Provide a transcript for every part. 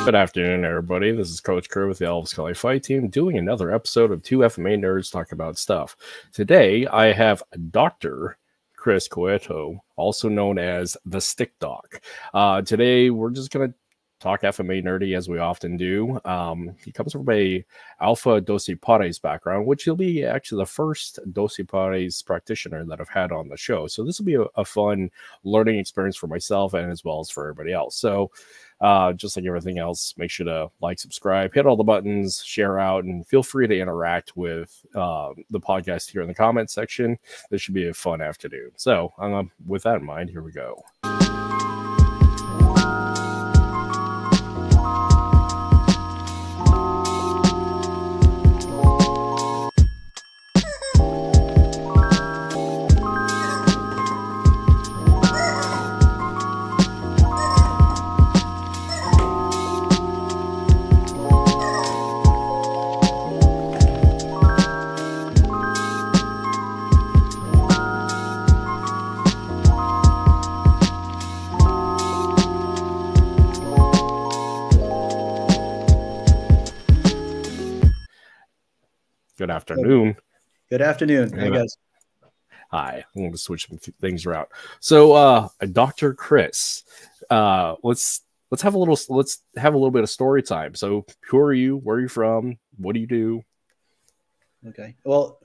Good afternoon, everybody. This is Coach Guro with the LFS-Kali fight team doing another episode of Two FMA-Nerds Talk About Stuff. Today, I have Dr. Chris Cueto, also known as the Stick Doc. Today, we're just going to talk FMA nerdy as we often do. He comes from a Alpha Doce Pares background, which he'll be actually the first Doce Pares practitioner that I've had on the show. So this will be a fun learning experience for myself and as well as for everybody else. So just like everything else, make sure to like, subscribe, hit all the buttons, share out, and feel free to interact with the podcast here in the comment section. This should be a fun afternoon. So with that in mind, here we go. Good afternoon. Good afternoon. Hey guys. Hi. I'm going to switch some things around. So, Dr. Chris, let's have a little bit of story time. So, who are you? Where are you from? What do you do? Okay. Well,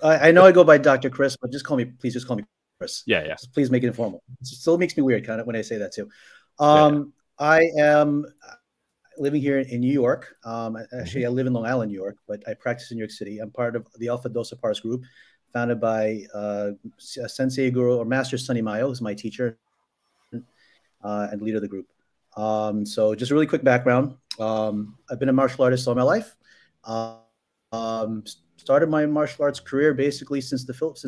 I know I go by Dr. Chris, but please just call me Chris. Yeah. Just please make it informal. It still makes me weird kind of when I say that too. I am living here in New York. Actually, I live in Long Island, New York, but I practice in New York City. I'm part of the Alpha Doce Pares group, founded by Sensei Guro, or Master Sunny Mayo, who's my teacher and leader of the group. So just a really quick background. I've been a martial artist all my life. Started my martial arts career basically since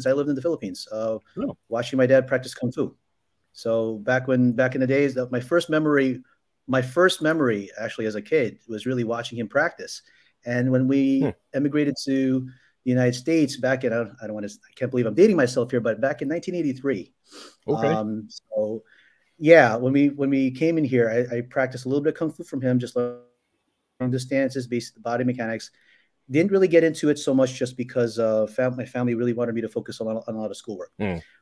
I lived in the Philippines, watching my dad practice Kung Fu. So back in the days, my first memory actually as a kid was really watching him practice. And when we emigrated to the United States back in, I can't believe I'm dating myself here, but back in 1983. Okay. So yeah, when we came in here, I practiced a little bit of Kung Fu from him, just learned the stances, basic body mechanics. Didn't really get into it so much just because my family really wanted me to focus on a lot of schoolwork.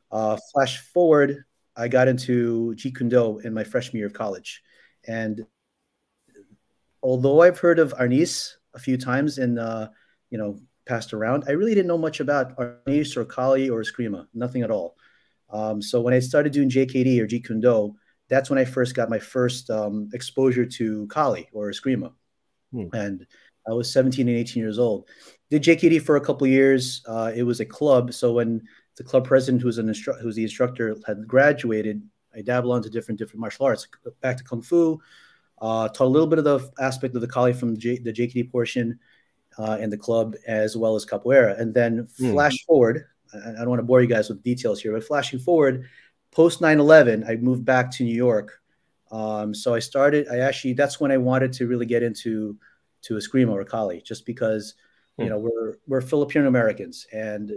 Flash forward, I got into Jeet Kune Do in my freshman year of college. And although I've heard of Arnis a few times and, passed around, I really didn't know much about Arnis or Kali or Eskrima, nothing at all. So when I started doing JKD or Jeet Kune Do, that's when I first got my first exposure to Kali or Eskrima. And I was 17 and 18 years old. Did JKD for a couple of years. It was a club. So when the club president, who's the instructor, had graduated, I dabbled into different martial arts, back to Kung Fu, taught a little bit of the aspect of the Kali from the JKD portion in the club, as well as Capoeira. And then flash forward, I don't want to bore you guys with details here, but flashing forward, post 9/11, I moved back to New York. So that's when I wanted to really get into Eskrima or Kali, just because we're Filipino Americans, and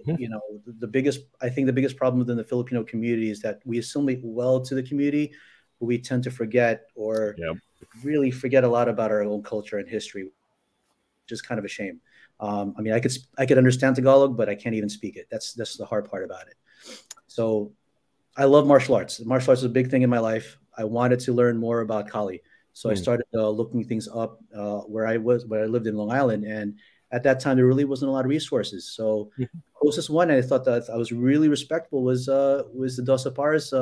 the biggest problem within the Filipino community is that we assimilate well to the community, but we tend to forget really forget a lot about our own culture and history, which is kind of a shame. I mean, I could understand Tagalog, but I can't even speak it. That's the hard part about it. So I love martial arts. Martial arts is a big thing in my life. I wanted to learn more about Kali, so I started looking things up where I lived in Long Island, and at that time, there really wasn't a lot of resources. So closest one I thought that I was really respectable was the Doce Pares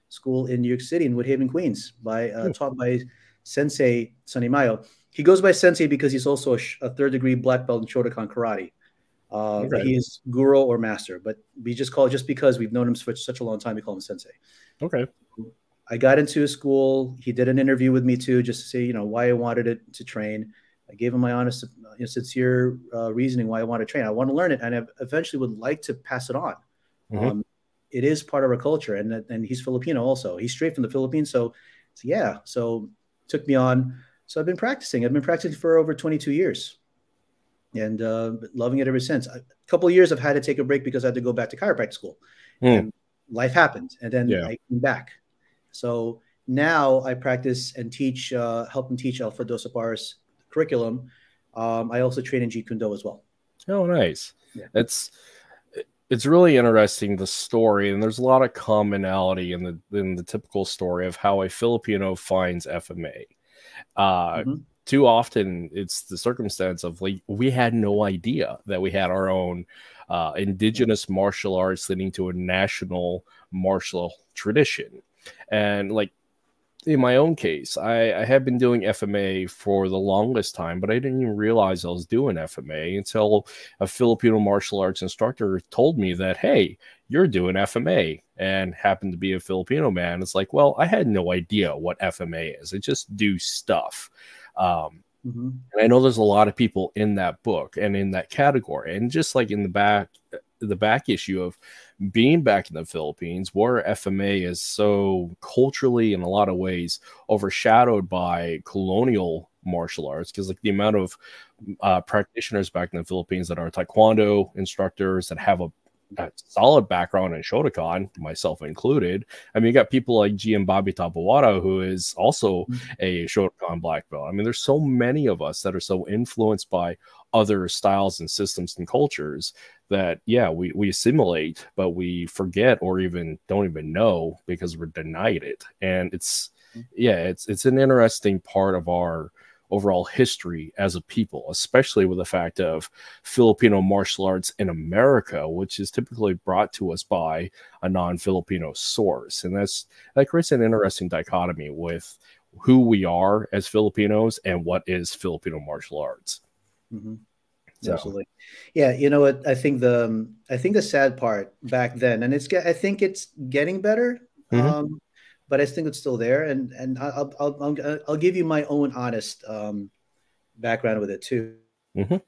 school in New York City in Woodhaven, Queens, taught by Sensei Sunny Mayo. He goes by Sensei because he's also a third-degree black belt in Shotokan Karate. He is Guro or Master, but we just call it, just because we've known him for such a long time, we call him Sensei. Okay. I got into his school. He did an interview with me too, just to say, why I wanted it to train. I gave him my honest, sincere reasoning why I want to train. I want to learn it, and I eventually would like to pass it on. It is part of our culture, and he's Filipino also. He's straight from the Philippines, so took me on. So I've been practicing. I've been practicing for over 22 years, and loving it ever since. A couple of years I've had to take a break because I had to go back to chiropractic school. And life happened, and then I came back. So now I practice and teach, help them teach Alpha Doce curriculum. I also train in Jeet Kune Do as well. Oh, nice. Yeah. It's really interesting, the story, and there's a lot of commonality in the typical story of how a Filipino finds FMA. Too often it's the circumstance of like we had no idea that we had our own indigenous martial arts leading to a national martial tradition. And like in my own case, I had been doing FMA for the longest time, but I didn't even realize I was doing FMA until a Filipino martial arts instructor told me that, hey, you're doing FMA, and happened to be a Filipino man. It's like, well, I had no idea what FMA is. I just do stuff. And I know there's a lot of people in that book and in that category, and just like in the back issue of being back in the Philippines, where FMA is so culturally in a lot of ways overshadowed by colonial martial arts, because like the amount of practitioners back in the Philippines that are taekwondo instructors that have a solid background in Shotokan, myself included. I mean, you got people like Bobby Tapawara, who is also a Shotokan black belt. I mean, there's so many of us that are so influenced by other styles and systems and cultures that, yeah, we assimilate, but we forget or even don't even know because we're denied it. And it's an interesting part of our overall history as a people, especially with the fact of Filipino martial arts in America, which is typically brought to us by a non-Filipino source. And that creates an interesting dichotomy with who we are as Filipinos and what is Filipino martial arts. So. Absolutely. Yeah. You know what? I think the sad part back then, and I think it's getting better. But I think it's still there, and I'll give you my own honest background with it too. The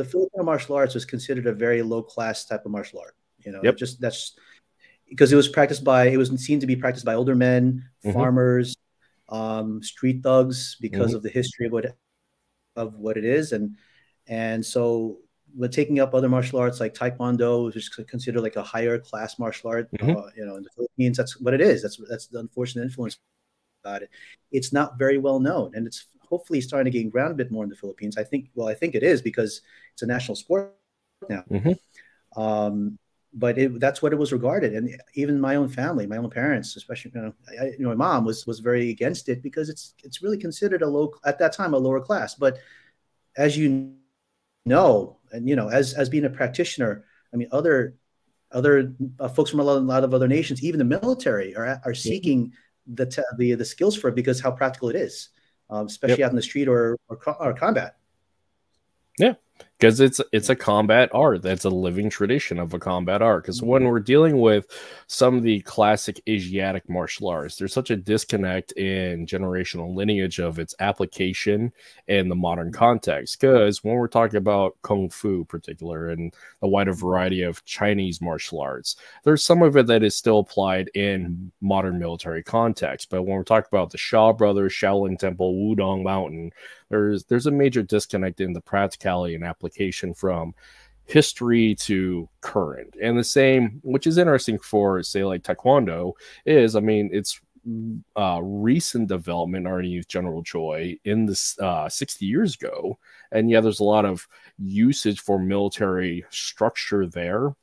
Filipino martial arts was considered a very low class type of martial art. You know, that's because it was seen to be practiced by older men, farmers, street thugs, because of the history of what it is, and so. But taking up other martial arts like Taekwondo, which is considered like a higher class martial art, you know, in the Philippines, that's what it is. That's the unfortunate influence about it. It's not very well known, and it's hopefully starting to gain ground a bit more in the Philippines. I think it is, because it's a national sport now. But that's what it was regarded, and even my own family, my own parents, especially, my mom was very against it, because it's really considered at that time a lower class. But as you know, and as being a practitioner, I mean, other folks from a lot of other nations, even the military, are seeking the skills for it, because how practical it is, especially out in the street or combat. Yeah, because it's a combat art. That's a living tradition of a combat art. Because when we're dealing with some of the classic Asiatic martial arts, there's such a disconnect in generational lineage of its application in the modern context. Because when we're talking about Kung Fu in particular, and the wider variety of Chinese martial arts, there's some of it that is still applied in modern military context. But when we're talking about the Shaw Brothers, Shaolin Temple, Wudong Mountain, there's a major disconnect in the practicality and application from history to current. And the same, which is interesting for, say, like Taekwondo, is, I mean, it's recent development underneath General Choi in this 60 years ago. And yeah, there's a lot of usage for military structure there.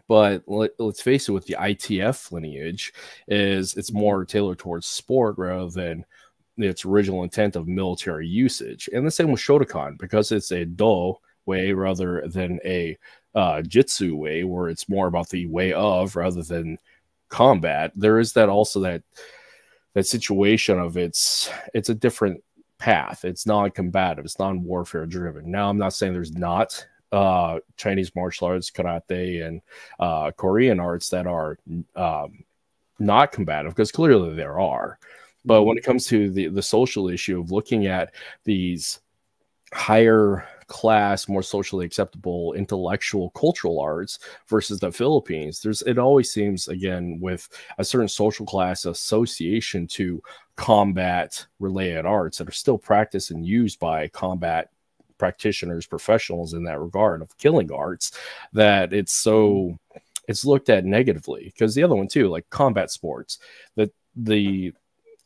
But let's face it, with the ITF lineage, it's more tailored towards sport rather than its original intent of military usage. And the same with Shotokan, because it's a do way rather than a jitsu way, where it's more about the way of rather than combat. There is that situation of it's a different path. It's non-combative. It's non-warfare driven. Now, I'm not saying there's not Chinese martial arts, karate, and Korean arts that are not combative, because clearly there are. But when it comes to the social issue of looking at these higher class, more socially acceptable intellectual cultural arts versus the Philippines, it always seems, again, with a certain social class association to combat related arts that are still practiced and used by combat practitioners, professionals in that regard of killing arts, that it's looked at negatively. Because the other one too, like combat sports, that the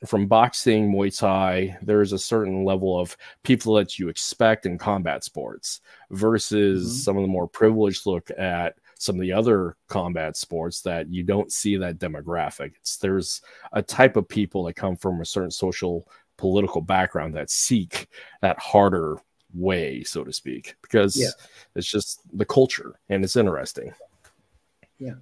from boxing, Muay Thai, there's a certain level of people that you expect in combat sports versus some of the more privileged look at some of the other combat sports that you don't see that demographic. There's a type of people that come from a certain social political background that seek that harder way, so to speak, because it's just the culture and it's interesting. Yeah.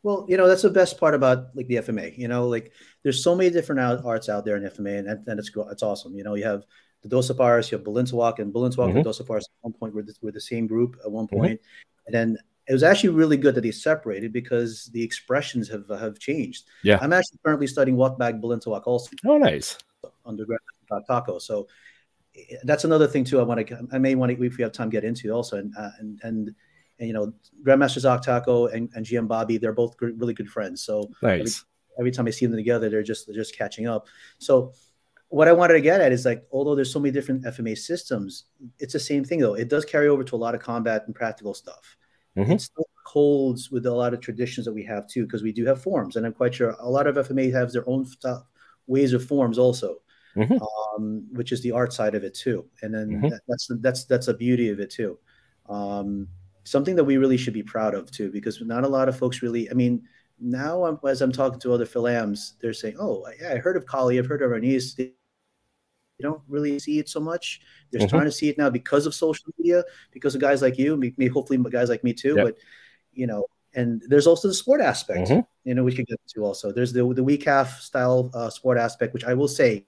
Well, that's the best part about like the FMA, like there's so many different arts out there in FMA, and it's awesome. You have the Docepars, you have Balintawak, and Balintawak and Docepars at one point were the same group at one point. And then it was actually really good that they separated because the expressions have changed. Yeah. I'm actually currently studying Walkback Balintawak also. Oh, nice. Undergrad taco. So that's another thing too. I may want to, if we have time, get into also. And Grandmaster Zoc Taco and GM Bobby, they're both really good friends. So nice. Every time I see them together, they're just catching up. So what I wanted to get at is like, although there's so many different FMA systems, it's the same thing though. It does carry over to a lot of combat and practical stuff. It still holds with a lot of traditions that we have too, because we do have forms, and I'm quite sure a lot of FMA has their own ways of forms also, which is the art side of it too. And then that's the beauty of it too. Something that we really should be proud of too, because not a lot of folks really, I mean, now as I'm talking to other Philams, they're saying, oh yeah, I heard of Kali, I've heard of Arnis. They don't really see it so much. They're starting to see it now because of social media, because of guys like you, maybe hopefully guys like me too. But and there's also the sport aspect, we could get to also. There's the weak half style sport aspect, which I will say,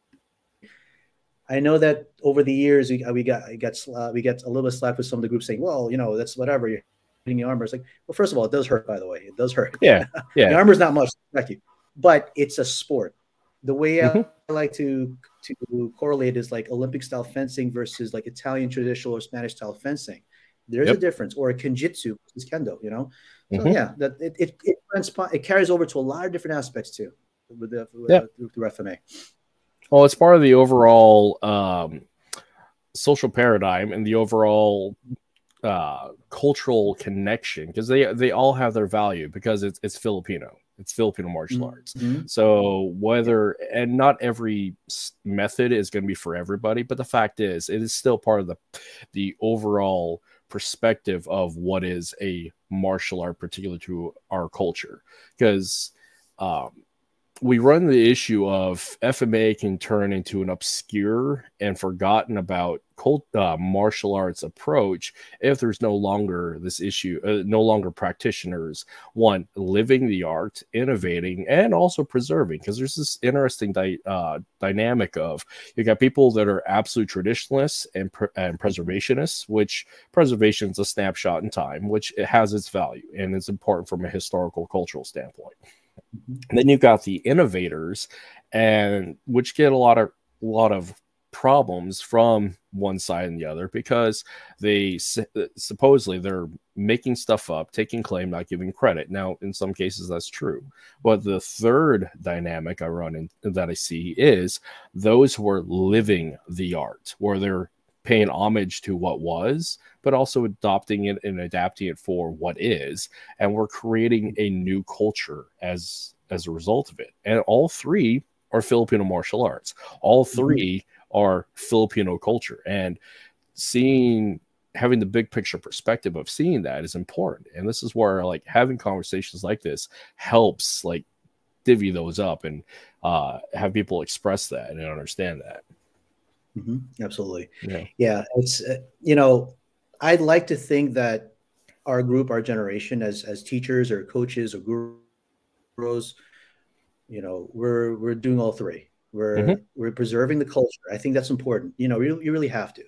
I know that over the years we get a little bit of slack with some of the groups saying, well, that's whatever, you're hitting the armor. It's like, well, first of all, it does hurt, by the way. It does hurt. Yeah. The armor's not much, thank you. But it's a sport. The way I like to correlate is like Olympic style fencing versus like Italian traditional or Spanish style fencing. There's a difference, or a kenjutsu versus kendo, So that it carries over to a lot of different aspects too through FMA. Well, it's part of the overall social paradigm and the overall cultural connection, because they all have their value, because it's Filipino. It's Filipino martial arts. So and not every method is going to be for everybody, but the fact is, it is still part of the overall perspective of what is a martial art, particular to our culture. Because we run the issue of FMA can turn into an obscure and forgotten about martial arts approach if there's no longer this issue, no longer practitioners, one, living the art, innovating, and also preserving. Because there's this interesting dynamic of, you got people that are absolute traditionalists and preservationists, which preservation is a snapshot in time, which it has its value and it's important from a historical cultural standpoint. And then you've got the innovators, and which get a lot of problems from one side and the other, because they supposedly they're making stuff up, taking claim, not giving credit. Now, in some cases, that's true. But the third dynamic I run in that I see is those who are living the art, where they're paying homage to what was, but also adopting it and adapting it for what is. And we're creating a new culture as a result of it. And all three are Filipino martial arts. All three are Filipino culture. And having the big picture perspective of seeing that is important. And this is where like having conversations like this helps like divvy those up and have people express that and understand that. Absolutely. Yeah. It's, I'd like to think that our group, our generation, as teachers or coaches or gurus, we're doing all three. We're preserving the culture. I think that's important. You really have to.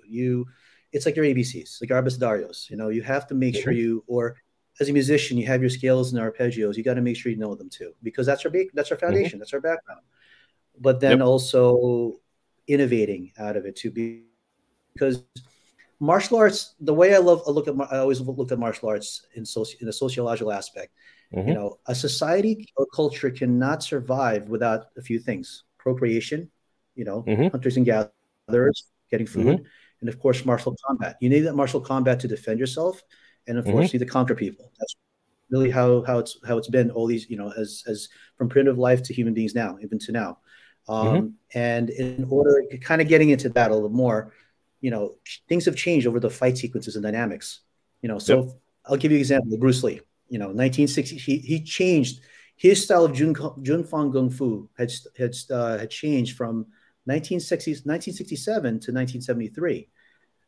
It's like your ABCs, like abecedarios. You have to make sure or as a musician, you have your scales and arpeggios. You got to make sure you know them too, because that's our foundation. That's our background. But then also innovating out of it too, because martial arts, the way I always look at martial arts in a sociological aspect. A society or culture cannot survive without a few things: procreation, hunters and gatherers, getting food, and of course martial combat. You need that martial combat to defend yourself, and unfortunately to conquer people. That's really how it's been all these, as from primitive life to human beings now, even to now. And in order, kind of getting into that a little more, things have changed over the fight sequences and dynamics. So I'll give you an example of Bruce Lee. 1960, he changed his style of Junfang Kung Fu had changed from 1967 to 1973.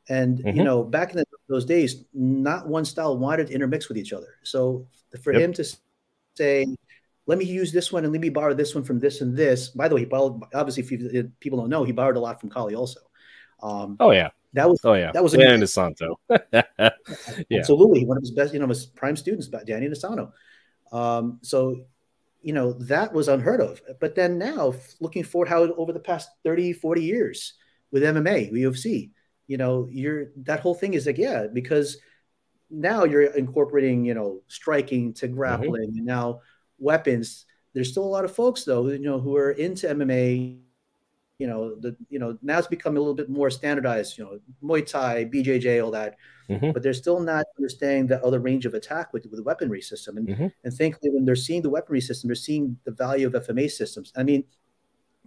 And, back in those days, not one style wanted to intermix with each other. So for him to say, let me use this one and let me borrow this one from this and this. By the way, he borrowed, obviously, if people don't know, he borrowed a lot from Kali also. That was Danny DeSanto. Absolutely. One of his best, his prime students, Danny DeSanto. So, that was unheard of. But then now, looking forward how over the past 30, 40 years with MMA, UFC, that whole thing is like, because now you're incorporating, striking to grappling and now weapons. There's still a lot of folks though, who are into MMA. Now it's become a little bit more standardized, Muay Thai, BJJ, all that. But they're still not understanding the other range of attack with the weaponry system. And thankfully, when they're seeing the weaponry system, they're seeing the value of FMA systems. I mean,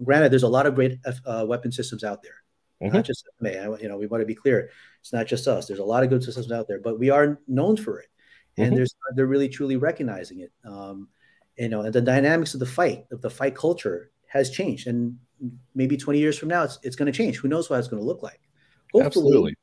granted, there's a lot of great weapon systems out there, not just FMA. We want to be clear. It's not just us. There's a lot of good systems out there, but we are known for it. And they're really, truly recognizing it. And the dynamics of the fight culture has changed. And maybe 20 years from now, it's going to change. Who knows what it's going to look like? Hopefully, absolutely.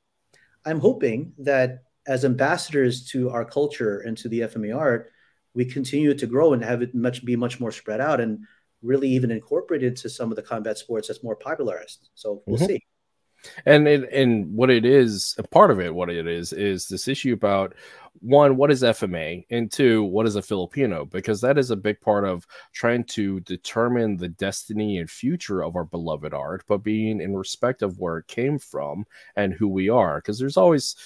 I'm hoping that as ambassadors to our culture and to the FMA art, we continue to grow and have it be much more spread out and really even incorporated to some of the combat sports that's more popularized. So we'll see. And what it is, part of it, what it is this issue about, one, what is FMA, and two, what is a Filipino? Because that is a big part of trying to determine the destiny and future of our beloved art, but being in respect of where it came from and who we are. Because there's always,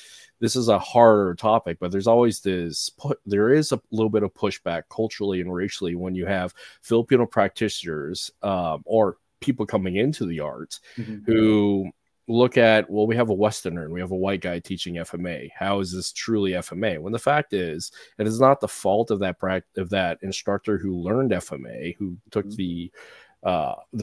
this is a harder topic, but there's always there is a little bit of pushback culturally and racially when you have Filipino practitioners or people coming into the art who look at, well, we have a Westerner and we have a white guy teaching FMA. How is this truly FMA? When the fact is, it is not the fault of that instructor who learned FMA, who took the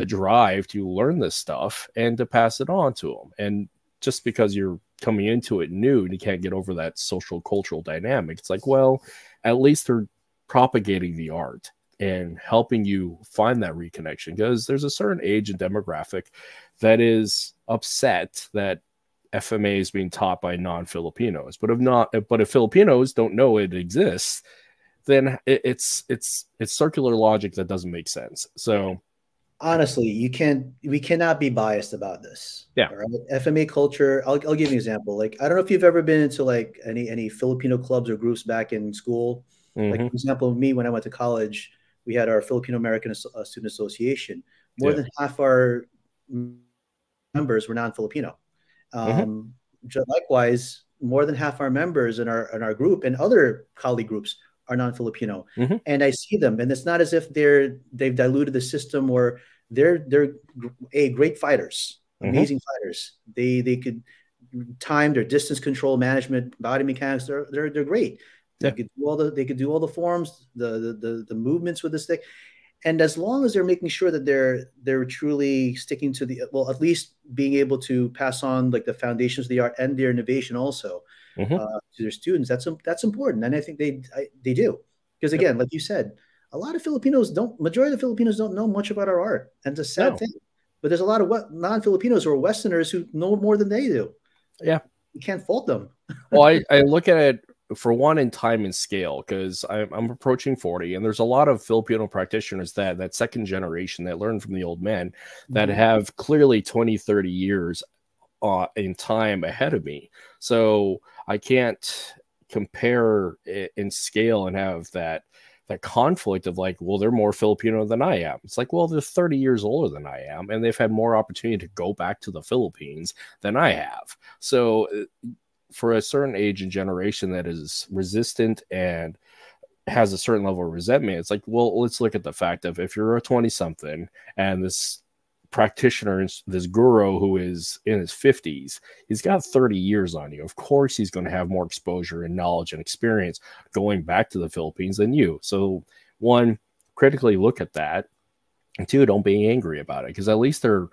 drive to learn this stuff and to pass it on to them. And just because you're coming into it new and you can't get over that social cultural dynamic, it's like, well, at least they're propagating the art and helping you find that reconnection, because there's a certain age and demographic that is upset that FMA is being taught by non-Filipinos. But if Filipinos don't know it exists, then it's circular logic that doesn't make sense. So honestly, we cannot be biased about this. Yeah. Right? FMA culture, I'll give you an example. Like, I don't know if you've ever been into like any Filipino clubs or groups back in school. Like, for example, me, when I went to college, we had our Filipino American Student Association. More than half our members were non-Filipino. Likewise, more than half our members in our group and other colleague groups are non-Filipino. And I see them, and it's not as if they've diluted the system, or they're great fighters, amazing fighters. They could time their distance control, management, body mechanics. They're great. They could do all the forms, the movements with the stick. And as long as they're making sure that they're truly sticking to at least being able to pass on like the foundations of the art and their innovation also to their students, that's important. And I think they do, because again, like you said, majority of Filipinos don't know much about our art, and it's a sad thing. But there's a lot of non-Filipinos or Westerners who know more than they do. Yeah, you can't fault them. Well, I look at it, for one, in time and scale, because I'm approaching 40, and there's a lot of Filipino practitioners that second generation that learn from the old men that have clearly 20, 30 years in time ahead of me. So I can't compare it in scale and have that conflict of like, well, they're more Filipino than I am. It's like, well, they're 30 years older than I am, and they've had more opportunity to go back to the Philippines than I have. So for a certain age and generation that is resistant and has a certain level of resentment, it's like, well, let's look at the fact of, if you're a 20-something and this practitioner, this Guro who is in his 50s, he's got 30 years on you. Of course, he's going to have more exposure and knowledge and experience going back to the Philippines than you. So one, critically look at that. And two, don't be angry about it, because at least they're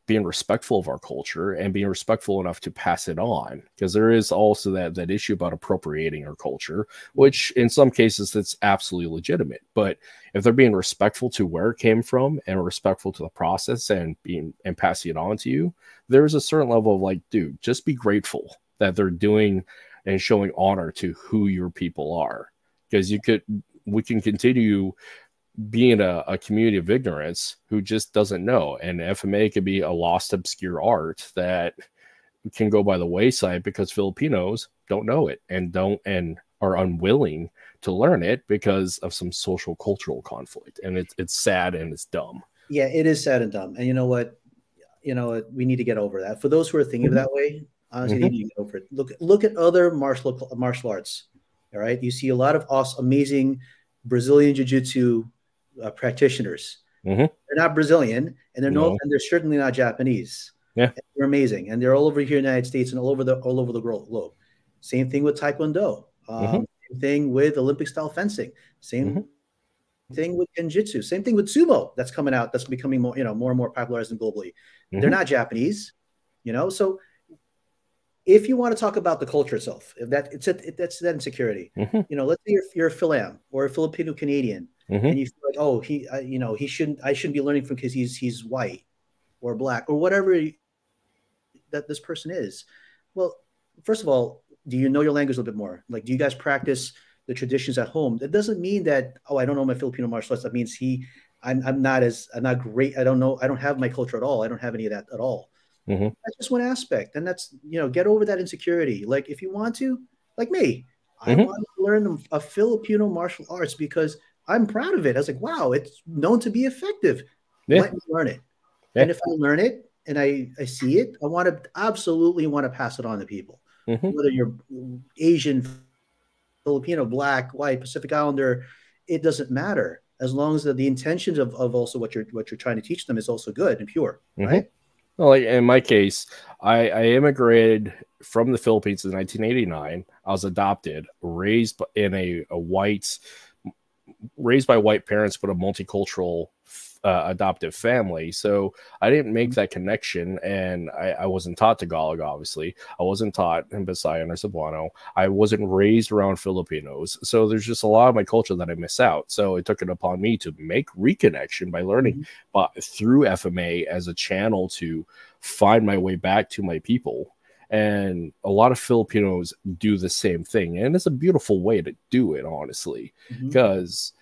being respectful of our culture and being respectful enough to pass it on. Because there is also that issue about appropriating our culture, which in some cases that's absolutely legitimate. But if they're being respectful to where it came from and respectful to the process and passing it on to you, there's a certain level of like, dude, just be grateful that they're doing and showing honor to who your people are. Because we can continue being a community of ignorance who just doesn't know. And FMA could be a lost, obscure art that can go by the wayside because Filipinos don't know it and are unwilling to learn it because of some social cultural conflict. And it's sad and it's dumb. Yeah, it is sad and dumb. And you know what? We need to get over that. For those who are thinking that way, honestly, you need to get over it. Look at other martial arts. All right, you see a lot of amazing Brazilian jiu-jitsu practitioners. They're not Brazilian, and they're certainly not Japanese. Yeah, they're amazing, and they're all over here in the United States and all over the globe. Same thing with Taekwondo. Same thing with Olympic style fencing. Same thing with Kenjutsu. Same thing with sumo. That's coming out. That's becoming more and more popularized globally. They're not Japanese. So if you want to talk about the culture itself, that's that insecurity. Let's say you're a Philam or a Filipino Canadian, and you feel like, oh, I shouldn't be learning from because he's white or black or whatever that this person is. Well, first of all, do you know your language a little bit more? Like, do you guys practice the traditions at home? That doesn't mean that, oh, I don't know my Filipino martial arts. That means I'm not great. I don't have my culture at all. I don't have any of that at all. That's just one aspect. And that's, get over that insecurity. Like, if you want to, like me, I want to learn a Filipino martial arts because I'm proud of it. I was like, wow, it's known to be effective. Let me learn it. And if I learn it and I see it, I absolutely want to pass it on to people. Whether you're Asian, Filipino, black, white, Pacific Islander, it doesn't matter. As long as the intentions of also what you're trying to teach them is also good and pure, right? Well, like in my case, I immigrated from the Philippines in 1989. I was adopted, raised by white parents, but a multicultural adoptive family. So I didn't make that connection, and I wasn't taught Tagalog, obviously. I wasn't taught in Visayan or Cebuano. I wasn't raised around Filipinos. So there's just a lot of my culture that I miss out. So it took it upon me to make reconnection by learning through FMA as a channel to find my way back to my people. And a lot of Filipinos do the same thing. And it's a beautiful way to do it, honestly, because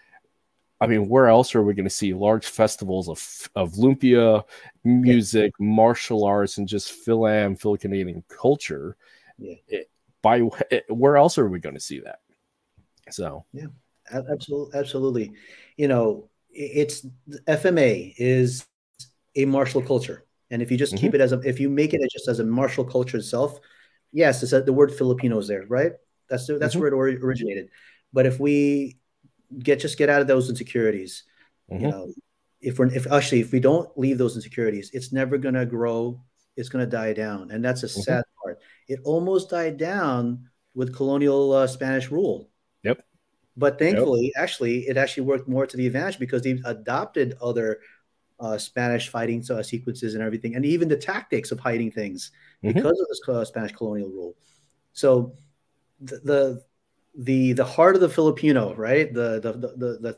I mean, where else are we going to see large festivals of lumpia, music, martial arts, and just Filo-Canadian culture? Where else are we going to see that? So yeah, absolutely. It's FMA is a martial culture, and if you just keep it if you make it just as a martial culture itself, yes, it's the word Filipino is there, right? That's where it originated. But if we get out of those insecurities, if we don't leave those insecurities, it's never going to grow. It's going to die down. And that's a sad part. It almost died down with colonial Spanish rule. But thankfully, it actually worked more to the advantage because they've adopted other Spanish fighting sequences and everything, and even the tactics of hiding things because of this Spanish colonial rule. So the heart of the Filipino, right? The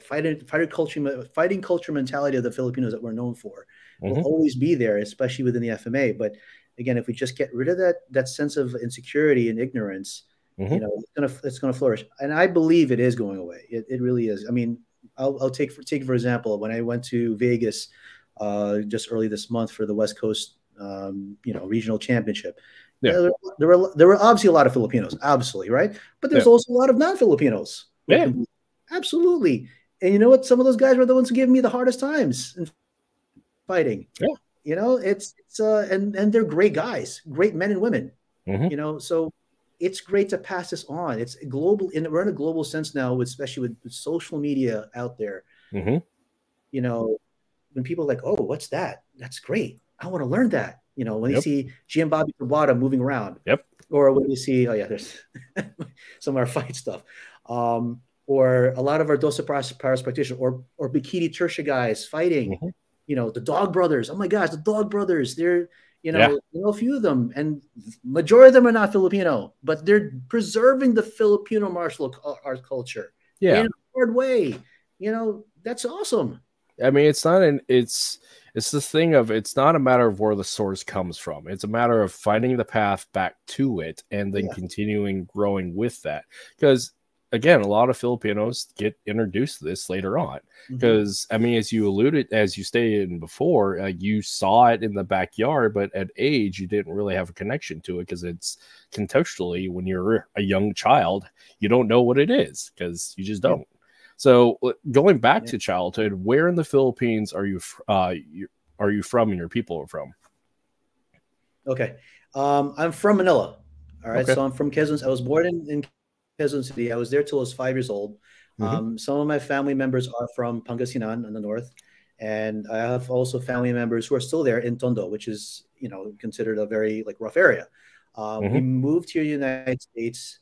fighting culture mentality of the Filipinos that we're known for will always be there, especially within the FMA. But again, if we just get rid of that sense of insecurity and ignorance, it's gonna flourish. And I believe it is going away. It really is. I mean, I'll take for example, when I went to Vegas just early this month for the West Coast regional championship. There were obviously a lot of Filipinos, absolutely, right? But there's also a lot of non-Filipinos. Absolutely. And you know what? Some of those guys were the ones who gave me the hardest times in fighting. It's and they're great guys, great men and women. So it's great to pass this on. It's global, and we're in a global sense now, especially with social media out there. When people are like, oh, what's that? That's great. I want to learn that. When you see Bobby Trabata moving around, or when you see, there's some of our fight stuff, or a lot of our Doce Paris practitioners, or Bikini Tertia guys fighting, the Dog Brothers. Oh my gosh, the Dog Brothers. They're, Yeah. a few of them, and majority of them are not Filipino, but they're preserving the Filipino martial art culture Yeah. in a hard way. That's awesome. I mean, it's this thing of, it's not a matter of where the source comes from. It's a matter of finding the path back to it and then continuing growing with that. Because again, a lot of Filipinos get introduced to this later on. Because I mean, as you stated before, you saw it in the backyard, but at age, you didn't really have a connection to it because it's contextually, when you're a young child, you don't know what it is because you just don't. So going back to childhood, where in the Philippines are you from and your people are from? Okay. I'm from Manila. All right. Okay. So I'm from Quezon. I was born in Quezon City. I was there till I was 5 years old. Some of my family members are from Pangasinan in the north. And I have also family members who are still there in Tondo, which is, considered a very rough area. We moved here to the United States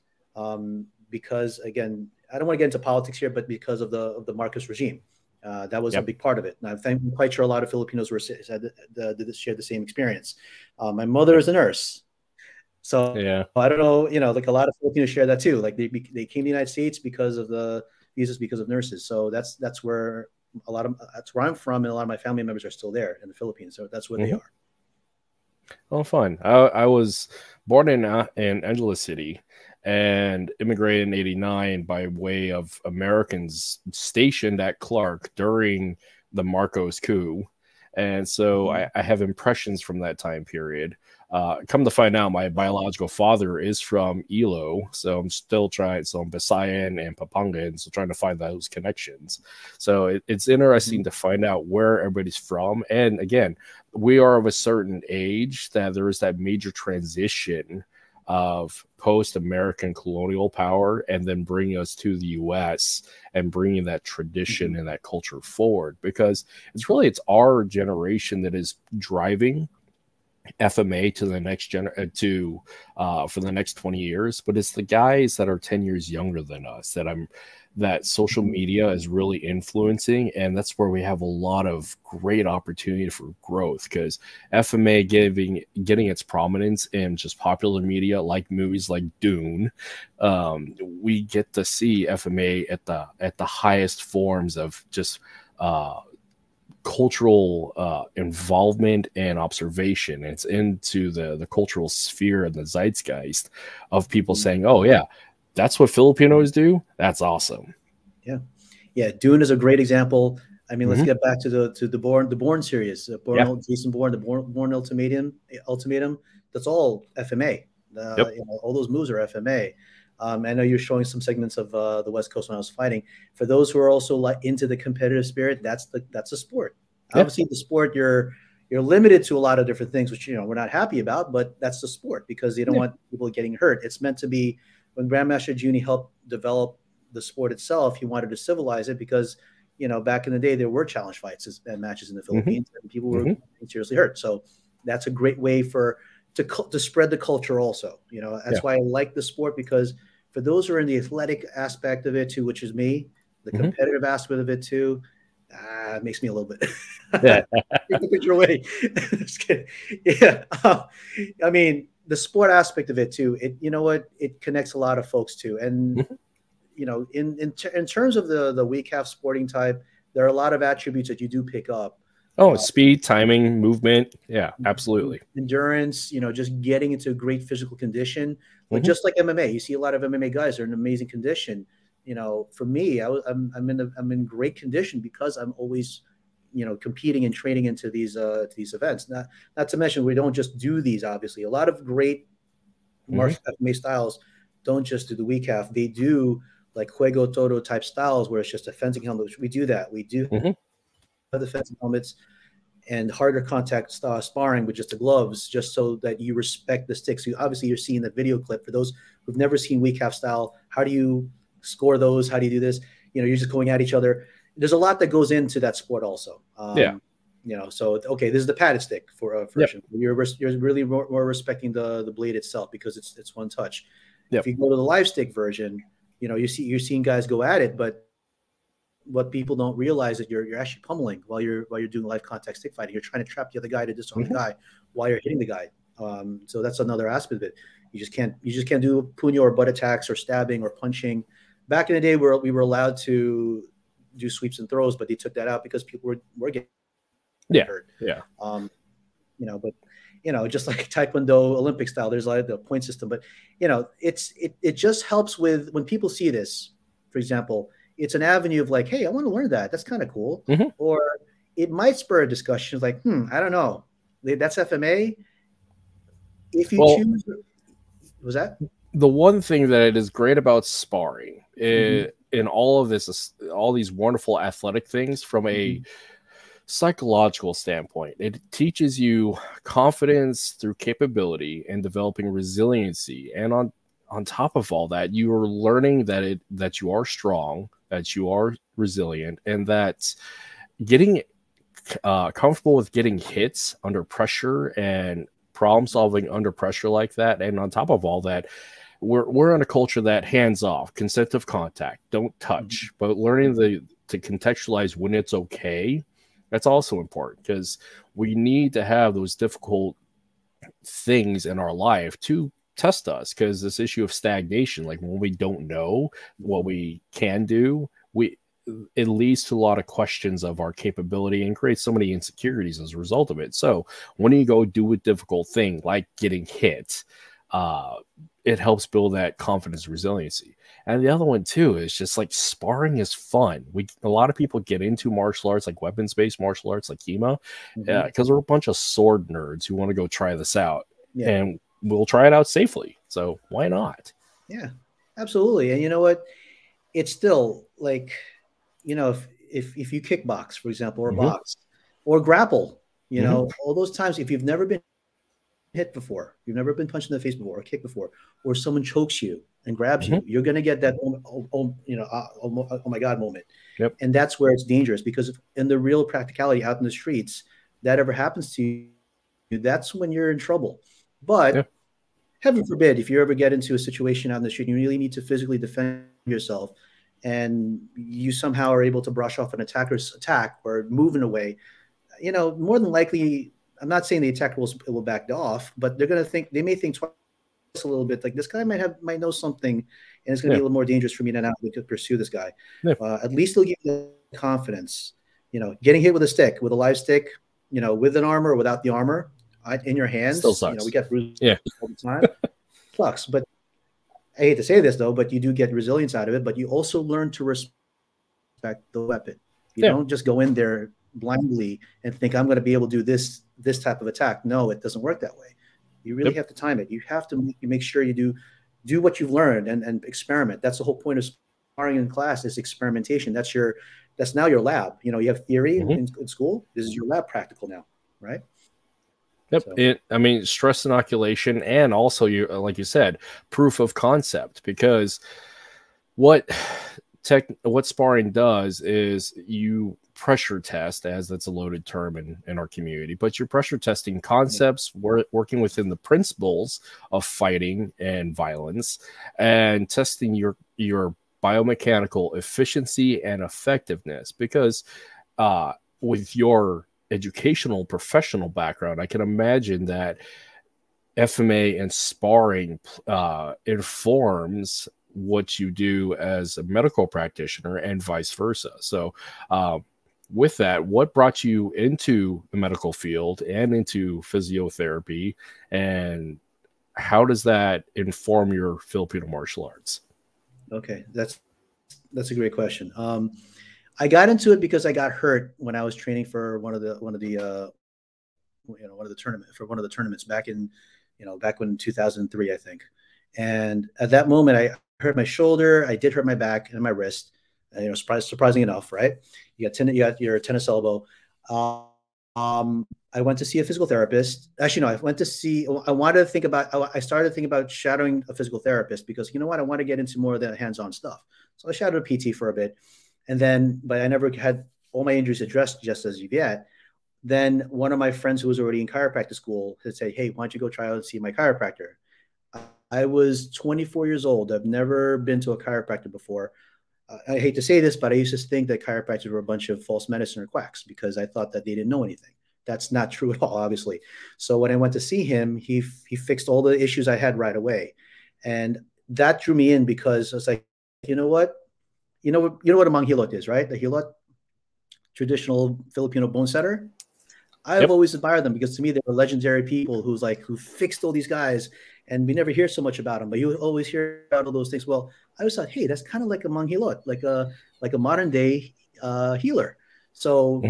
because, again, I don't want to get into politics here, but because of the Marcos regime. That was a big part of it. And I'm quite sure a lot of Filipinos shared the same experience. My mother is a nurse. So I don't know, a lot of Filipinos share that too. Like they came to the United States because of the visas, because of nurses. So that's where that's where I'm from. And a lot of my family members are still there in the Philippines. So that's where they are. Oh, fun. I was born in Angeles City and immigrated in '89 by way of Americans stationed at Clark during the Marcos coup. And so I have impressions from that time period. Come to find out, my biological father is from Ilo, so I'm still trying. So I'm Visayan and Papangan, so trying to find those connections. So it's interesting to find out where everybody's from. And again, we are of a certain age that there is that major transition of post-American colonial power and then bringing us to the U.S. and bringing that tradition and that culture forward, because it's our generation that is driving FMA to the next for the next 20 years, but it's the guys that are 10 years younger than us that social media is really influencing, and that's where we have a lot of great opportunity for growth, because FMA getting its prominence in just popular media like movies like Dune, we get to see FMA at the highest forms of just cultural involvement and observation. It's into the cultural sphere and the zeitgeist of people saying, oh yeah, that's what Filipinos do. That's awesome. Yeah. Dune is a great example. I mean, let's get back to the Bourne series, Jason Bourne, the Bourne Ultimatum. That's all FMA. All those moves are FMA. I know you're showing some segments of the West Coast when I was fighting. For those who are also into the competitive spirit, that's a sport. Obviously, the sport you're limited to a lot of different things, which we're not happy about. But that's the sport, because they don't want people getting hurt. It's meant to be. When Grandmaster Juni helped develop the sport itself, he wanted to civilize it, because back in the day there were challenge fights and matches in the Philippines, and people were seriously hurt. So that's a great way to spread the culture also. That's why I like the sport, because for those who are in the athletic aspect of it too, which is me, the competitive aspect of it too, it makes me a little bit take the picture away. Just kidding. I mean, the sport aspect of it too, it connects a lot of folks too. And in terms of the weak half sporting type, there are a lot of attributes that you do pick up. Speed, timing, movement. Yeah, absolutely. Endurance, just getting into great physical condition. But just like MMA, you see a lot of MMA guys are in amazing condition. For me, I'm in great condition because I'm always, competing and training into these events. Not to mention, we don't just do these. Obviously, a lot of great martial MMA styles don't just do the weak half. They do like Juego Todo type styles where it's just a fencing helmet. Which we do that. We do the fencing helmets and harder contact sparring with just the gloves, just so that you respect the sticks. Obviously, you're seeing the video clip. For those who've never seen weak half style, how do you score those? How do you do this? You're just going at each other. There's a lot that goes into that sport also. So okay, this is the padded stick for version. You're really more respecting the blade itself, because it's one touch. If you go to the live stick version, you're seeing guys go at it, but what people don't realize that you're actually pummeling while you're doing live contact stick fighting. You're trying to trap the other guy to disarm the guy while you're hitting the guy. So that's another aspect of it. You just can't do punyo or butt attacks or stabbing or punching. Back in the day, we were allowed to do sweeps and throws, but they took that out because people were getting hurt. Yeah. But just like Taekwondo Olympic style, there's like the point system. But it just helps with when people see this, for example, it's an avenue of like, hey, I want to learn that. That's kind of cool. Or it might spur a discussion like, I don't know. That's FMA. If you choose, was that? The one thing that it is great about sparring in all of this, all these wonderful athletic things from a psychological standpoint, it teaches you confidence through capability and developing resiliency. And on top of all that, you are learning that you are strong, that you are resilient, and that getting comfortable with getting hits under pressure and problem solving under pressure like that. And on top of all that, we're in a culture that hands off, consent of contact, don't touch, but learning to contextualize when it's okay. That's also important because we need to have those difficult things in our life to test us, because this issue of stagnation, like when we don't know what we can do, it leads to a lot of questions of our capability and creates so many insecurities as a result of it. So when you go do a difficult thing like getting hit, it helps build that confidence, resiliency. And the other one too is just like sparring is fun. A lot of people get into martial arts, like weapons-based martial arts, like HEMA, because we're a bunch of sword nerds who want to go try this out, and we'll try it out safely. So why not? Yeah, absolutely. And you know what? It's still like, if you kickbox, for example, or box or grapple, all those times, if you've never been hit before, you've never been punched in the face before or kicked before, or someone chokes you and grabs you, you're going to get that, oh my God moment. And that's where it's dangerous, because in the real practicality out in the streets, that ever happens to you, that's when you're in trouble. But heaven forbid, if you ever get into a situation out in the street, you really need to physically defend yourself, and you somehow are able to brush off an attacker's attack or moving away, more than likely, I'm not saying the attacker will back off, but they may think twice a little bit, like this guy might know something, and it's going to be a little more dangerous for me to now pursue this guy. At least they'll give you the confidence. Getting hit with a stick, with a live stick, with an armor or without the armor in your hands, still sucks. We get bruises all the time. Sucks, but I hate to say this though, but you do get resilience out of it, but you also learn to respect the weapon. You don't just go in there blindly and think I'm going to be able to do this type of attack. No, it doesn't work that way. You really have to time it. You have to make sure you do what you've learned and experiment. That's the whole point of sparring in class, is experimentation. That's now your lab. You have theory in school. This is your lab practical now, right? So. Stress inoculation, and also like you said, proof of concept, because what sparring does is you pressure test, as that's a loaded term in our community, but you're pressure testing concepts, working within the principles of fighting and violence, and testing your biomechanical efficiency and effectiveness. Because with your educational professional background, I can imagine that FMA and sparring informs what you do as a medical practitioner and vice versa. So with that, what brought you into the medical field and into physiotherapy, and how does that inform your Filipino martial arts? Okay, that's a great question. I got into it because I got hurt when I was training for one of the tournaments back in 2003, I think. And at that moment, I hurt my shoulder. I did hurt my back and my wrist. Surprising enough, right? You got your tennis elbow. I went to see a physical therapist. Actually, no, I started thinking about shadowing a physical therapist, because I want to get into more of the hands-on stuff. So I shadowed a PT for a bit. But I never had all my injuries addressed just as of yet. Then one of my friends who was already in chiropractic school had said, hey, why don't you go try out and see my chiropractor? I was 24 years old. I've never been to a chiropractor before. I hate to say this, but I used to think that chiropractors were a bunch of false medicine or quacks because I thought that they didn't know anything. That's not true at all, obviously. So when I went to see him, he fixed all the issues I had right away. And that drew me in because I was like, you know what? You know what a manghilot is, right? The hilot, traditional Filipino bone setter. I've always admired them because to me they were legendary people who fixed all these guys, and we never hear so much about them. But you always hear about all those things. Well, I always thought, hey, that's kind of like a manghilot, like a modern day healer. So,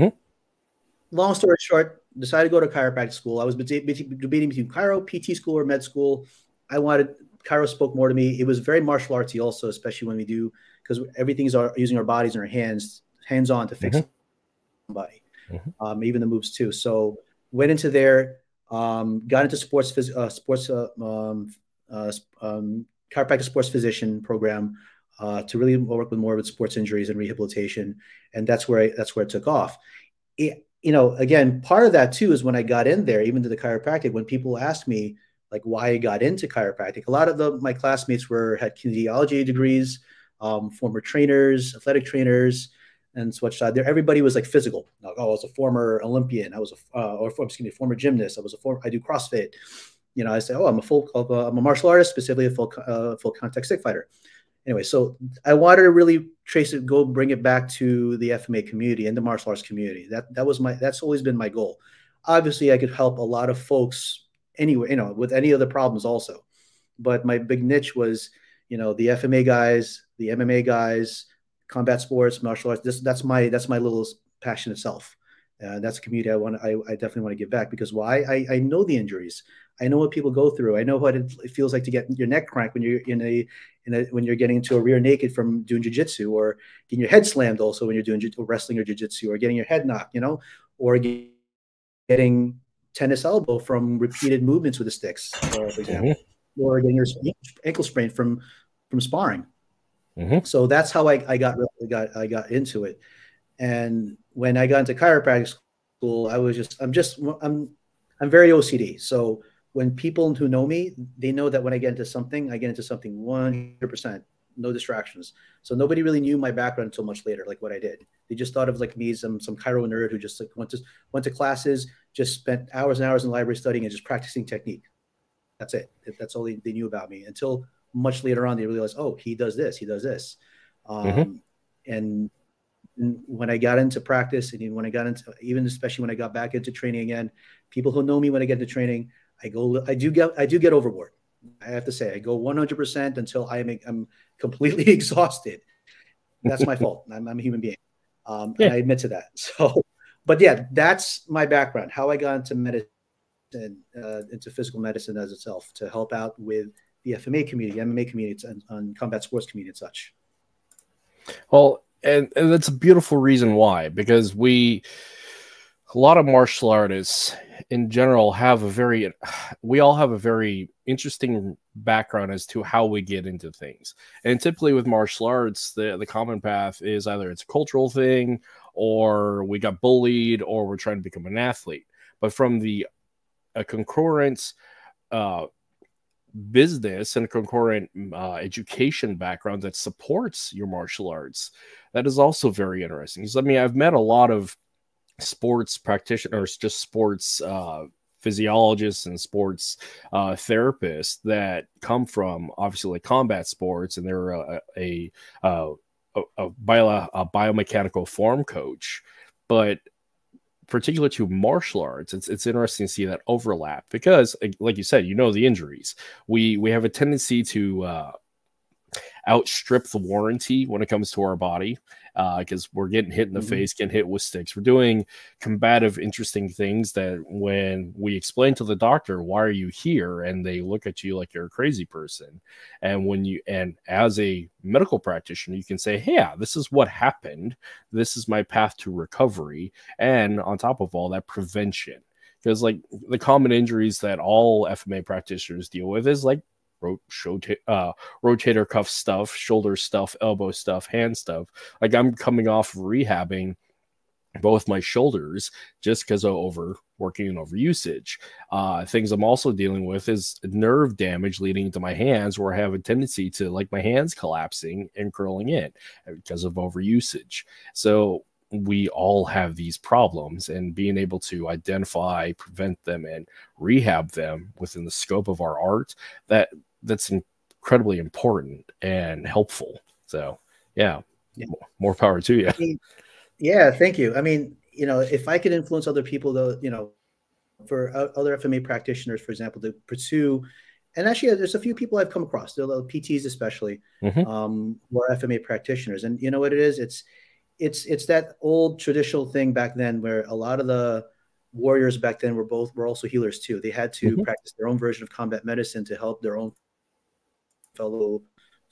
long story short, decided to go to chiropractic school. I was debating between chiro, PT school, or med school. I wanted chiro spoke more to me. It was very martial artsy also, especially when we do, because everything's using our bodies and our hands on to fix somebody. Even the moves too. So went into there, got into chiropractic sports physician program to really work with more with sports injuries and rehabilitation, and that's where it took off. Again, part of that too is when I got in there, even to the chiropractic, when people asked me like why I got into chiropractic, a lot of my classmates had kinesiology degrees, former trainers, athletic trainers, and such. Everybody was like physical. Like, I was a former Olympian. I was former gymnast. I do CrossFit. I say, I'm a martial artist, specifically a full contact stick fighter. Anyway, so I wanted to really bring it back to the FMA community and the martial arts community. That's always been my goal. Obviously, I could help a lot of folks anyway, with any other problems also. But my big niche was, the FMA guys, the MMA guys, combat sports, martial arts. That's my little passion itself. That's a community I definitely want to give back because why? I know the injuries. I know what people go through. I know what it feels like to get your neck cracked when you're when you're getting into a rear naked from doing jiu-jitsu, or getting your head slammed also when you're doing wrestling or jiu-jitsu, or getting your head knocked, or getting tennis elbow from repeated movements with the sticks, for example, or getting your ankle sprained from sparring. So that's how I got into it. And when I got into chiropractic school, I'm very OCD. So when people who know me, they know that when I get into something 100%, no distractions. So nobody really knew my background until much later, like what I did. They just thought of like me, some chiro nerd who just like went to classes, just spent hours and hours in the library studying and just practicing technique. That's it. That's all they knew about me until much later on, they realized, oh, he does this. And when I got into practice, and when I got into, especially when I got back into training again, people who know me, when I get into training, I do get overboard. I have to say, I go 100% until I'm completely exhausted. That's my fault. I'm a human being. And I admit to that. So, but yeah, that's my background, how I got into medicine, into physical medicine as itself, to help out with the FMA community, MMA community, and combat sports community and such. Well, and that's a beautiful reason why, because a lot of martial artists in general we all have a very interesting background as to how we get into things. And typically with martial arts, the common path is either it's a cultural thing, or we got bullied, or we're trying to become an athlete. But from a concurrent business and concurrent education background that supports your martial arts, that is also very interesting. Because I've met a lot of sports practitioners, just sports physiologists and sports therapists that come from obviously like combat sports, and they're a biomechanical form coach. But particular to martial arts, it's interesting to see that overlap, because like you said, the injuries. We have a tendency to outstrip the warranty when it comes to our body, because we're getting hit in the face, getting hit with sticks. We're doing combative, interesting things that when we explain to the doctor, why are you here? And they look at you like you're a crazy person. And as a medical practitioner, you can say, hey, yeah, this is what happened. This is my path to recovery. And on top of all that, prevention. Because like the common injuries that all FMA practitioners deal with is like rotator cuff stuff, shoulder stuff, elbow stuff, hand stuff. Like I'm coming off rehabbing both my shoulders just because of overworking and overusage. Things I'm also dealing with is nerve damage leading to my hands, where I have a tendency to like my hands collapsing and curling in because of overusage. So we all have these problems, and being able to identify, prevent them, and rehab them within the scope of our art, that's incredibly important and helpful. So yeah, more power to you. Yeah, thank you. I mean, if I could influence other people, though, for other FMA practitioners, for example, to pursue, and actually, there's a few people I've come across, the PTs especially, who are FMA practitioners, and you know what it is? It's that old traditional thing back then, where a lot of the warriors back then were also healers too. They had to practice their own version of combat medicine to help their own fellow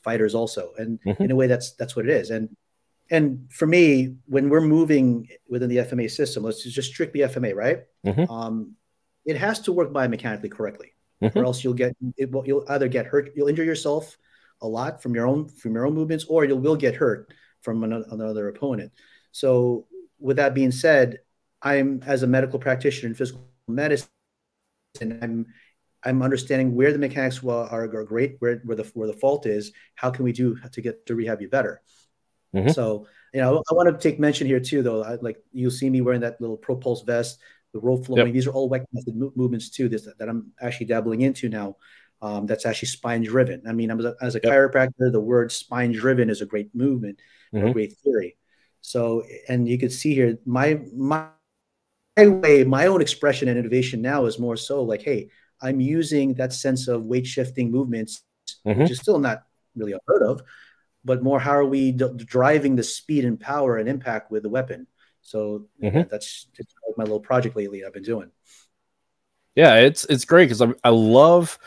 fighters also, and in a way, that's what it is. And for me, when we're moving within the FMA system, let's just strictly FMA, right? It has to work biomechanically correctly, or else you'll either get hurt, you'll injure yourself a lot from your own movements, or you will get hurt from another opponent. So with that being said, I'm, as a medical practitioner in physical medicine, I'm understanding where the mechanics are great, where the fault is. How can we do to rehab you better? So, I want to take mention here too, though. Like, you'll see me wearing that little Propulse vest, the rope flowing. These are all WEC method movements too. That I'm actually dabbling into now. That's actually spine driven. I mean, as a chiropractor, the word spine driven is a great movement, a great theory. So, and you can see here, my own expression and innovation now is more so like, hey, I'm using that sense of weight shifting movements, which is still not really unheard of, but more, how are we driving the speed and power and impact with the weapon? So that's my little project lately I've been doing. Yeah, it's great because I love,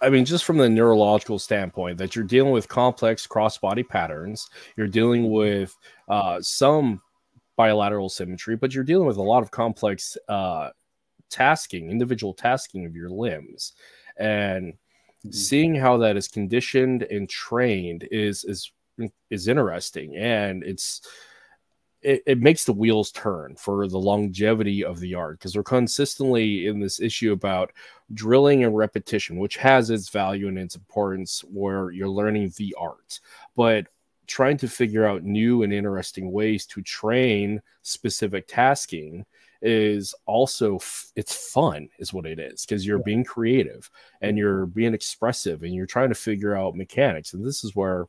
I mean, just from the neurological standpoint, that you're dealing with complex cross-body patterns, you're dealing with some bilateral symmetry, but you're dealing with a lot of complex individual tasking of your limbs, and seeing how that is conditioned and trained is interesting, and it makes the wheels turn for the longevity of the art, because we're consistently in this issue about drilling and repetition, which has its value and its importance where you're learning the art, but trying to figure out new and interesting ways to train specific tasking is also, it's fun is what it is, because you're being creative and you're being expressive and you're trying to figure out mechanics. And this is where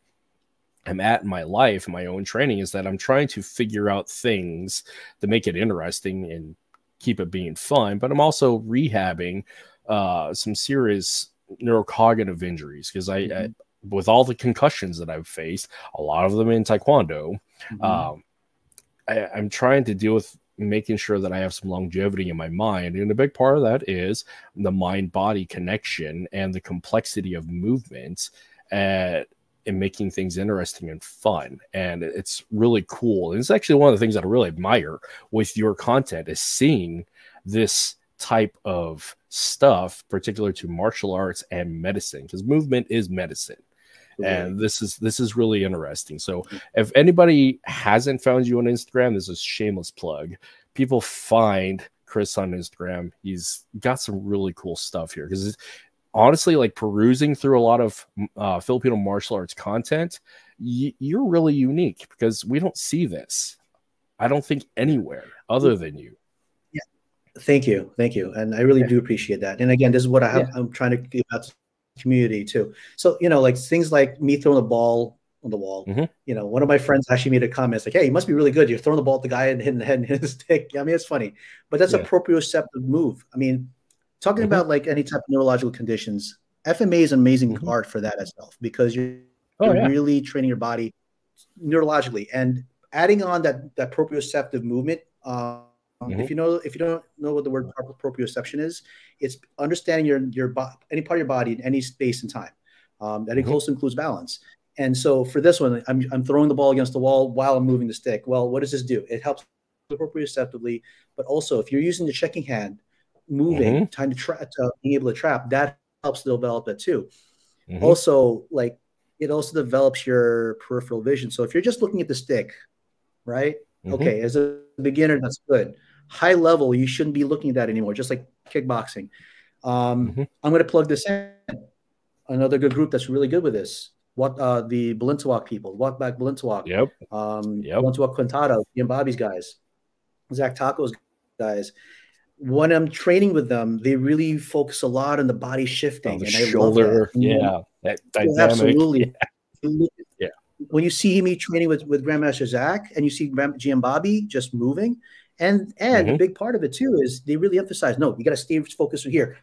I'm at in my life and my own training, is that I'm trying to figure out things to make it interesting and keep it being fun, but I'm also rehabbing some serious neurocognitive injuries, because I with all the concussions that I've faced, a lot of them in Taekwondo, I'm trying to deal with making sure that I have some longevity in my mind. And a big part of that is the mind-body connection and the complexity of movement and making things interesting and fun. And it's really cool. And it's actually one of the things that I really admire with your content, is seeing this type of stuff, particular to martial arts and medicine, because movement is medicine. And this is really interesting. So if anybody hasn't found you on Instagram, this is a shameless plug. People find Chris on Instagram. He's got some really cool stuff here, because honestly, like, perusing through a lot of Filipino martial arts content, you're really unique, because we don't see this, I don't think, anywhere other than you. Yeah, thank you, and I really do appreciate that. And again, this is what I'm trying to give out to the community too. So, like things like me throwing the ball on the wall. One of my friends actually made a comment, like, "Hey, you must be really good. You're throwing the ball at the guy and hitting the head and hitting his stick." I mean, it's funny, but that's a proprioceptive move. I mean, talking about like any type of neurological conditions, FMA is amazing art for that itself, because you're really training your body neurologically and adding on that proprioceptive movement. If you don't know what the word proprioception is, it's understanding your any part of your body in any space and time. That also includes balance. And so for this one, I'm throwing the ball against the wall while I'm moving the stick. Well, what does this do? It helps proprioceptively, but also if you're using the checking hand, moving, time to being able to trap, that helps to develop that too. Also, like, it also develops your peripheral vision. So if you're just looking at the stick, right? Okay, as a beginner, that's good. High level, you shouldn't be looking at that anymore, just like kickboxing. I'm going to plug this in. Another good group that's really good with this. The Balintawak people, Walk Back Balintawak, Balintawak Quintado, Ian Bobby's guys, Zach Taco's guys. When I'm training with them, they really focus a lot on the body shifting, and shoulder, I love that. That dynamic. Absolutely. Yeah. When you see me training with Grandmaster Zach, and you see GM Bobby just moving, and the big part of it too is they really emphasize, no, you got to stay focused here.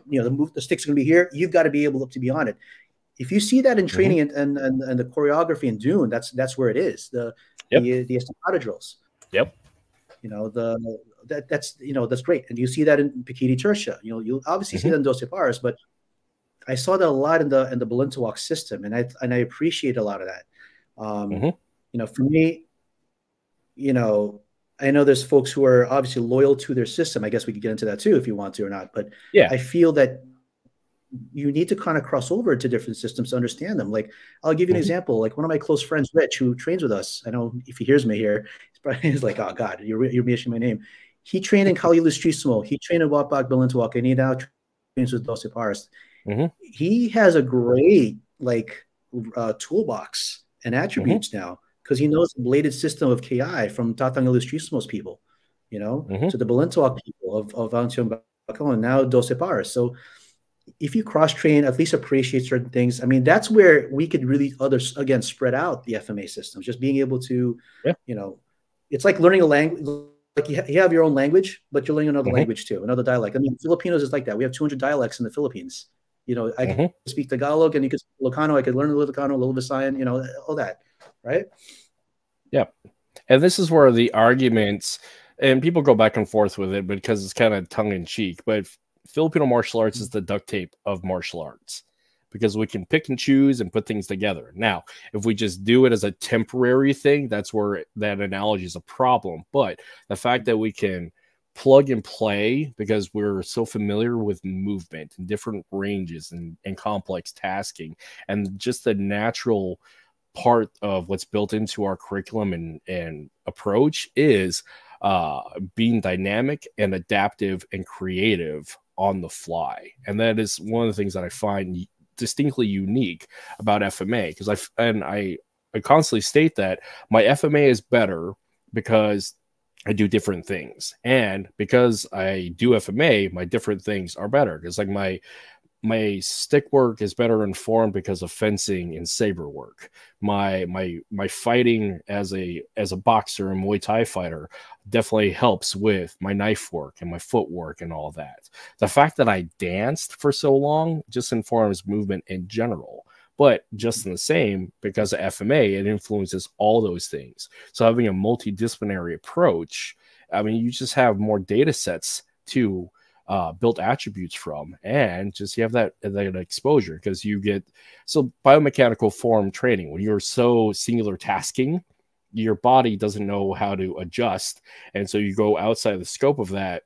You know, the sticks are going to be here. You've got to be able to be on it. If you see that in training and the choreography in Dune, that's where it is. The estacado drills. Yep. You know, that's great. And you see that in Pikiti Tertia. You know, you'll obviously see that in Doce Paras, but I saw that a lot in the Balintawak system, and I appreciate a lot of that. You know, for me, you know, I know there's folks who are obviously loyal to their system. I guess we could get into that too if you want to or not. But I feel that you need to kind of cross over to different systems to understand them. Like, I'll give you an example. Like, one of my close friends, Rich, who trains with us. I know if he hears me here, he's like, "Oh God, you're mentioning my name." He trained in Kali Ilustrísimo. He trained in Walk Balintawak, and he now trains with Doce Paras. He has a great toolbox and attributes now, because he knows the bladed system of KI from Tatang Ilustrísimos people, you know, to the Balintawak people of Valención Bacon, and now Doce Paras. So if you cross-train, at least appreciate certain things, I mean, that's where we could really again spread out the FMA systems, just being able to, you know, it's like learning a language. Like you have your own language, but you're learning another language too, another dialect. I mean, Filipinos is like that. We have 200 dialects in the Philippines. You know, I can speak Tagalog, and you can speak Ilocano. I could learn a little Ilocano, a little Visayan, you know, all that, right? Yeah. And this is where the arguments, and people go back and forth with it because it's kind of tongue-in-cheek, but Filipino martial arts is the duct tape of martial arts, because we can pick and choose and put things together. Now, if we just do it as a temporary thing, that's where that analogy is a problem. But the fact that we can plug and play, because we're so familiar with movement and different ranges and complex tasking, and just the natural part of what's built into our curriculum and approach is being dynamic and adaptive and creative on the fly. And that is one of the things that I find distinctly unique about FMA, because I constantly state that my FMA is better because I do different things, and because I do FMA, my different things are better, because like my stick work is better informed because of fencing and saber work. My fighting as a boxer and Muay Thai fighter definitely helps with my knife work and my footwork and all that. The fact that I danced for so long just informs movement in general. But just in the same, because of FMA, it influences all those things. So having a multidisciplinary approach, I mean, you just have more data sets to build attributes from, and just you have that exposure, because you get biomechanical form training. When you're so singular tasking, your body doesn't know how to adjust, and so you go outside the scope of that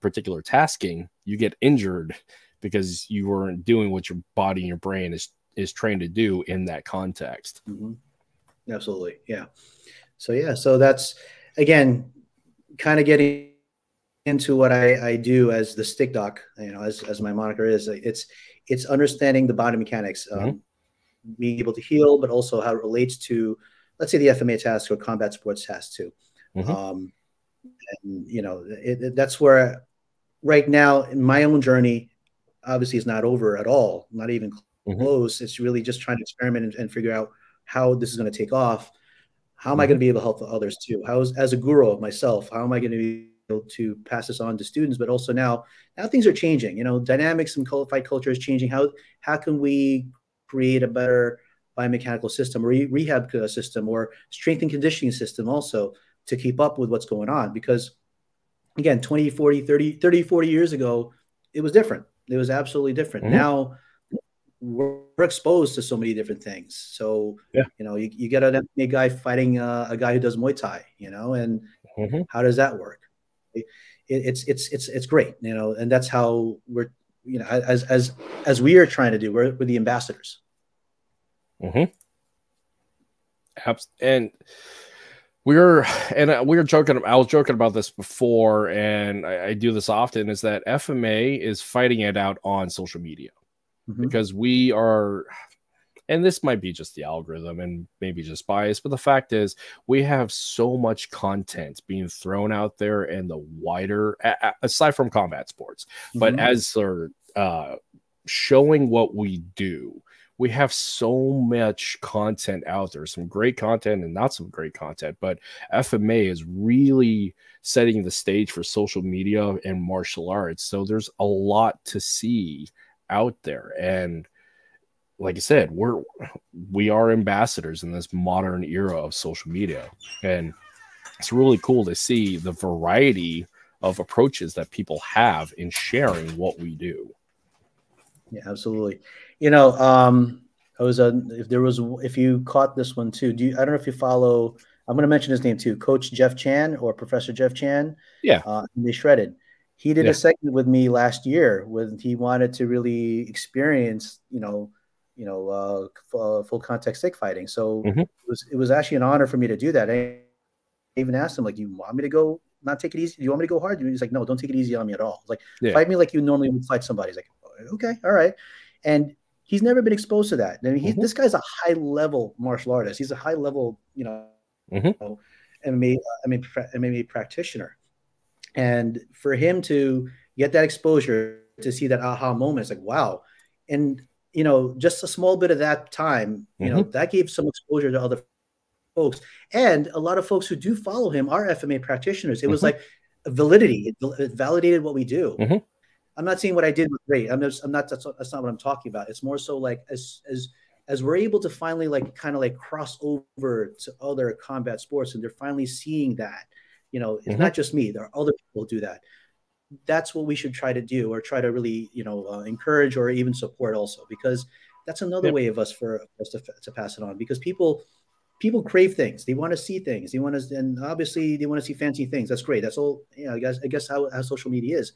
particular tasking, you get injured because you weren't doing what your body and your brain is trained to do in that context. Absolutely. Yeah. So that's, again, kind of getting into what I do as the stick doc, you know, as my moniker is. It's understanding the body mechanics, being able to heal, but also how it relates to, let's say, the FMA task or combat sports task too. And you know, that's where right now in my own journey, obviously, is not over at all, not even close. It's really just trying to experiment and figure out how this is going to take off. How am I going to be able to help others too? As a guru myself, how am I going to be able to pass this on to students? But also now things are changing. You know, dynamics and fight culture is changing. How can we create a better biomechanical system, or rehab system, or strength and conditioning system also to keep up with what's going on? Because again, 20, 40, 30, 40 years ago, it was different. It was absolutely different. Now we're exposed to so many different things. So, you know, you get a guy fighting a guy who does Muay Thai, you know, and how does that work? It's great, you know, and that's how we're, you know, as we are trying to do, we're the ambassadors. And We were joking. I was joking about this before, and I do this often. Is that FMA is fighting it out on social media because we are, and this might be just the algorithm and maybe just bias, but the fact is we have so much content being thrown out there in the wider, aside from combat sports, but as they're showing what we do, we have so much content out there, some great content and not some great content, but FMA is really setting the stage for social media and martial arts. So there's a lot to see out there. And like I said, we are ambassadors in this modern era of social media. And it's really cool to see the variety of approaches that people have in sharing what we do. Yeah, absolutely. You know, if you caught this one too, I don't know if you follow, I'm going to mention his name too, Coach Jeff Chan or Professor Jeff Chan. Yeah. They Shredded. He did a segment with me last year when he wanted to really experience, full contact stick fighting. So it was actually an honor for me to do that. I even asked him, like, do you want me to go not take it easy? Do you want me to go hard? He's like, no, don't take it easy on me at all. Like, fight me like you normally would fight somebody. He's like, okay, all right. And he's never been exposed to that. I mean, this guy's a high level martial artist. He's a high level, MMA practitioner. And for him to get that exposure, to see that aha moment, it's like, wow. And, just a small bit of that time, that gave some exposure to other folks. And a lot of folks who do follow him are FMA practitioners. It was like validity. It validated what we do. I'm not saying what I did was great. That's not what I'm talking about. It's more so like as we're able to finally kind of cross over to other combat sports, and they're finally seeing that, it's not just me. There are other people who do that. That's what we should try to do, or try to really, encourage or even support also, because that's another way of us for us to pass it on, because people crave things. They want to see things. And obviously they want to see fancy things. That's great. That's all, I guess how social media is.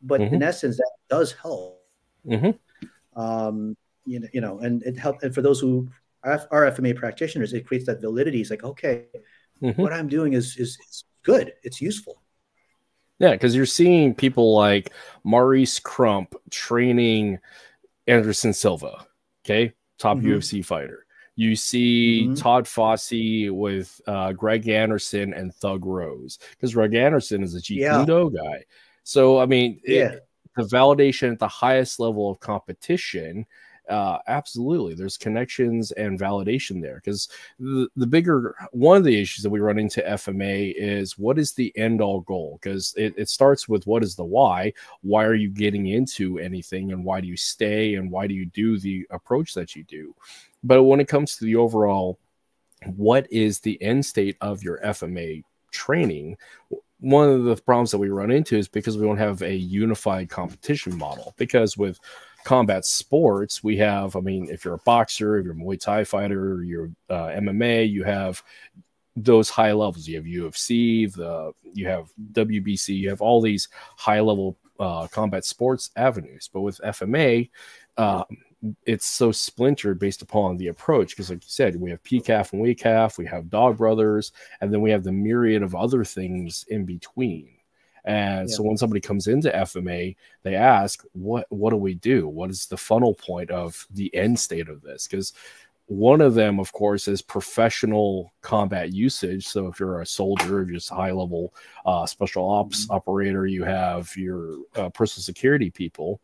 But in essence, that does help. And it helps. And for those who are FMA practitioners, it creates that validity. It's like, okay, what I'm doing is good. It's useful. Yeah, because you're seeing people like Maurice Crump training Anderson Silva, okay, top UFC fighter. You see Todd Fossey with Greg Anderson and Thug Rose, because Greg Anderson is a Jeet Kune Do guy. So, I mean, the validation at the highest level of competition, absolutely, there's connections and validation there. Because one of the issues that we run into FMA is, what is the end all goal? Because it starts with, what is the why? Why are you getting into anything? And why do you stay? And why do you do the approach that you do? But when it comes to the overall, what is the end state of your FMA training? One of the problems that we run into is because we don't have a unified competition model. Because with combat sports, we have, I mean, if you're a boxer, if you're a Muay Thai fighter, you're MMA, you have those high levels. You have UFC, you have WBC, you have all these high level combat sports avenues. But with FMA, it's so splintered based upon the approach, because like you said, we have PCAF and WCAF, we have Dog Brothers, and then we have the myriad of other things in between. And so when somebody comes into FMA, they ask, what do we do? What is the funnel point of the end state of this? Because one of them, of course, is professional combat usage. So if you're a soldier, just high level special ops operator, you have your personal security people.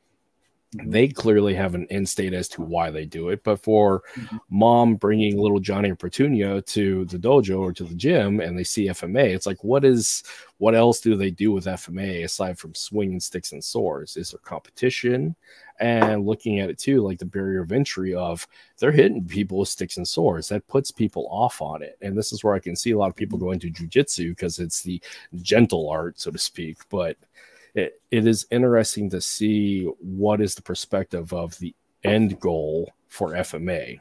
They clearly have an end state as to why they do it. But for mom bringing little Johnny or Petunia to the dojo or to the gym and they see FMA, it's like, what else do they do with FMA aside from swinging sticks and swords? Is there competition? And looking at it too, like the barrier of entry of, they're hitting people with sticks and swords. That puts people off on it. And this is where I can see a lot of people go into jujitsu because it's the gentle art, so to speak. But it is interesting to see what is the perspective of the end goal for FMA.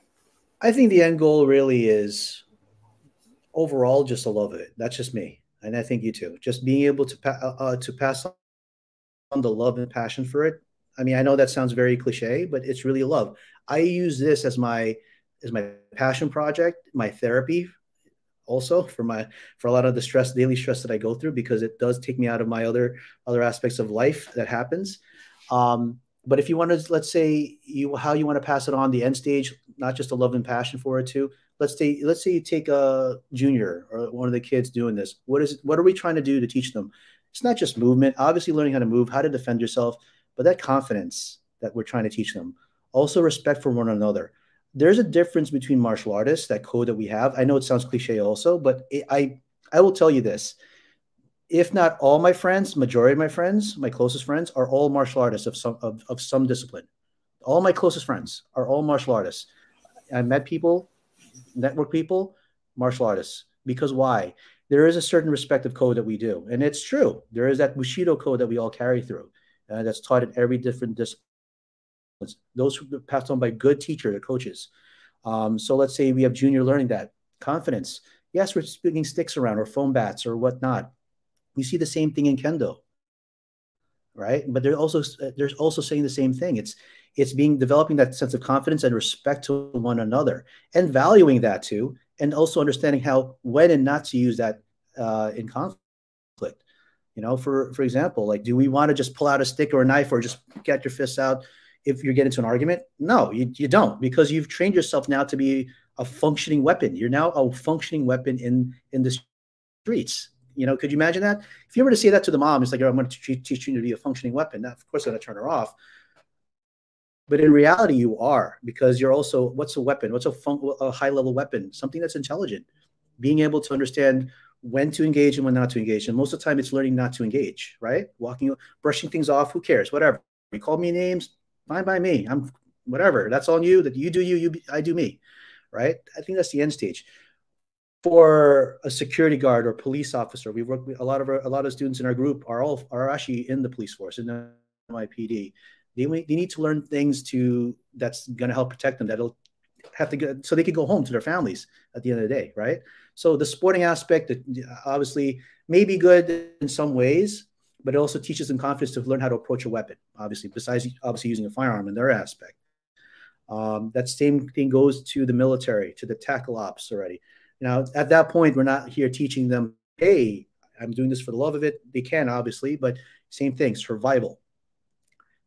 I think the end goal really is overall just to love it. That's just me. And I think you too. Just being able to pass on the love and passion for it. I mean, I know that sounds very cliche, but it's really love. I use this as my passion project, my therapy. also for a lot of the daily stress that I go through, because it does take me out of my other aspects of life that happens. But if you want to, let's say how you want to pass it on the end stage, not just a love and passion for it too. Let's say you take a junior or one of the kids doing this. What are we trying to do to teach them? It's not just movement, obviously learning how to move, how to defend yourself, but that confidence that we're trying to teach them. Also respect for one another. There's a difference between martial artists, that code that we have. I know it sounds cliche also, but I will tell you this. If not all my friends, majority of my friends, my closest friends are all martial artists of some discipline. All my closest friends are all martial artists. I met people, network people, martial artists. Because why? There is a certain respective code that we do. And it's true. There is that Bushido code that we all carry through. That's taught in every different discipline. Those who are passed on by good teachers or coaches. So let's say we have junior learning that. Confidence. Yes, we're swinging sticks around or foam bats or whatnot. We see the same thing in kendo, right? But there's also saying the same thing. It's developing that sense of confidence and respect to one another, and valuing that too, and also understanding how, when, and not to use that in conflict. For example, like, do we want to just pull out a stick or a knife or just get your fists out if you're getting into an argument? No, you don't, because you've trained yourself now to be a functioning weapon. You're now a functioning weapon in the streets. Could you imagine that? If you were to say that to the mom, it's like, oh, I'm going to teach you to be a functioning weapon. Now, of course, I'm going to turn her off. But in reality, you are, because you're also, what's a weapon? What's a high-level weapon? Something that's intelligent, being able to understand when to engage and when not to engage. And most of the time, it's learning not to engage, right? Brushing things off, who cares? Whatever. You call me names, fine by me. I'm whatever. That's on you. That you do you, I do me, right? I think that's the end stage. For a security guard or police officer, we work with a lot of students in our group are actually in the police force, in the NYPD. They need to learn things that's going to help protect them. That'll have to go, so they can go home to their families at the end of the day, right? So the sporting aspect, obviously, may be good in some ways, but it also teaches them confidence to learn how to approach a weapon. Obviously, besides using a firearm in their aspect. That same thing goes to the military, to the tackle ops already. Now, at that point, we're not here teaching them, hey, I'm doing this for the love of it. They can, obviously, but same thing, survival.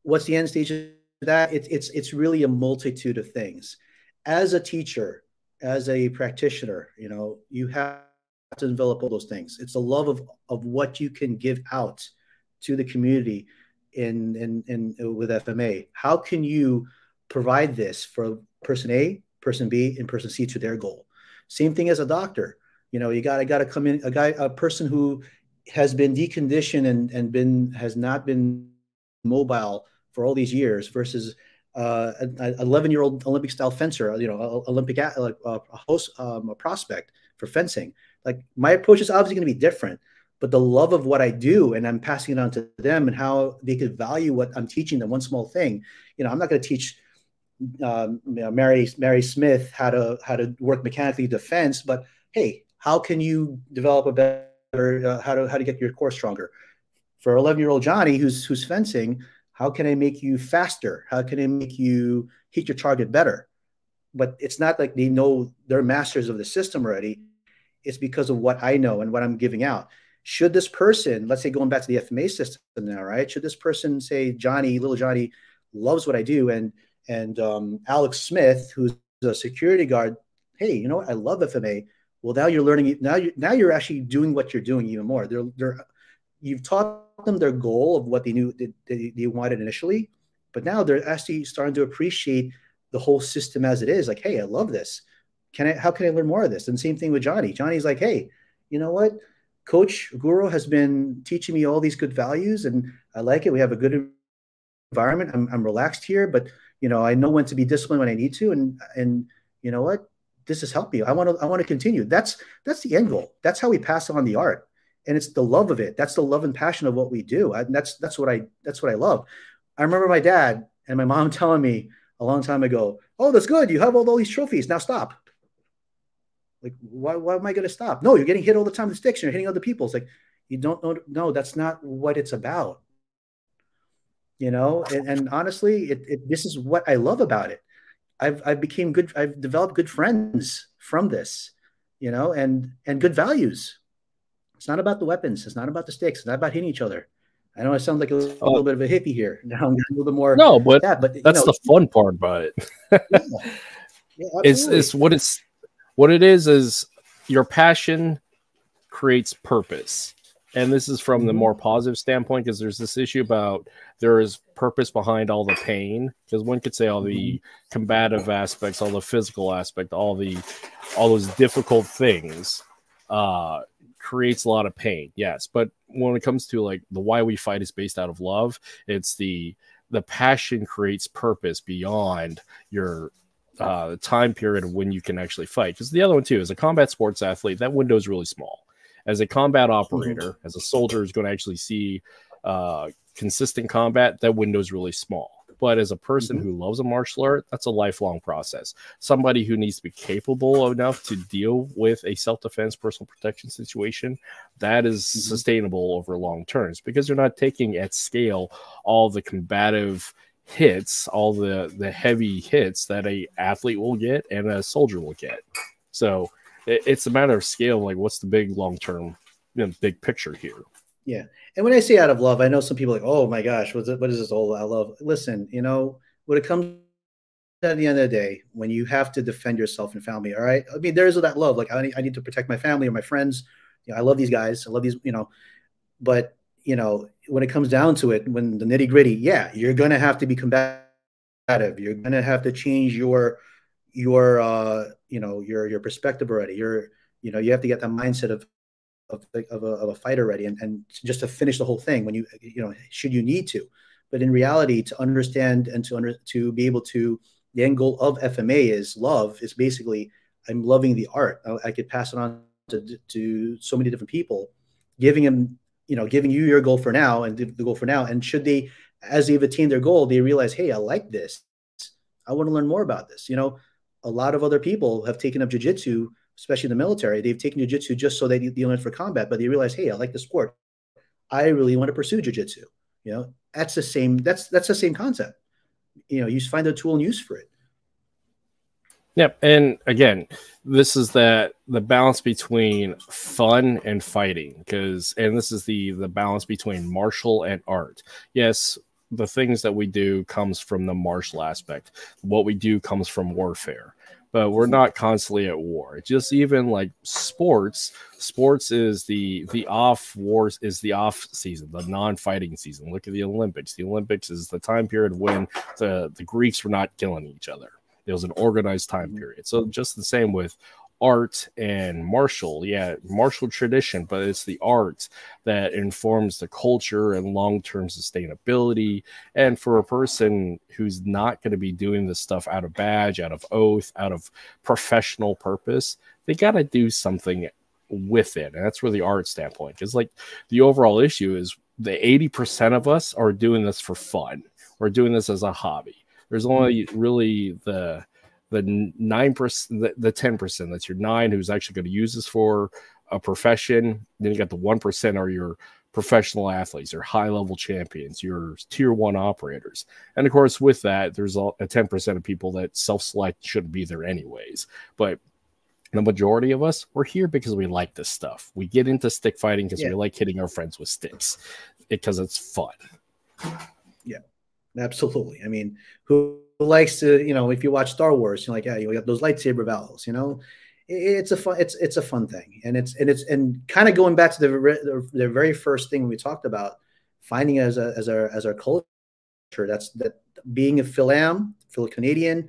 What's the end stage of that? It's really a multitude of things. As a teacher, as a practitioner, you have to develop all those things. It's a love of what you can give out to the community with FMA. How can you provide this for person A, person B, and person C to their goal? Same thing as a doctor. You got to come in, a person who has been deconditioned and has not been mobile for all these years versus an 11-year-old Olympic style fencer, Olympic a prospect for fencing. Like, my approach is obviously going to be different, but the love of what I do, and I'm passing it on to them, and how they could value what I'm teaching them. One small thing, I'm not going to teach Mary Smith how to work mechanically defense, but hey, how can you develop a better how to get your core stronger? For 11-year-old Johnny who's fencing, how can I make you faster? How can I make you hit your target better? But it's not like they know they're masters of the system already. It's because of what I know and what I'm giving out. Should this person, let's say, going back to the FMA system now, right? Should this person say, little Johnny loves what I do, and Alex Smith, who's a security guard, hey, you know what? I love FMA. Well, now you're learning. Now you're actually doing what you're doing even more. You've taught them their goal of what they knew they wanted initially, but now they're actually starting to appreciate the whole system as it is. Like, hey, I love this. How can I learn more of this? And same thing with Johnny. Johnny's like, hey, you know what? Coach Guro has been teaching me all these good values, and I like it. We have a good environment. I'm relaxed here, but I know when to be disciplined when I need to, and you know what? This has helped me. I want to continue. That's the end goal. That's how we pass on the art, and it's the love of it. That's the love and passion of what we do. And that's what I love. I remember my dad and my mom telling me a long time ago, "Oh, that's good. You have all these trophies. Now stop." Like, why am I going to stop? No, you're getting hit all the time with sticks. You're hitting other people. It's like, you don't know. No, that's not what it's about. And honestly, this is what I love about it. I've developed good friends from this. you know, and good values. It's not about the weapons. It's not about the sticks. It's not about hitting each other. I know I sound like a little bit of a hippie here. Now I'm a little bit more no, but that, but that's the fun part about it. yeah, yeah, absolutely. It's what it is your passion creates purpose. And this is from the more positive standpoint, because there's this issue about there is purpose behind all the pain. Because one could say all the combative aspects, all the physical aspect, all those difficult things creates a lot of pain. Yes, but when it comes to like the why we fight is based out of love. It's the passion creates purpose beyond your time period of when you can actually fight. Because the other one too, as a combat sports athlete, that window is really small. As a combat operator, as a soldier who's going to actually see consistent combat, that window is really small. But as a person who loves a martial art, that's a lifelong process. Somebody who needs to be capable enough to deal with a self-defense, personal protection situation, that is sustainable over long terms, because you're not taking at scale all the combative hits, all the heavy hits that a athlete will get and a soldier will get. So it's a matter of scale. Like, what's the big long-term, big picture here? Yeah. And when I say out of love, I know some people are like, oh my gosh, what is this all out love? Listen, when it comes at the end of the day, when you have to defend yourself and family, all right. I mean, there is that love. Like, I need to protect my family or my friends. I love these guys. I love these, but when it comes down to it, when the nitty gritty, yeah, you're going to have to be combative. You're going to have to change your perspective already. You have to get that mindset of a fighter ready, and just to finish the whole thing when should you need to. But in reality, to understand and to be able to, the end goal of FMA is love. Is basically, I'm loving the art. I could pass it on to so many different people, giving you your goal for now and the goal for now. And should they, as they've attained their goal, they realize, hey, I like this. I want to learn more about this. A lot of other people have taken up jiu-jitsu, especially in the military. They've taken jiu-jitsu just so they learn it for combat, but they realize, hey, I like the sport. I really want to pursue jiu-jitsu. That's the same concept. You find a tool and use for it. Yep. And again, this is the balance between fun and fighting, and this is the balance between martial and art. Yes, the things that we do comes from the martial aspect. What we do comes from warfare. But we're not constantly at war. Just even like sports is the off season, the non-fighting season. Look at the Olympics. The Olympics is the time period when the Greeks were not killing each other. It was an organized time period. So just the same with art and martial. Yeah, martial tradition, but it's the art that informs the culture and long-term sustainability. And for a person who's not going to be doing this stuff out of badge, out of oath, out of professional purpose, they got to do something with it. And that's where the art standpoint, because like the overall issue is the 80% of us are doing this for fun. We're doing this as a hobby. There's only really the 9%, the 10%, that's your 9 who's actually going to use this for a profession. Then you got the 1% are your professional athletes, your high-level champions, your tier 1 operators. And of course, with that, there's a 10% of people that self-select shouldn't be there anyways. But the majority of us, we're here because we like this stuff. We get into stick fighting because we like hitting our friends with sticks, because it's fun. Yeah, absolutely. I mean, who likes to, if you watch Star Wars, you're like, yeah, you got those lightsaber battles, it's a fun thing. And kind of going back to the very first thing we talked about, finding as our culture, that being a Filo-Canadian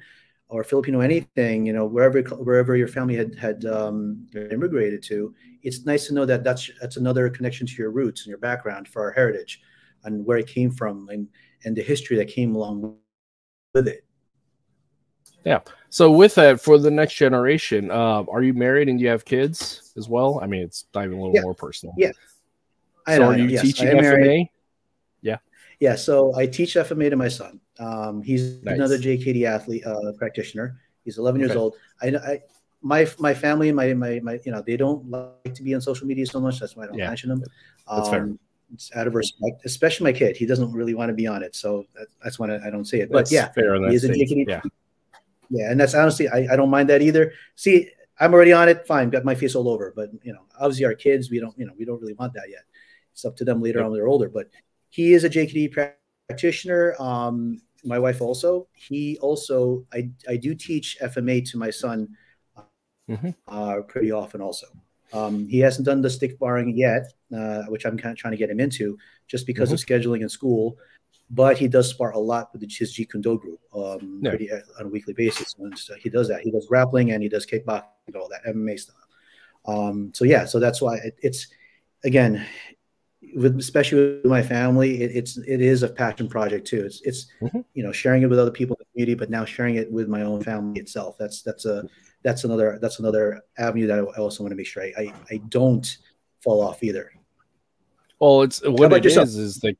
or Filipino, anything, wherever your family had immigrated to, it's nice to know that that's another connection to your roots and your background, for our heritage and where it came from, and the history that came along with it. Yeah. So with that, for the next generation, are you married and do you have kids as well? I mean, it's not even a little more personal. Yeah. So are you teaching FMA? Yeah. Yeah. So I teach FMA to my son. He's another JKD athlete, practitioner. He's 11 years old. My family and my they don't like to be on social media so much. That's why I don't mention them. That's fair. It's out of respect, especially my kid. He doesn't really want to be on it, so that's why I don't say it. But that's fair. He is a JKD. Yeah, and that's honestly, I don't mind that either. See, I'm already on it. Fine, got my face all over. But obviously our kids, we don't really want that yet. It's up to them later on when they're older. But he is a JKD practitioner. My wife also. I do teach FMA to my son pretty often also. He hasn't done the stick barring yet, which I'm kind of trying to get him into just because of scheduling in school. But he does spar a lot with his Jeet Kune Do group pretty on a weekly basis. And so he does that. He does grappling and he does kickboxing and all that MMA stuff. So that's why it's again, especially with my family, it is a passion project too. It's sharing it with other people in the community, but now sharing it with my own family itself. That's another avenue that I also want to make sure I don't fall off either. Well, it's what it is like.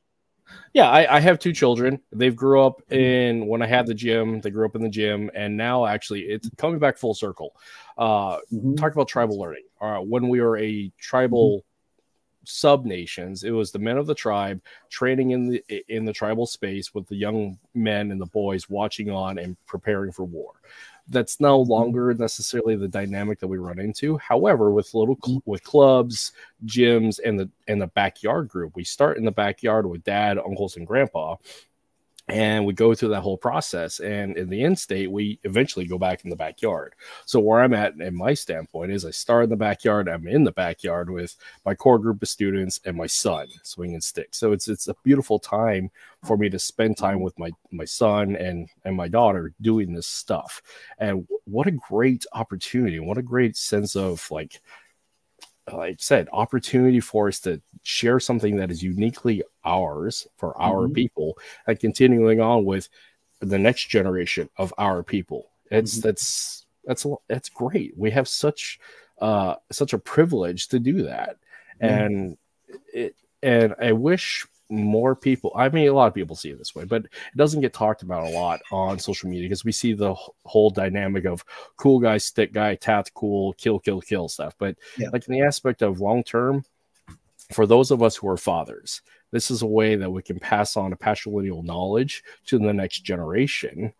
Yeah, I have 2 children. They've grew up when I had the gym, they grew up in the gym, and now actually it's coming back full circle. Talk about tribal learning. When we were a tribal sub-nations, it was the men of the tribe training in the tribal space with the young men and the boys watching on and preparing for war. That's no longer necessarily the dynamic that we run into. However, with with clubs, gyms, and the backyard group, we start in the backyard with dad, uncles, and grandpa, and we go through that whole process. And in the end state, we eventually go back in the backyard. So where I'm at in my standpoint is I start in the backyard. I'm in the backyard with my core group of students and my son swinging sticks. So it's a beautiful time for me to spend time with my son and my daughter doing this stuff. And what a great opportunity. What a great sense of like I said, opportunity for us to share something that is uniquely ours for our people and continuing on with the next generation of our people. That's great. We have such a privilege to do that. And I wish more people, I mean, a lot of people see it this way, but it doesn't get talked about a lot on social media because we see the whole dynamic of cool guy, stick guy, tactical, kill stuff. But like in the aspect of long term, for those of us who are fathers, this is a way that we can pass on a patrilineal knowledge to the next generation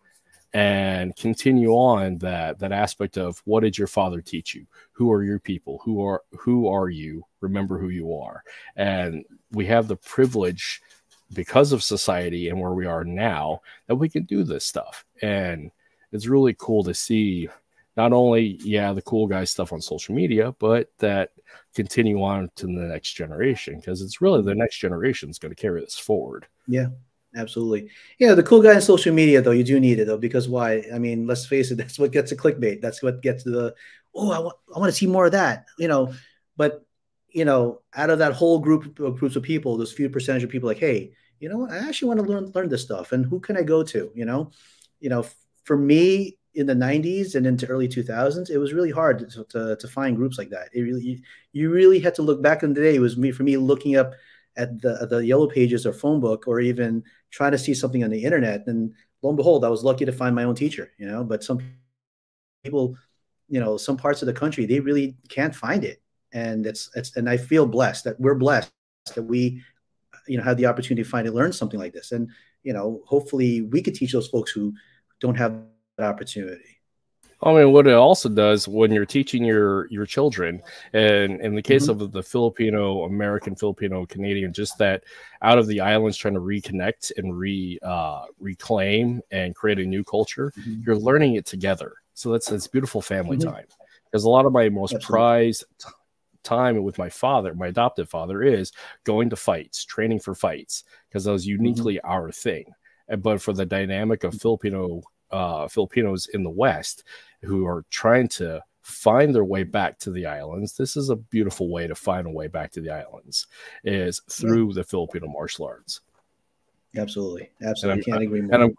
and continue on that aspect of what did your father teach you? Who are your people? Who are you? Remember who you are. And we have the privilege because of society and where we are now that we can do this stuff. And it's really cool to see not only, the cool guy stuff on social media, but that continue on to the next generation, because it's really the next generation is going to carry this forward. Yeah. Absolutely. Yeah, the cool guy on social media, though, you do need it, though, because why? I mean, let's face it, that's what gets the clickbait. That's what gets the, I want to see more of that, But, out of that whole groups of people, those few percentage of people like, hey, you know what? I actually want to learn this stuff. And who can I go to? For me in the 90s and into early 2000s, it was really hard to find groups like that. You really had to look back in the day. It was for me looking up at the yellow pages or phone book, or even trying to see something on the internet. And lo and behold, I was lucky to find my own teacher, but some people, some parts of the country, they really can't find it. And and I feel blessed that we're blessed that we, have the opportunity to finally learn something like this. And, hopefully we could teach those folks who don't have that opportunity. I mean, what it also does when you're teaching your children, and in the case of the Filipino American, Filipino Canadian, just that out of the islands trying to reconnect and reclaim and create a new culture, you're learning it together. So that's beautiful family time. Because a lot of my most prized time with my father, my adoptive father, is going to fights, training for fights, because that was uniquely our thing. But for the dynamic of Filipinos in the West who are trying to find their way back to the islands, this is a beautiful way to find a way back to the islands, is through the Filipino martial arts. Absolutely. I can't agree more.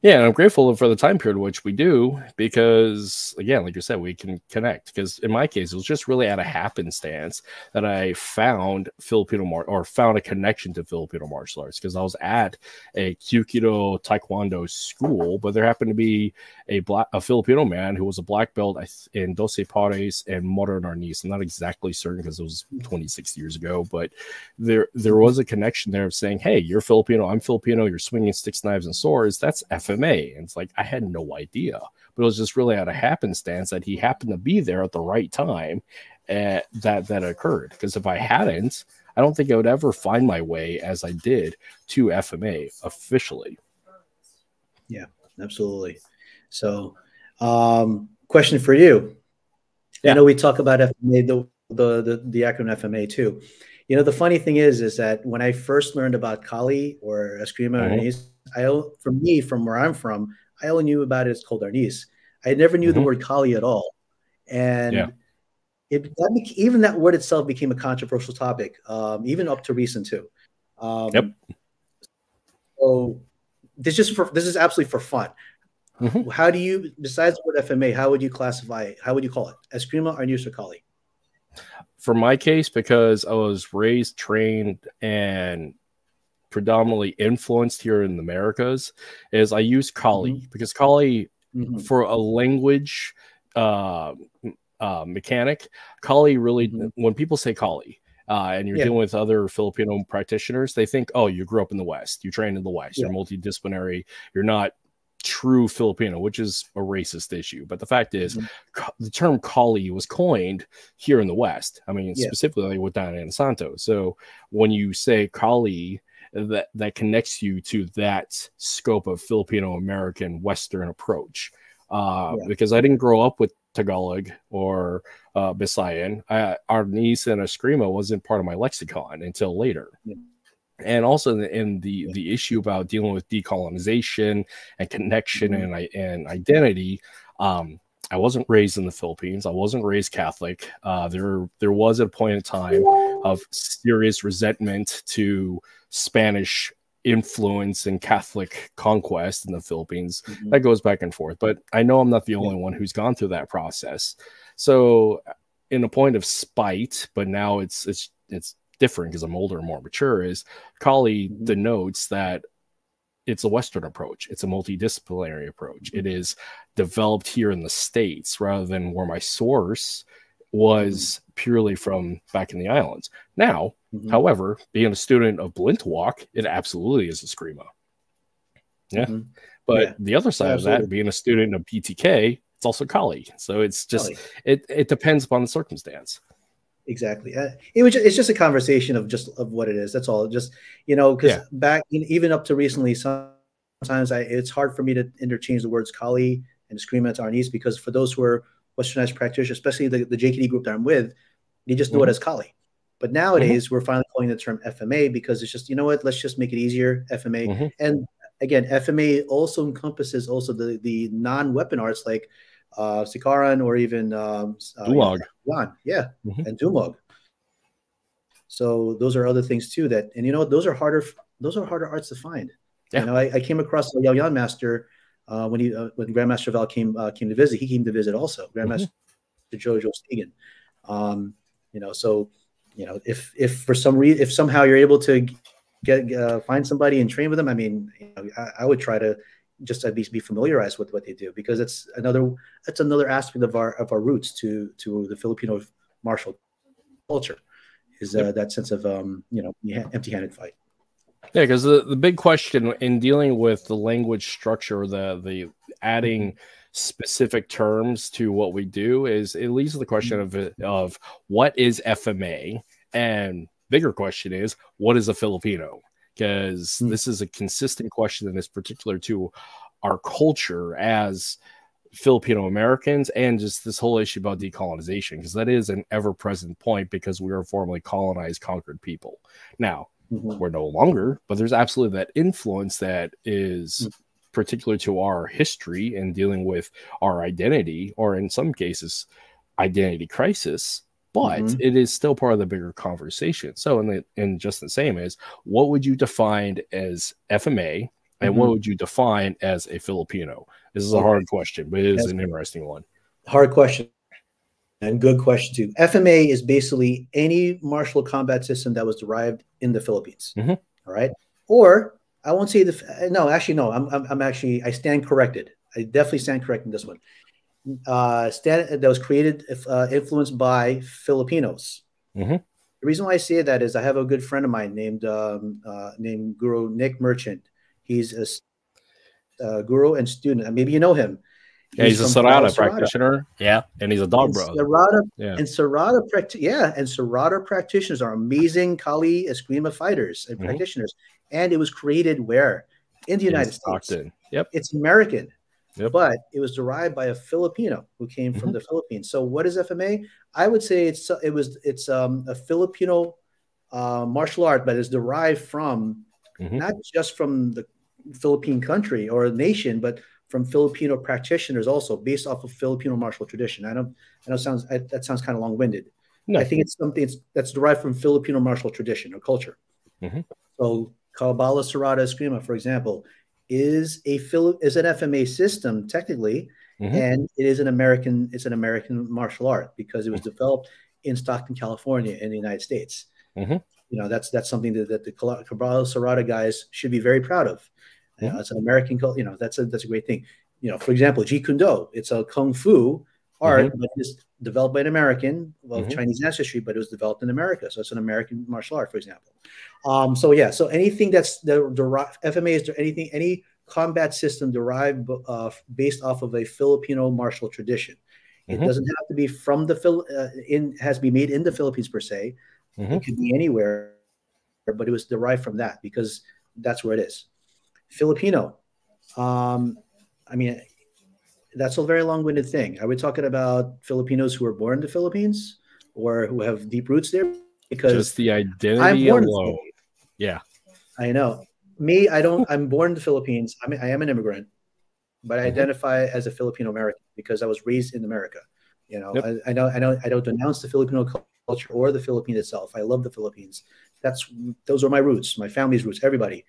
And I'm grateful for the time period which we do, because again, like you said, we can connect. Because in my case, it was just really at a happenstance that I found found a connection to Filipino martial arts, because I was at a Cueto Taekwondo school, but there happened to be a Filipino man who was a black belt in Doce Pares and Modern Arnis. I'm not exactly certain because it was 26 years ago, but there was a connection there of saying, hey, you're Filipino, I'm Filipino, you're swinging sticks, knives, and swords. That's FMA. And it's like, I had no idea, but it was just really out of happenstance that he happened to be there at the right time that occurred. Because if I hadn't, I don't think I would ever find my way as I did to FMA officially. Yeah, absolutely. So, question for you. Yeah. I know we talk about FMA, the acronym FMA too. You know, the funny thing is that when I first learned about Kali or Eskrima or Arnis, for me, from where I'm from, I only knew about it as called Arnis. I never knew the word Kali at all. And even that word itself became a controversial topic, even up to recent too. So this is absolutely for fun. How do you, besides the word FMA, how would you classify it? How would you call it? Eskrima, Arnis, or Kali? For my case, because I was raised, trained, and predominantly influenced here in the Americas, is I use Kali because Kali, for a language mechanic, Kali really, when people say Kali, and you're dealing with other Filipino practitioners, they think, oh, you grew up in the West, you trained in the West, you're multidisciplinary, you're not true Filipino, which is a racist issue. But the fact is, the term Kali was coined here in the West. I mean, specifically with Diana and Santo. So when you say Kali, that connects you to that scope of Filipino American Western approach. Because I didn't grow up with Tagalog or Visayan. Arnis and Eskrima wasn't part of my lexicon until later. And also in the issue about dealing with decolonization and connection and identity, I wasn't raised in the Philippines. I wasn't raised Catholic. There was a point in time of serious resentment to Spanish influence and Catholic conquest in the Philippines. That goes back and forth. But I know I'm not the only one who's gone through that process. So in a point of spite, but now it's different because I'm older and more mature, is Kali denotes that it's a Western approach. It's a multidisciplinary approach. It is developed here in the States rather than where my source was purely from back in the islands. Now, however, being a student of Blintwalk, it absolutely is Eskrima. But the other side of that, being a student of BTK, it's also Kali. So it's just, it depends upon the circumstance. Exactly. It's just a conversation of what it is. That's all. Just, you know, because back even up to recently, sometimes it's hard for me to interchange the words Kali and Eskrima to Arnis, because for those who are Westernized practitioners, especially the JKD group that I'm with, they just know it as Kali. But nowadays we're finally calling the term FMA because it's just, you know what, let's just make it easier, FMA. And again, FMA also encompasses also the non-weapon arts like Sikaran or even Dumog. And Dumog. So those are other things too and you know what, those are harder arts to find. You know, I came across the Yaoyan master when Grandmaster Val came to visit. He came to visit also, Grandmaster Jojo Stegan. You know, so you know, if for some reason, if somehow you're able to find somebody and train with them, I mean, you know, I would try to just at least be familiarized with what they do, because it's another aspect of our roots to the Filipino martial culture is that sense of you know, empty-handed fight. Yeah, because the big question in dealing with the language structure, the adding specific terms to what we do, is it leads to the question of what is FMA, and bigger question is what is a Filipino, because this is a consistent question, and it's particular to our culture as Filipino Americans, and just this whole issue about decolonization, because that is an ever-present point, because we are formerly colonized, conquered people. Now, we're no longer, but there's absolutely that influence that is particular to our history and dealing with our identity, or in some cases, identity crisis. But it is still part of the bigger conversation. So, in just the same as, what would you define as FMA, and what would you define as a Filipino? This is a hard question, but it is an interesting one. Hard question. And good question too. FMA is basically any martial combat system that was derived in the Philippines. All right. Or I won't say I stand corrected. I definitely stand corrected in this one. That was created, influenced by Filipinos. The reason why I say that is I have a good friend of mine named Guro Nick Merchant. He's a Guro and student. Maybe you know him. Yeah, he's a from Serrata Serrata. practitioner. Yeah, and he's a dog And bro. Serrata, Yeah, and Serrata practitioners are amazing Kali Eskrima fighters and practitioners. And it was created where? In the United States. Stockton. Yep. It's American. Yep. But it was derived by a Filipino who came from the Philippines. So what is FMA? I would say it's a Filipino martial art, but it's derived from not just from the Philippine country or nation, but from Filipino practitioners also, based off of Filipino martial tradition. I know that sounds kind of long-winded. No. I think it's something that's derived from Filipino martial tradition or culture. So Kabbalah Serrata Eskrima, for example, is an FMA system technically, and it is an American martial art because it was developed in Stockton, California, in the United States. That's something that the Kabbalah Serrata guys should be very proud of. It's an American, that's a great thing. For example, Jeet Kune Do, it's a kung fu art, but it's developed by an American, Chinese ancestry, but it was developed in America. So it's an American martial art, for example. So anything that's derived, FMA is any combat system derived based off of a Filipino martial tradition. It doesn't have to be from has to be made in the Philippines per se. It could be anywhere, but it was derived from that because that's where it is. Filipino. That's a very long-winded thing. Are we talking about Filipinos who were born in the Philippines or who have deep roots there? Because just the identity alone. Yeah. I know. Me, I'm born in the Philippines. I am an immigrant, but I identify as a Filipino American because I was raised in America. I don't denounce the Filipino culture or the Philippines itself. I love the Philippines. Those are my roots, my family's roots, everybody.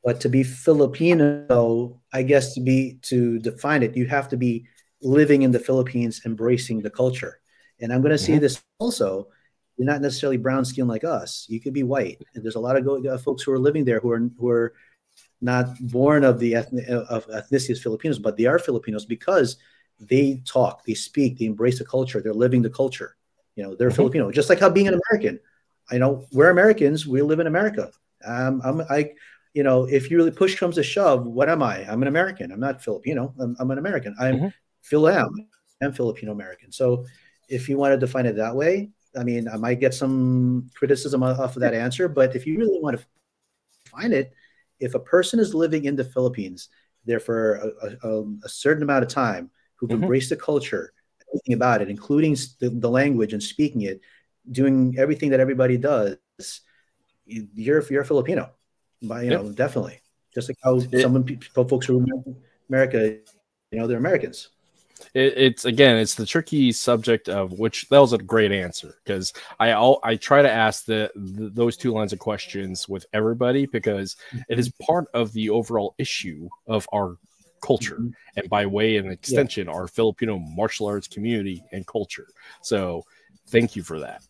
But to be Filipino, I guess to define it, you have to be living in the Philippines, embracing the culture. And I'm going to say this also, you're not necessarily brown skin like us. You could be white. And there's a lot of folks who are living there who are not born of the ethnicity as Filipinos, but they are Filipinos because they talk, they speak, they embrace the culture. They're living the culture. They're Filipino. Just like how being an American, we're Americans. We live in America. If you really push comes to shove, what am I? I'm an American. I'm not Filipino. I'm an American. I'm Filipino American. So if you want to define it that way, I might get some criticism off of that answer. But if you really want to find it, if a person is living in the Philippines there for a certain amount of time, who've embraced the culture, everything about it, including the language and speaking it, doing everything that everybody does, you're a Filipino. Definitely. Just like how folks who are in America, they're Americans. It's the tricky subject of which that was a great answer because I try to ask those two lines of questions with everybody because it is part of the overall issue of our culture and by way and extension our Filipino martial arts community and culture. So thank you for that.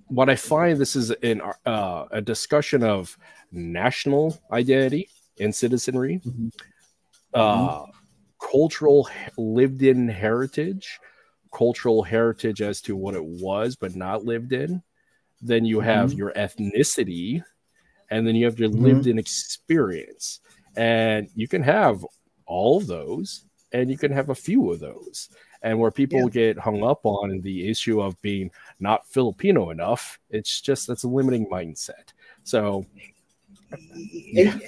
What I find this is in a discussion of national identity and citizenry, cultural lived-in heritage, cultural heritage as to what it was but not lived in. Then you have your ethnicity, and then you have your lived-in experience. And you can have all of those, and you can have a few of those. And where people get hung up on the issue of being not Filipino enough, that's a limiting mindset. So, and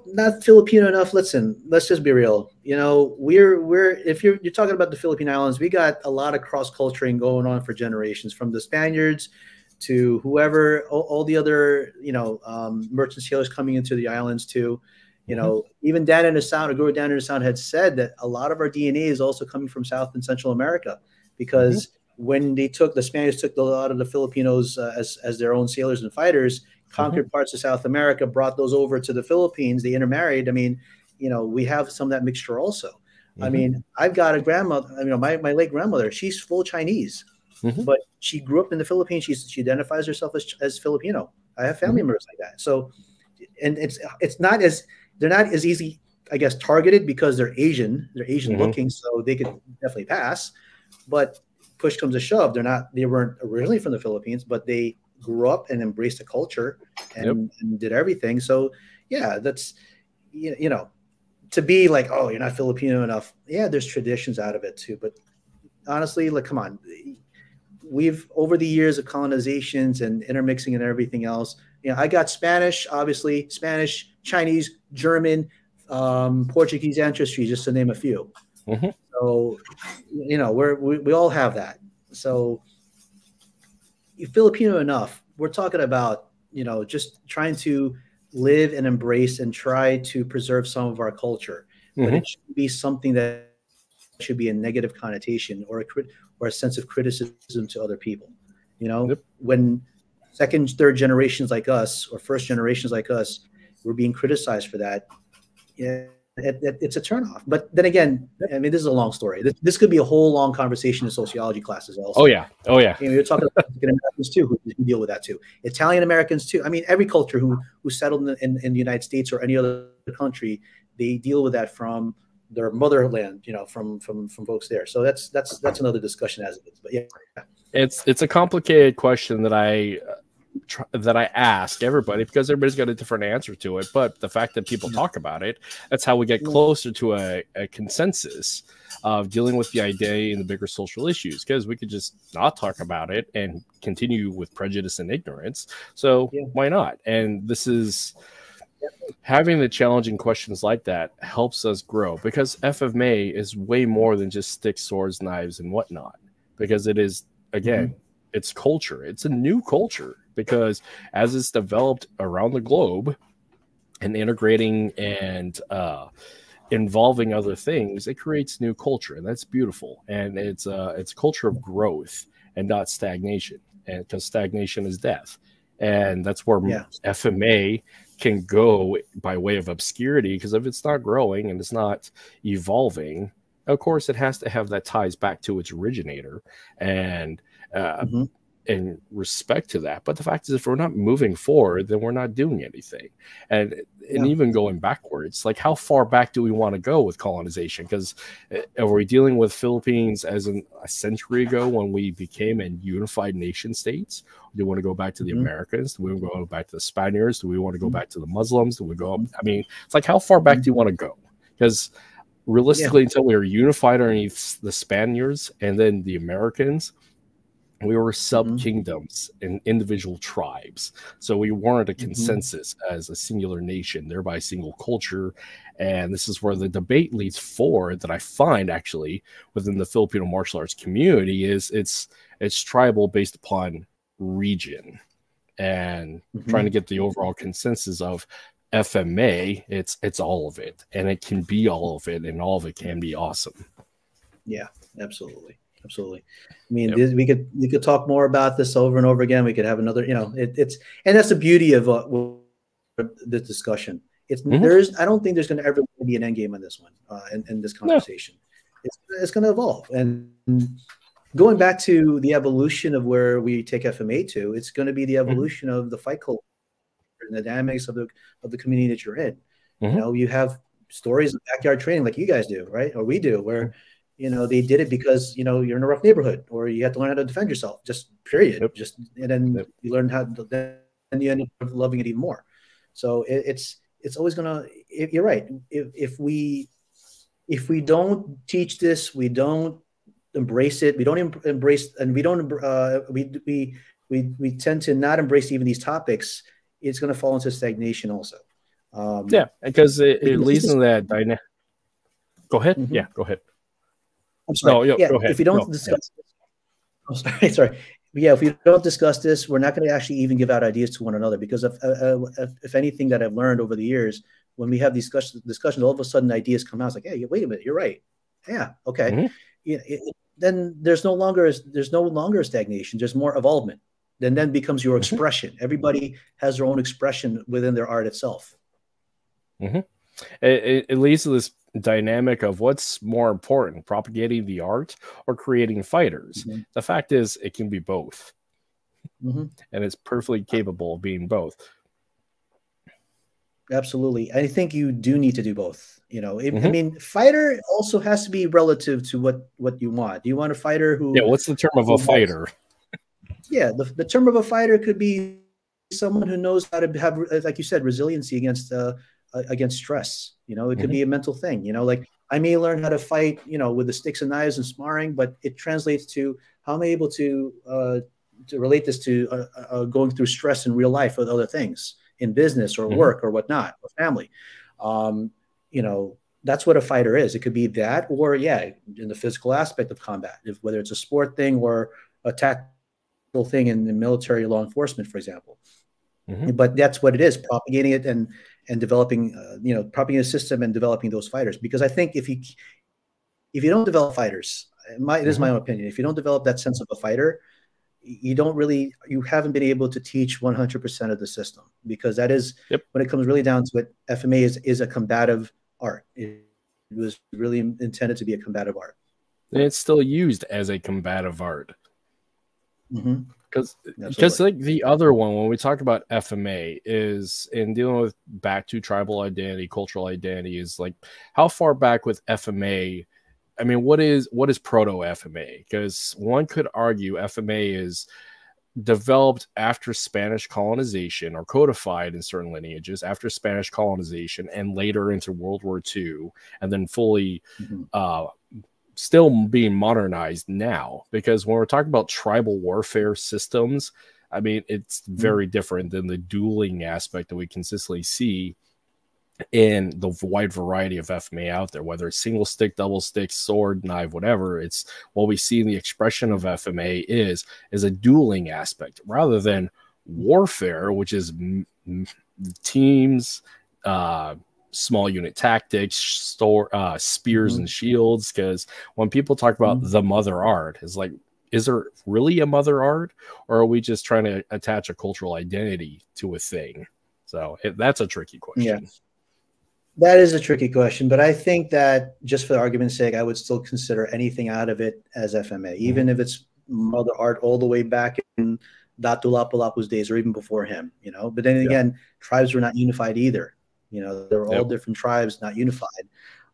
not Filipino enough. Listen, let's just be real. We're if you're talking about the Philippine Islands, we got a lot of cross-culturing going on for generations, from the Spaniards to whoever, all the other merchant sailors coming into the islands too. Even Guro Dan in the Sound had said that a lot of our DNA is also coming from South and Central America because when the Spaniards took a lot of the Filipinos as their own sailors and fighters, conquered parts of South America, brought those over to the Philippines, they intermarried. We have some of that mixture also. I've got a grandmother, my late grandmother, she's full Chinese, but she grew up in the Philippines. She identifies herself as Filipino. I have family members like that. So, and they're not as easy, I guess, targeted because they're Asian looking, so they could definitely pass. But push comes to shove, they weren't originally from the Philippines, but they grew up and embraced the culture and did everything. So yeah, that's to be like, oh, you're not Filipino enough. Yeah, there's traditions out of it too. But honestly, like, come on. We've, over the years of colonizations and intermixing and everything else, you know, I got Spanish, obviously, Spanish, Chinese, German, Portuguese ancestry, just to name a few. Mm-hmm. So, you know, we all have that. So, you're Filipino enough. We're talking about, you know, just trying to live and embrace and try to preserve some of our culture, but it should be something that should be a negative connotation or a sense of criticism to other people. You know, when second, third generations like us or first generations like us were being criticized for that, yeah, it's a turnoff. But then again, I mean, this is a long story. This could be a whole long conversation in sociology classes also. Oh yeah, oh yeah. You know, you're talking about African Americans too, who deal with that too. Italian Americans too. I mean, every culture who settled in the United States or any other country, they deal with that from their motherland, you know, from folks there. So that's another discussion as it is. But yeah, it's a complicated question that I ask everybody because everybody's got a different answer to it. But the fact that people talk about it, that's how we get closer to a consensus of dealing with the idea and the bigger social issues, because we could just not talk about it and continue with prejudice and ignorance. So why not? And this is having the challenging questions like that helps us grow, because FMA is way more than just sticks, swords, knives, and whatnot, because it is, again, it's culture. It's a new culture, because as it's developed around the globe and integrating and involving other things, it creates new culture, and that's beautiful. And it's a culture of growth and not stagnation, and because stagnation is death. And that's where FMA can go by way of obscurity, because if it's not growing and it's not evolving, of course it has to have that ties back to its originator and and respect to that. But the fact is, if we're not moving forward, then we're not doing anything. And even going backwards, like how far back do we want to go with colonization? Because are we dealing with Philippines as a century ago when we became a unified nation states? Do we want to go back to the Americans? Do we want to go back to the Spaniards? Do we want to go back to the Muslims? Do we go? I mean, it's like, how far back do you want to go? Because realistically, until we were unified underneath the Spaniards and then the Americans, we were sub-kingdoms and individual tribes. So we weren't a consensus as a singular nation, thereby single culture. And this is where the debate leads forward that I find actually within the Filipino martial arts community is it's tribal based upon region, and trying to get the overall consensus of FMA. It's all of it, and it can be all of it, and all of it can be awesome. Yeah, absolutely. Absolutely. I mean, we could talk more about this over and over again. We could have another, you know, and that's the beauty of this discussion. I don't think there's going to ever be an end game on this one, in this conversation. It's going to evolve. And going back to the evolution of where we take FMA to, it's going to be the evolution of the fight culture and the dynamics of the community that you're in. You know, you have stories of backyard training like you guys do, right? Or we do, where you know, they did it because, you know, you're in a rough neighborhood, or you have to learn how to defend yourself, just period. And then you learn how to, then you end up loving it even more. So it's always gonna, you're right. If we don't teach this, we don't embrace it, we don't embrace, and we don't, we tend to not embrace even these topics, it's going to fall into stagnation also. Because it leads in that dynamic. Go ahead. Yeah, go ahead. I'm sorry. No, go ahead. If we don't discuss this, sorry. Yeah, if we don't discuss this, we're not going to actually even give out ideas to one another, because if anything that I've learned over the years, when we have these discussions, all of a sudden ideas come out. It's like, hey, wait a minute, you're right. Yeah, okay. Then there's no longer stagnation. There's more evolvement. Then becomes your expression. Everybody has their own expression within their art itself. It leads to this dynamic of what's more important, propagating the art or creating fighters. The fact is, it can be both, and it's perfectly capable of being both. Absolutely. I think you do need to do both. You know, I mean, fighter also has to be relative to what you want. Do you want a fighter who? Yeah. What's the term of a fighter? Yeah, the term of a fighter could be someone who knows how to have, like you said, resiliency against against stress. It could be a mental thing. Like I may learn how to fight, with the sticks and knives and sparring, but it translates to how am I able to relate this to going through stress in real life with other things in business or work or whatnot, or family. That's what a fighter is. It could be that, or in the physical aspect of combat, whether it's a sport thing or a tactical thing in the military law enforcement, for example. But that's what it is, propagating it and developing, propagating a system and developing those fighters. Because I think if you don't develop fighters, it is my own opinion, if you don't develop that sense of a fighter, you haven't been able to teach 100% of the system, because that is, when it comes really down to it, FMA is a combative art. It was really intended to be a combative art. And it's still used as a combative art. Because like the other one, when we talk about FMA, is in dealing with back to tribal identity, cultural identity, is like how far back with FMA. I mean, what is proto FMA? Because one could argue FMA is developed after Spanish colonization, or codified in certain lineages after Spanish colonization, and later into World War II, and then fully still being modernized now. Because when we're talking about tribal warfare systems, I mean, it's very different than the dueling aspect that we consistently see in the wide variety of FMA out there, whether it's single stick, double stick, sword, knife, whatever. It's what we see in the expression of FMA is a dueling aspect rather than warfare, which is teams, small unit tactics, spears and shields. Because when people talk about the mother art, it's like, is there really a mother art, or are we just trying to attach a cultural identity to a thing? So that's a tricky question. Yeah. That is a tricky question, but I think that just for the argument's sake, I would still consider anything out of it as FMA, even if it's mother art all the way back in Datu Lapu-Lapu's days, or even before him, But then again, tribes were not unified either. They were all different tribes, not unified.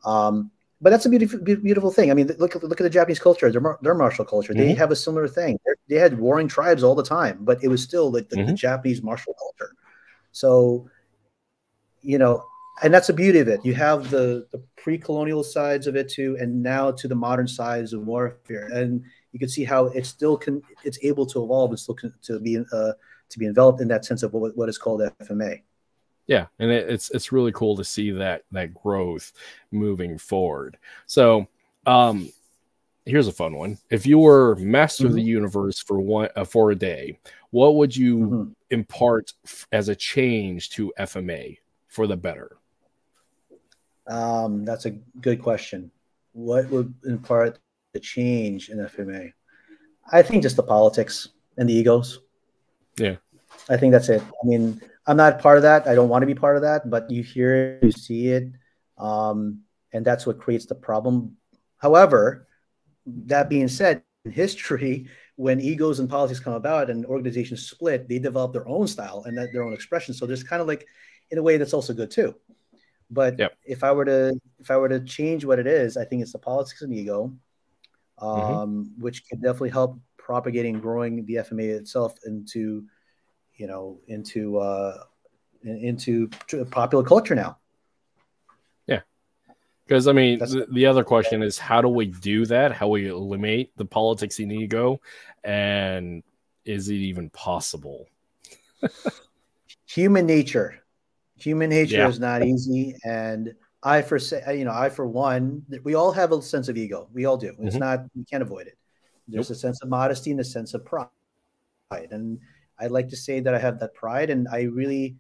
But that's a beautiful thing. I mean, look at the Japanese culture, their martial culture. They have a similar thing. They had warring tribes all the time, but it was still like the Japanese martial culture. So, and that's the beauty of it. You have the pre-colonial sides of it too, and now to the modern sides of warfare. And you can see how it's able to evolve and still to be enveloped in that sense of what is called FMA. Yeah, and it's really cool to see that growth moving forward. So, here's a fun one. If you were master of the universe for a day, what would you impart as a change to FMA for the better? That's a good question. What would impart the change in FMA? I think just the politics and the egos. Yeah. I think that's it. I mean, I'm not part of that. I don't want to be part of that, but you hear it, you see it. And that's what creates the problem. However, that being said, in history, when egos and politics come about and organizations split, they develop their own style and their own expression. So there's kind of like, in a way, that's also good too. But if I were to change what it is, I think it's the politics and ego, which can definitely help propagating and growing the FMA itself into popular culture now. Yeah, because I mean, the other question is, how do we do that? How we eliminate the politics and ego, and is it even possible? Human nature is not easy, and I for one, we all have a sense of ego. We all do. It's not, we can't avoid it. There's a sense of modesty and a sense of pride, and I'd like to say that I have that pride, and I really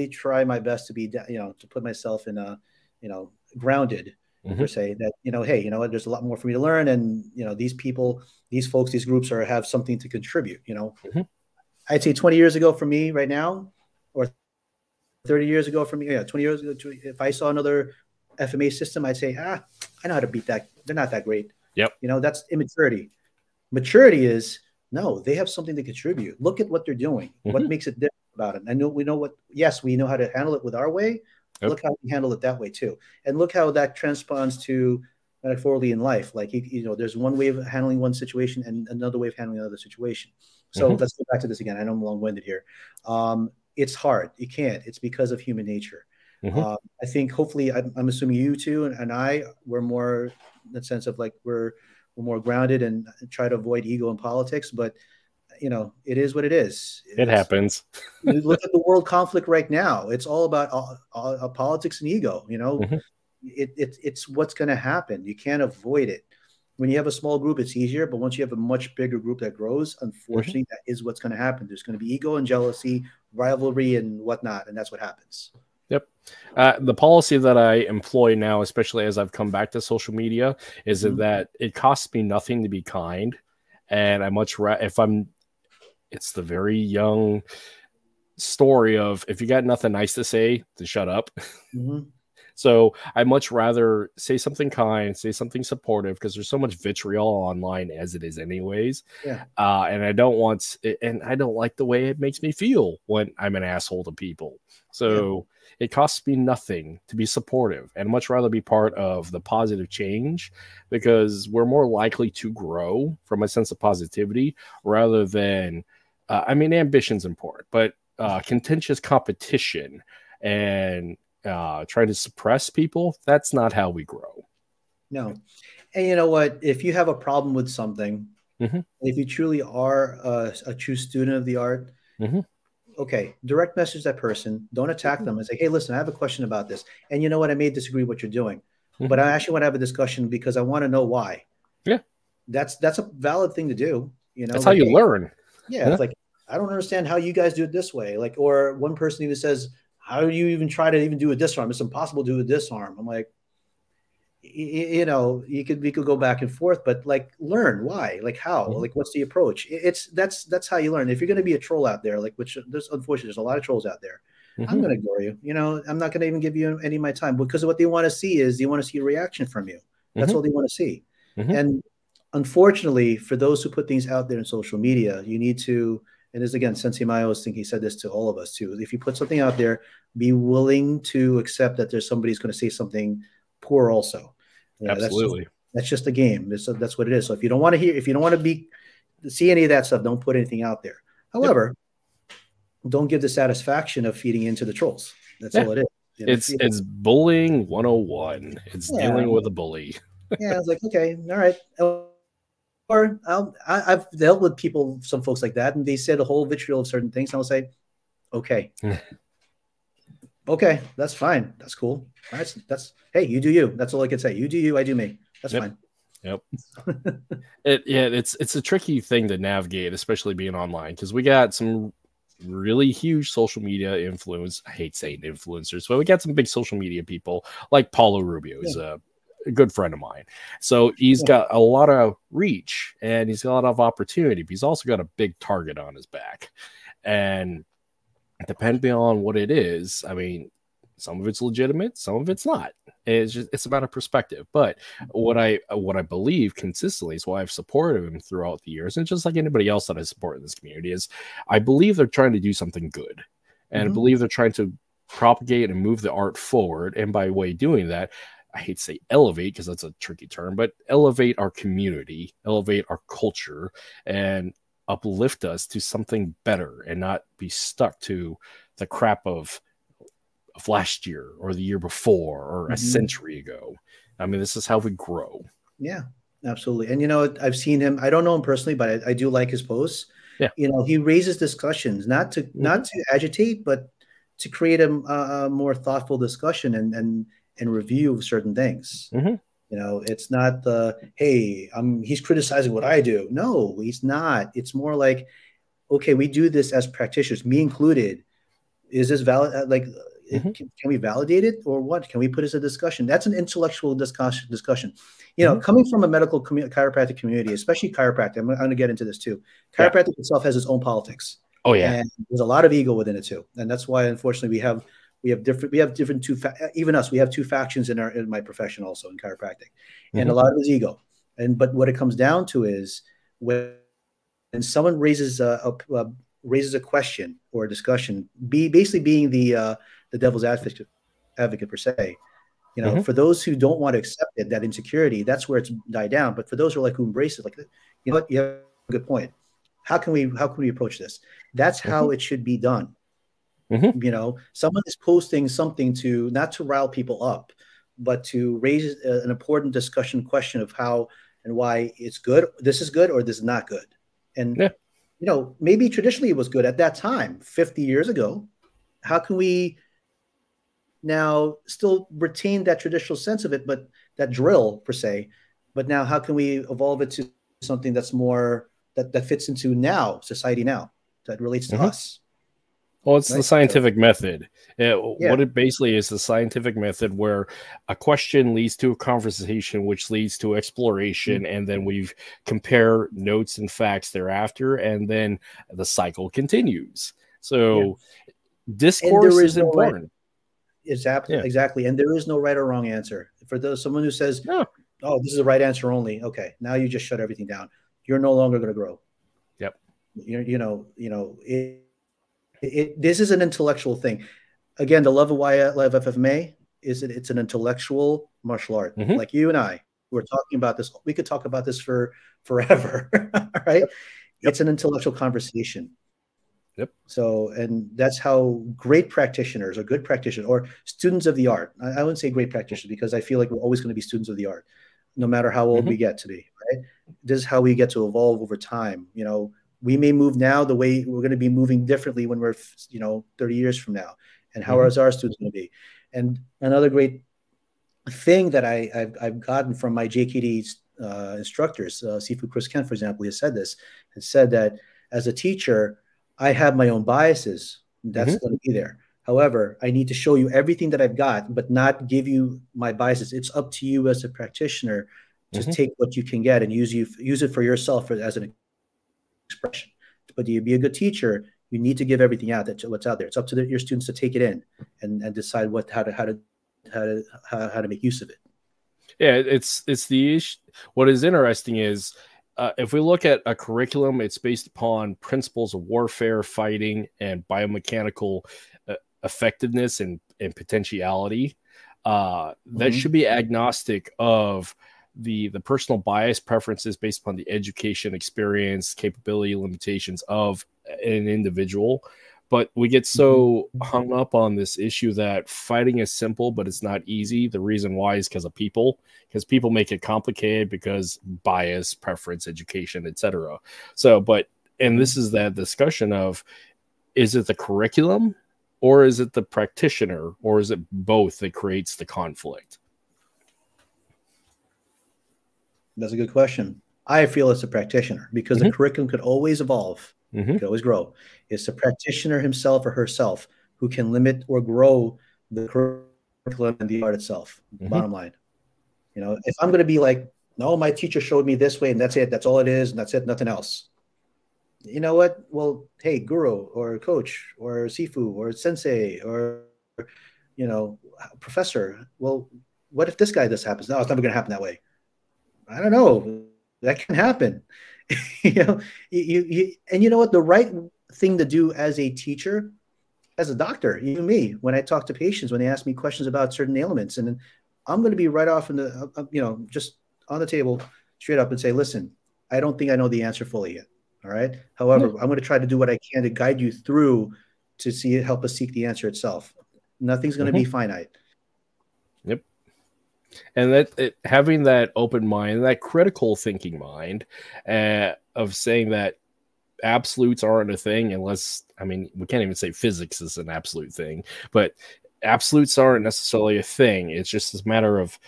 try my best to be, to put myself in a, grounded per se, that, hey, there's a lot more for me to learn, and these people, these folks, these groups have something to contribute. I'd say 20 years ago for me right now, or 30 years ago for me, 20 years ago, if I saw another FMA system, I'd say, I know how to beat that. They're not that great. Yep. That's immaturity. Maturity is, no, they have something to contribute. Look at what they're doing. What makes it different about it? We know how to handle it with our way. Yep. Look how we handle it that way too. And look how that transpons to metaphorically in life. Like, there's one way of handling one situation and another way of handling another situation. So let's go back to this again. I know I'm long-winded here. It's hard. You can't. It's because of human nature. Mm-hmm. I think hopefully I'm assuming you two and I were more in the sense of like we're more grounded and try to avoid ego in politics, but you know, it is what it is. It happens. You look at the world conflict right now. It's all about politics and ego. You know, Mm-hmm. it's what's going to happen. You can't avoid it. When you have a small group, it's easier. But once you have a much bigger group that grows, unfortunately, that is what's going to happen. There's going to be ego and jealousy, rivalry, and whatnot, and that's what happens. Yep. The policy that I employ now, especially as I've come back to social media, is that it costs me nothing to be kind, and I much if I'm. It's the very young story of if you got nothing nice to say, to shut up. So I much rather say something kind, say something supportive, because there's so much vitriol online as it is anyways. Yeah. And I don't want, and I don't like the way it makes me feel when I'm an asshole to people. So it costs me nothing to be supportive, and much rather be part of the positive change, because we're more likely to grow from a sense of positivity rather than, I mean, ambition's important, but contentious competition and trying to suppress people, that's not how we grow. No. And you know what? If you have a problem with something, if you truly are a true student of the art, okay, direct message that person. Don't attack them and say, hey, listen, I have a question about this. And you know what? I may disagree with what you're doing, but I actually want to have a discussion because I want to know why. Yeah. That's a valid thing to do. You know, that's like, how you learn. Yeah. It's like, I don't understand how you guys do it this way. Like, or one person even says, how do you even try to even do a disarm? It's impossible to do a disarm. I'm like, you know, we could go back and forth, but like learn why, like how, like what's the approach? That's how you learn. If you're going to be a troll out there, like which unfortunately there's a lot of trolls out there. I'm going to ignore you. You know, I'm not going to even give you any of my time because what they want to see is they want to see a reaction from you. That's all they want to see. And unfortunately, for those who put things out there in social media, you need to. And this again, Sensei Mayo's think he said this to all of us too. If you put something out there, be willing to accept that there's somebody who's going to say something poor also. You know, absolutely. That's just a game. That's what it is. So if you don't want to hear, if you don't want to see any of that stuff, don't put anything out there. However, don't give the satisfaction of feeding into the trolls. That's all it is. You know, it's bullying 101. It's dealing with a bully. I was like, okay, all right. Or I've dealt with people, some folks like that, and they said a whole vitriol of certain things. And I'll say, okay, okay, that's fine. That's cool. That's hey, you do you. That's all I can say. You do you, I do me. That's fine. Yep. It's a tricky thing to navigate, especially being online, because we got some really huge social media influence. I hate saying influencers, but we got some big social media people like Paulo Rubio. He's a good friend of mine. So he's got a lot of reach and he's got a lot of opportunity, but he's also got a big target on his back. And depending on what it is, I mean, some of it's legitimate, some of it's not. It's about a perspective. But what I believe consistently is why I've supported him throughout the years, and just like anybody else that I support in this community, is I believe they're trying to do something good. And I believe they're trying to propagate and move the art forward. And by way of doing that, I hate to say elevate because that's a tricky term, but elevate our community, elevate our culture, and uplift us to something better and not be stuck to the crap of last year or the year before or a century ago. I mean, this is how we grow. Yeah, absolutely. And, you know, I've seen him. I don't know him personally, but I do like his posts. Yeah. You know, he raises discussions, not to agitate, but to create a more thoughtful discussion and review of certain things. You know, it's not hey, he's criticizing what I do. No, he's not. It's more like, okay, we do this as practitioners, me included. Is this valid? Like, can we validate it or what? Can we put as a discussion? That's an intellectual discussion. You know, coming from a medical chiropractic community, especially chiropractic, I'm going to get into this too. Chiropractic itself has its own politics. Oh yeah, and there's a lot of ego within it too, and that's why, unfortunately, we have different even us. We have two factions in my profession also in chiropractic, and a lot of it is ego. But what it comes down to is when someone raises a question or a discussion, basically being the devil's advocate per se. You know, for those who don't want to accept it, that insecurity, that's where it's died down. But for those who who embrace it, like, you know what, you have a good point. How can we approach this? That's how it should be done. Mm-hmm. You know, someone is posting something to not to rile people up, but to raise an important discussion question of how and why it's good. This is good or this is not good. And, Yeah. you know, maybe traditionally it was good at that time, 50 years ago. How can we now still retain that traditional sense of it, but that drill per se, but now how can we evolve it to something that's more that fits into now society now that relates to Mm-hmm. us, Well, it's the right? So scientific method. yeah, What it basically is the scientific method where a question leads to a conversation, which leads to exploration, and then we compare notes and facts thereafter, and then the cycle continues. yeah. So And there discourse is is no right, important. Yeah. exactly, and there is no right or wrong answer for those someone who says, No. "Oh, this is the right answer only." Okay, now you just shut everything down. You're no longer going to grow. Yep. This is an intellectual thing. Again, the love of why I love FFMA is that it's an intellectual martial art. Mm-hmm. Like you and I, we're talking about this. We could talk about this for forever, right? Yep. It's an intellectual conversation. Yep. So, and that's how great practitioners or good practitioners or students of the art. I wouldn't say great practitioners because I feel like we're always going to be students of the art, no matter how old Mm-hmm. we get to be, right? This is how we get to evolve over time. You know, we may move now the way we're going to be moving differently when we're, 30 years from now. And how Mm-hmm. is our students going to be? And another great thing that I've gotten from my JKD instructors, Sifu Chris Kent, for example, he has said that as a teacher, I have my own biases. That's Mm-hmm. going to be there. However, I need to show you everything that I've got, but not give you my biases. It's up to you as a practitioner to Mm-hmm. take what you can get and use it for yourself as an expression. But you be a good teacher, you need to give everything out what's out there. It's up to your students to take it in and decide how to make use of it. Yeah, it's the issue. What is interesting is if we look at a curriculum, it's based upon principles of warfare, fighting, and biomechanical effectiveness and potentiality. That should be agnostic of the personal bias preferences based upon the education, experience, capability, limitations of an individual. But we get so hung up on this issue that fighting is simple, but it's not easy. The reason why is because people make it complicated because bias, preference, education, etc. So, and this is that discussion of, is it the curriculum or is it the practitioner or is it both that creates the conflict? That's a good question. I feel it's a practitioner because the curriculum could always evolve. Could always grow. It's the practitioner himself or herself who can limit or grow the curriculum and the art itself. Bottom line, if I'm going to be like, no, my teacher showed me this way and that's it. That's all it is. And that's it. Nothing else. You know what? Well, hey, Guro or coach or Sifu or sensei or, professor. Well, what if this happens? No, it's never going to happen that way. I don't know. That can happen. And you know what? The right thing to do as a teacher, as a doctor, even me, when I talk to patients, when they ask me questions about certain ailments, and I'm going to be right off in the, just on the table, straight up and say, listen, I don't think I know the answer fully yet. All right. However, I'm going to try to do what I can to guide you through to help us seek the answer itself. Nothing's going to be finite. Yep. And having that open mind, that critical thinking mind of saying that absolutes aren't a thing unless, we can't even say physics is an absolute thing, but absolutes aren't necessarily a thing. It's just a matter of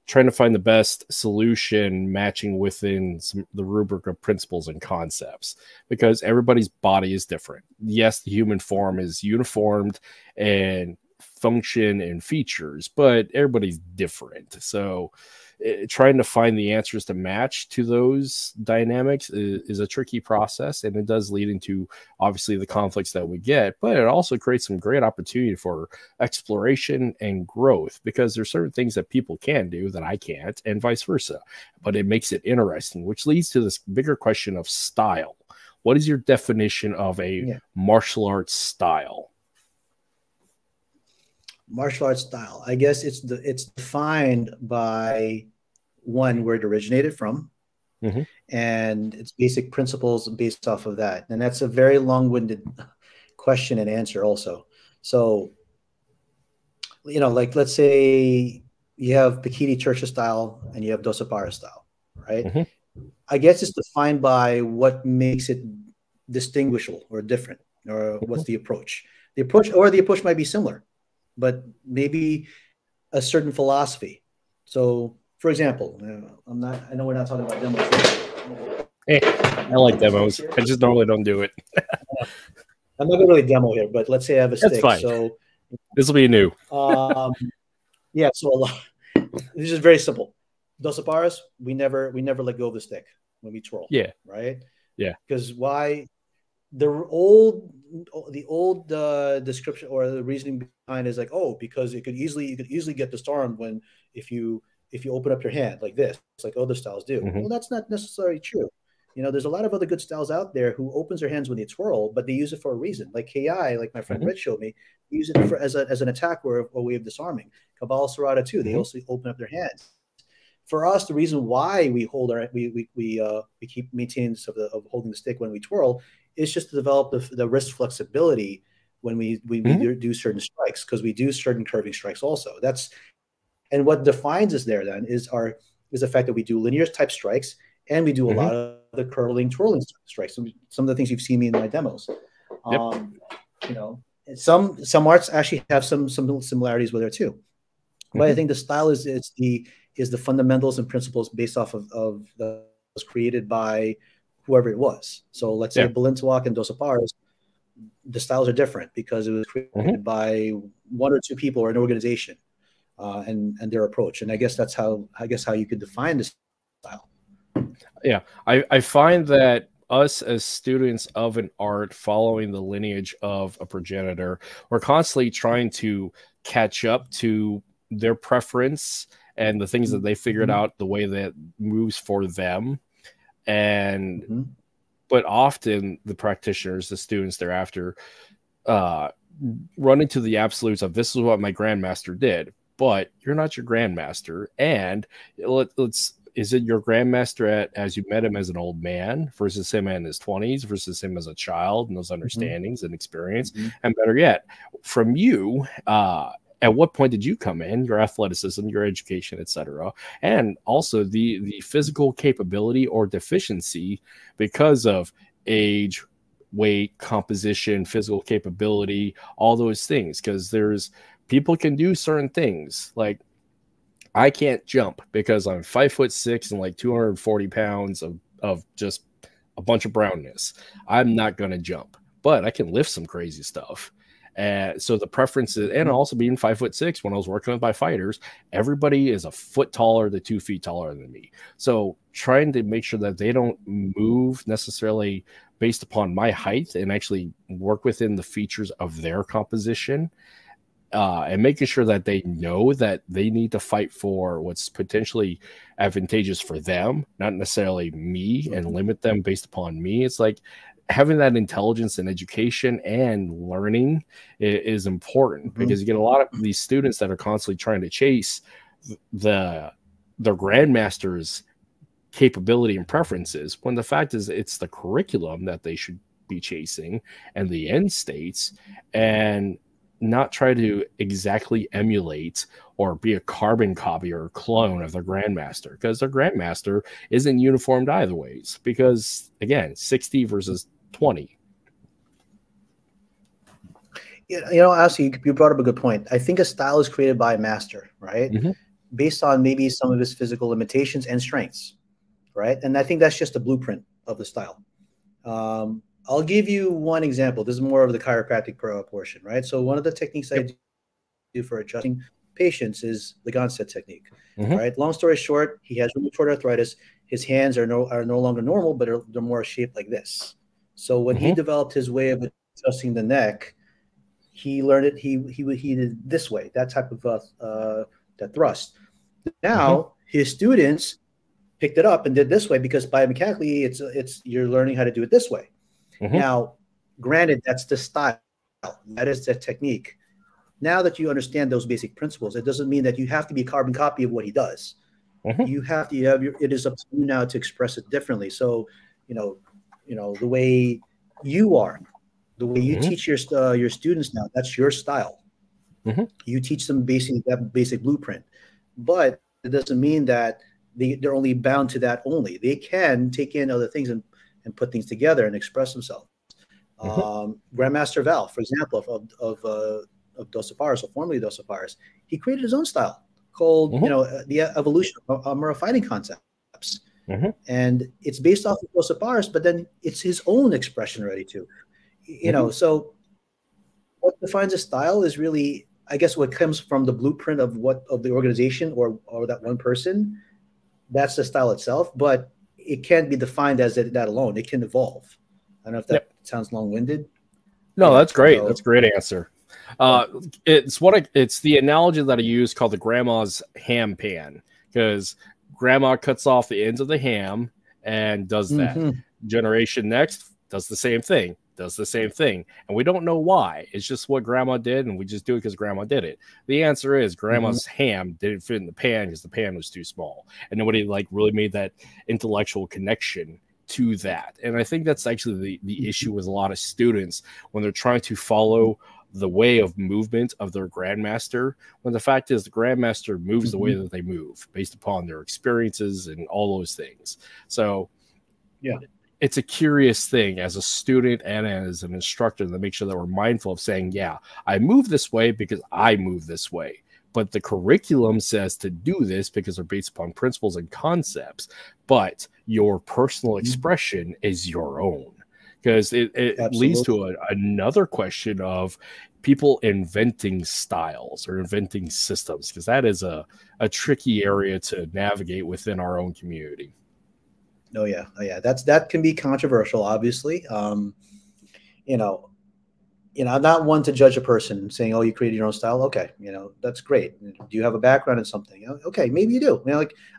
trying to find the best solution matching within the rubric of principles and concepts, because everybody's body is different. Yes, the human form is uniformed and function and features, but everybody's different. So trying to find the answers to match to those dynamics is a tricky process, and it does lead into obviously the conflicts that we get, but it also creates some great opportunity for exploration and growth, because there's certain things that people can do that I can't, and vice versa. But it makes it interesting, which leads to this bigger question of style. What is your definition of a martial arts style? Martial arts style, I guess it's defined by one, where it originated from, and its basic principles based off of that. And that's a very long-winded question and answer also. So, you know, like let's say you have Bikini Church style and you have Doce style, right? Mm-hmm. I guess it's defined by what makes it distinguishable or different, or what's the approach. The approach might be similar, but maybe a certain philosophy. So, for example, I know we're not talking about demos. Hey, I like demos. I just normally don't do it. I'm not going to really demo here, but let's say I have a That's stick. fine. So this will be new. Yeah. So this is very simple. Doce pares, we never let go of the stick when we twirl. Yeah. Right. Yeah. Because why? The old description or the reasoning behind it is like, oh, because you could easily get disarmed when if you open up your hand like this, it's like other styles do. Mm-hmm. Well, that's not necessarily true. You know, there's a lot of other good styles out there who opens their hands when they twirl, but they use it for a reason. Like KI, like my friend Rich showed me, use it as an attack or a way of disarming. Cabal Serrata too. They also open up their hands. For us, the reason why we hold we keep maintaining of holding the stick when we twirl is just to develop the wrist flexibility when we do certain strikes, because we do certain curving strikes also. And what defines us there then is the fact that we do linear type strikes and we do a lot of the curling, twirling strikes. Some of the things you've seen me in my demos. You know, some arts actually have some similarities with it too. But I think the style is the fundamentals and principles based off of the was created by whoever it was. So let's say Balintawak and Doce pares, the styles are different because it was created by one or two people or an organization, and their approach. And I guess that's how you could define this style. Yeah, I find that us as students of an art following the lineage of a progenitor, we're constantly trying to catch up to their preference and the things that they figured out, the way that moves for them. And but often the practitioners, the students thereafter, run into the absolutes of this is what my grandmaster did, but you're not your grandmaster. And is it your grandmaster as you met him as an old man versus him in his 20s versus him as a child and those understandings and experience? And better yet, from you, at what point did you come in, your athleticism, your education, etc., and also the physical capability or deficiency because of age, weight, composition, physical capability, all those things. Because people can do certain things. Like I can't jump because I'm 5'6" and like 240 pounds of just a bunch of brownness. I'm not gonna jump, but I can lift some crazy stuff. So the preferences, and also being 5'6", when I was working with my fighters, everybody is a foot taller to 2 feet taller than me. So trying to make sure that they don't move necessarily based upon my height and actually work within the features of their composition, and making sure that they know that they need to fight for what's potentially advantageous for them, not necessarily me, and limit them based upon me. It's like having that intelligence and education and learning is important, because you get a lot of these students that are constantly trying to chase their grandmaster's capability and preferences, when the fact is it's the curriculum that they should be chasing and the end states, and not try to exactly emulate or be a carbon copy or clone of their grandmaster, because their grandmaster isn't uniformed either ways, because again, 60 versus 20. You know, actually, you brought up a good point. I think a style is created by a master, right? Based on maybe some of his physical limitations and strengths, right? And I think that's just a blueprint of the style. I'll give you one example. This is more of the chiropractic portion, right? So one of the techniques I do for adjusting patients is the Gonstead technique, right? Long story short, he has rheumatoid arthritis. His hands are no longer normal, but they're more shaped like this. So when he developed his way of adjusting the neck, he learned it. He did this way, that type of that thrust. Now his students picked it up and did this way, because biomechanically it's you're learning how to do it this way. Now, granted, that's the style, that is the technique. Now that you understand those basic principles, it doesn't mean that you have to be a carbon copy of what he does. You have to have it is up to you now to express it differently. So, you know, the way you are, The way you teach your students now, that's your style. You teach them that basic blueprint, but it doesn't mean that they're only bound to that only. They can take in other things and put things together and express themselves. Grandmaster Val, for example, of Doce Pares, or formerly Doce Pares, he created his own style called, the evolution of Amura fighting concepts. And it's based off of Doce Pares, but then it's his own expression already too. So what defines a style is really, I guess, what comes from the blueprint of the organization or that one person. That's the style itself, but it can't be defined as that alone. It can evolve. I don't know if that sounds long-winded. No, that's great. That's a great answer. It's the analogy that I use called the grandma's ham pan, because grandma cuts off the ends of the ham and does that. Generation next does the same thing. And we don't know why. It's just what grandma did, and we just do it because grandma did it. The answer is grandma's ham didn't fit in the pan because the pan was too small, and nobody really made that intellectual connection to that. And I think that's actually the issue with a lot of students when they're trying to follow the way of movement of their grandmaster, when the fact is the grandmaster moves the way that they move based upon their experiences and all those things. So it's a curious thing as a student and as an instructor to make sure that we're mindful of saying, I move this way because I move this way. But the curriculum says to do this because they're based upon principles and concepts. But your personal expression is your own. Because it leads to another question of people inventing styles or inventing systems, because that is a tricky area to navigate within our own community. Oh yeah. That can be controversial, obviously. I'm not one to judge a person saying, "Oh, you created your own style." Okay, that's great. Do you have a background in something? Okay, maybe you do.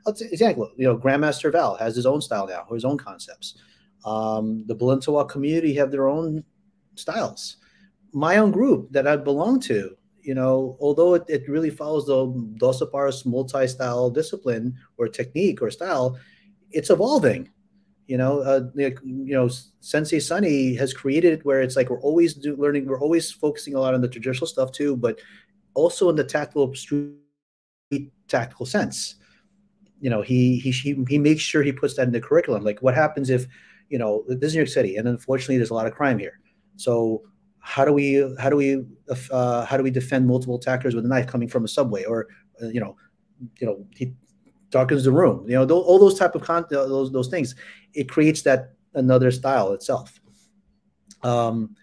Example, Grandmaster Val has his own style now, or his own concepts. The Balintawa community have their own styles. My own group that I belong to, although it really follows the Doce Pares multi-style discipline or technique or style, it's evolving. Sensei Sunny has created it where it's like we're always learning. We're always focusing a lot on the traditional stuff too, but also in the tactical sense. He makes sure he puts that in the curriculum. Like, what happens if, this is New York City, and unfortunately there's a lot of crime here. So how do we defend multiple attackers with a knife coming from a subway, or he darkens the room, all those type of those things. It creates that another style itself. I'm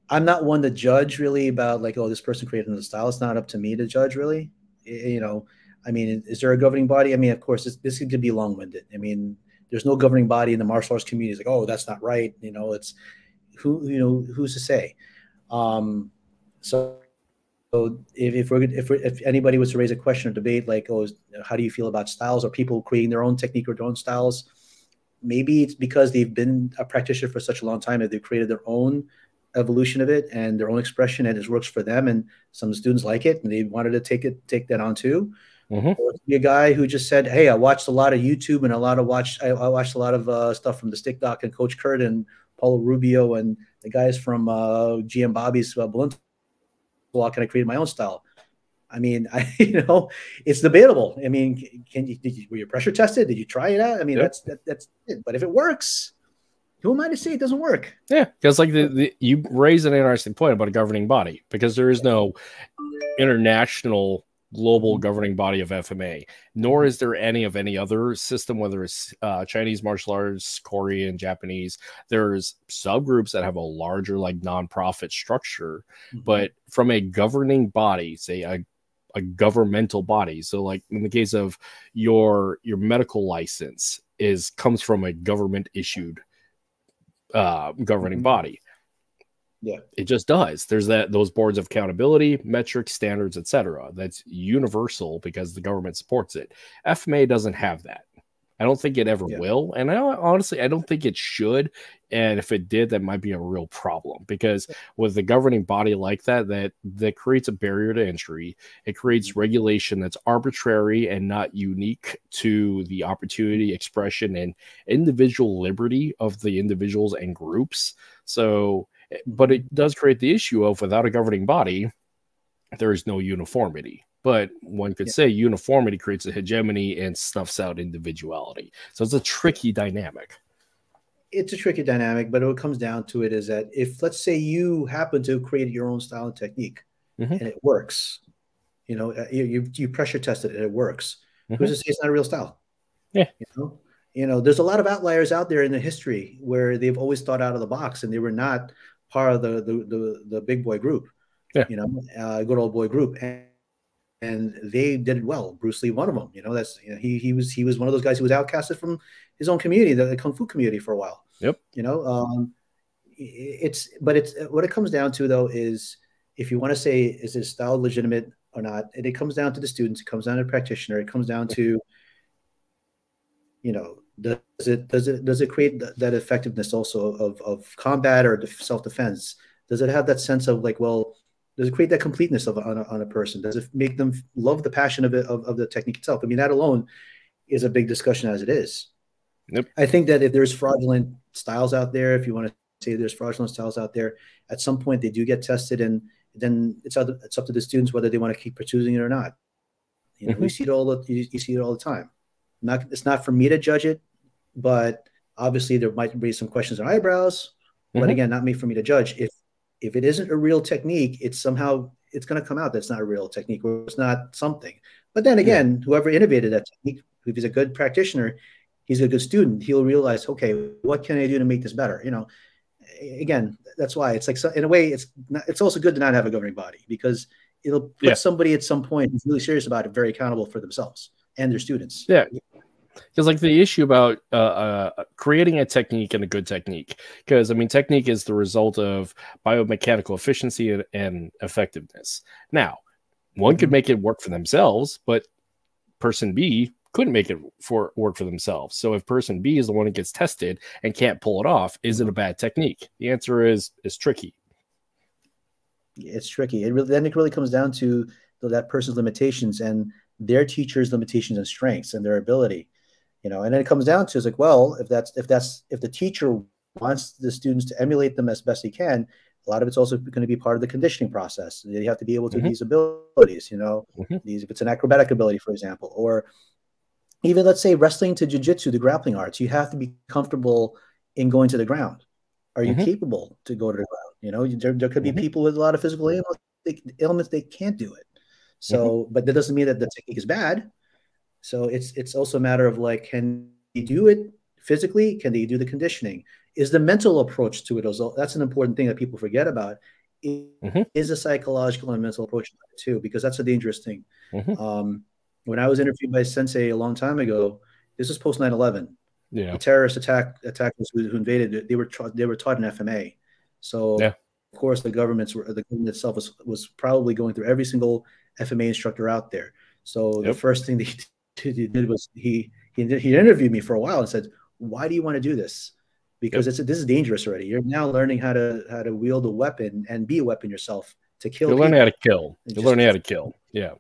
not one to judge really about this person created another style. It's not up to me to judge really. Is there a governing body? Of course, this could be long-winded. There's no governing body in the martial arts community. It's like, oh, that's not right. It's who's to say? So if anybody was to raise a question or debate how do you feel about styles or people creating their own technique or their own styles? Maybe it's because they've been a practitioner for such a long time that they've created their own evolution of it and their own expression, and it works for them. And some students like it, and they wanted to take that on too. Or be a guy who just said, "Hey, I watched a lot of YouTube and I watched a lot of stuff from the Stick Doc and Coach Kurt and Paulo Rubio and the guys from GM Bobby's Balintawa, and I created my own style." It's debatable. Were you pressure tested? Did you try it out? That's it. But if it works, who am I to say it doesn't work? Yeah, because you raise an interesting point about a governing body, because there is no international global governing body of FMA, nor is there any of any other system, whether it's Chinese martial arts, Korean, Japanese. There's subgroups that have a larger nonprofit structure, but from a governing body, say a governmental body. So in the case of your medical license comes from a government issued governing body. Yeah, it just does. There's those boards of accountability, metrics, standards, etc. That's universal because the government supports it. FMA doesn't have that. I don't think it ever will, and honestly, I don't think it should. And if it did, that might be a real problem, because with the governing body like that creates a barrier to entry. It creates regulation that's arbitrary and not unique to the opportunity, expression, and individual liberty of the individuals and groups. So But it does create the issue of without a governing body, there is no uniformity. But one could say uniformity creates a hegemony and snuffs out individuality. So it's a tricky dynamic. It's a tricky dynamic, but what comes down to it is that if, let's say, you happen to create your own style and technique and it works, you know, you pressure test it and it works, who's to say it's not a real style? Yeah. You know, there's a lot of outliers out there in the history where they've always thought out of the box and they were not part of the big boy group, you know, good old boy group. And they did it well. Bruce Lee, one of them, you know, that's, you know, he was one of those guys who was outcasted from his own community, the Kung Fu community, for a while. Yep. You know, it's what it comes down to, though, is if you want to say, is this style legitimate or not? And it comes down to the students. It comes down to the practitioner. It comes down to, you know, does it create that effectiveness also of combat or self-defense? Does it have that sense of like, well, does it create that completeness on a person? Does it make them love the passion of the technique itself? I mean, that alone is a big discussion as it is. Yep. I think that if there's fraudulent styles out there, if you want to say there's fraudulent styles out there, at some point they do get tested, and then it's up to the students whether they want to keep pursuing it or not. You know, we see it you see it all the time. It's not for me to judge it, but obviously there might be some questions or eyebrows. But again, not me for me to judge. If it isn't a real technique, it's going to come out that's not a real technique or it's not something. But then again, whoever innovated that technique, if he's a good practitioner, he's a good student, he'll realize, okay, what can I do to make this better? You know, again, that's why it's like, in a way, it's also good to not have a governing body, because it'll put somebody at some point who's really serious about it very accountable for themselves and their students. Yeah. Because like the issue about creating a technique and a good technique, because I mean, technique is the result of biomechanical efficiency and effectiveness. Now, one could make it work for themselves, but person B couldn't make it work for themselves. So if person B is the one that gets tested and can't pull it off, is it a bad technique? The answer is tricky. It's tricky. Then it really comes down to that person's limitations and their teacher's limitations and strengths and their ability. You know, and then it comes down to, it's like, well, if the teacher wants the students to emulate them as best he can, a lot of it's also going to be part of the conditioning process. They have to be able to these abilities, you know, if it's an acrobatic ability, for example, or even, let's say, wrestling to jiu-jitsu, the grappling arts, you have to be comfortable in going to the ground. Are you capable to go to the ground? You know, there could be people with a lot of physical ailments, they can't do it. So, but that doesn't mean that the technique is bad. So it's also a matter of like, can they do it physically? Can they do the conditioning? Is the mental approach to it also? That's an important thing that people forget about. Is a psychological and mental approach too, because that's a dangerous thing. When I was interviewed by Sensei a long time ago, this was post 9/11. The terrorist attackers who invaded, they were taught in FMA. So of course the government itself was probably going through every single FMA instructor out there. So the first thing he did was he interviewed me for a while and said, "Why do you want to do this? Because this is dangerous already. You're now learning how to wield a weapon and be a weapon yourself to kill. You're learning how to kill. You're learning how to kill. Yeah,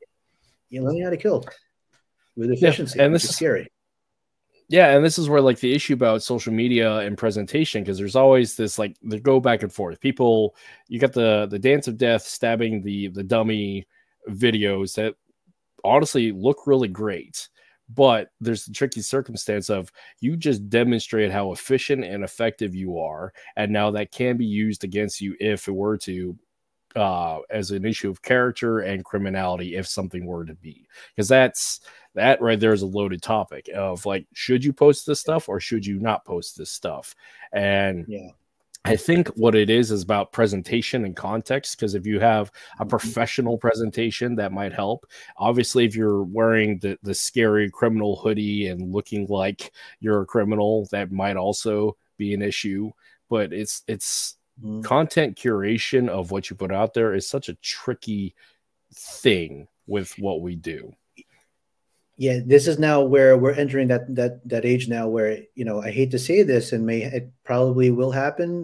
you're learning how to kill with efficiency, and this is scary." Yeah, and this is where like the issue about social media and presentation, because there's always this like they go back and forth. People, you got the dance of death stabbing the dummy videos that honestly look really great, but there's the tricky circumstance of you just demonstrate how efficient and effective you are, and now that can be used against you if it were to as an issue of character and criminality, if something were to be, because that right there is a loaded topic of like, should you post this stuff or should you not post this stuff? And I think what it is about presentation and context, because if you have a professional presentation, that might help. Obviously, if you're wearing the scary criminal hoodie and looking like you're a criminal, that might also be an issue. But it's content curation of what you put out there is such a tricky thing with what we do. Yeah, this is now where we're entering that age now where, you know, I hate to say this, and it probably will happen,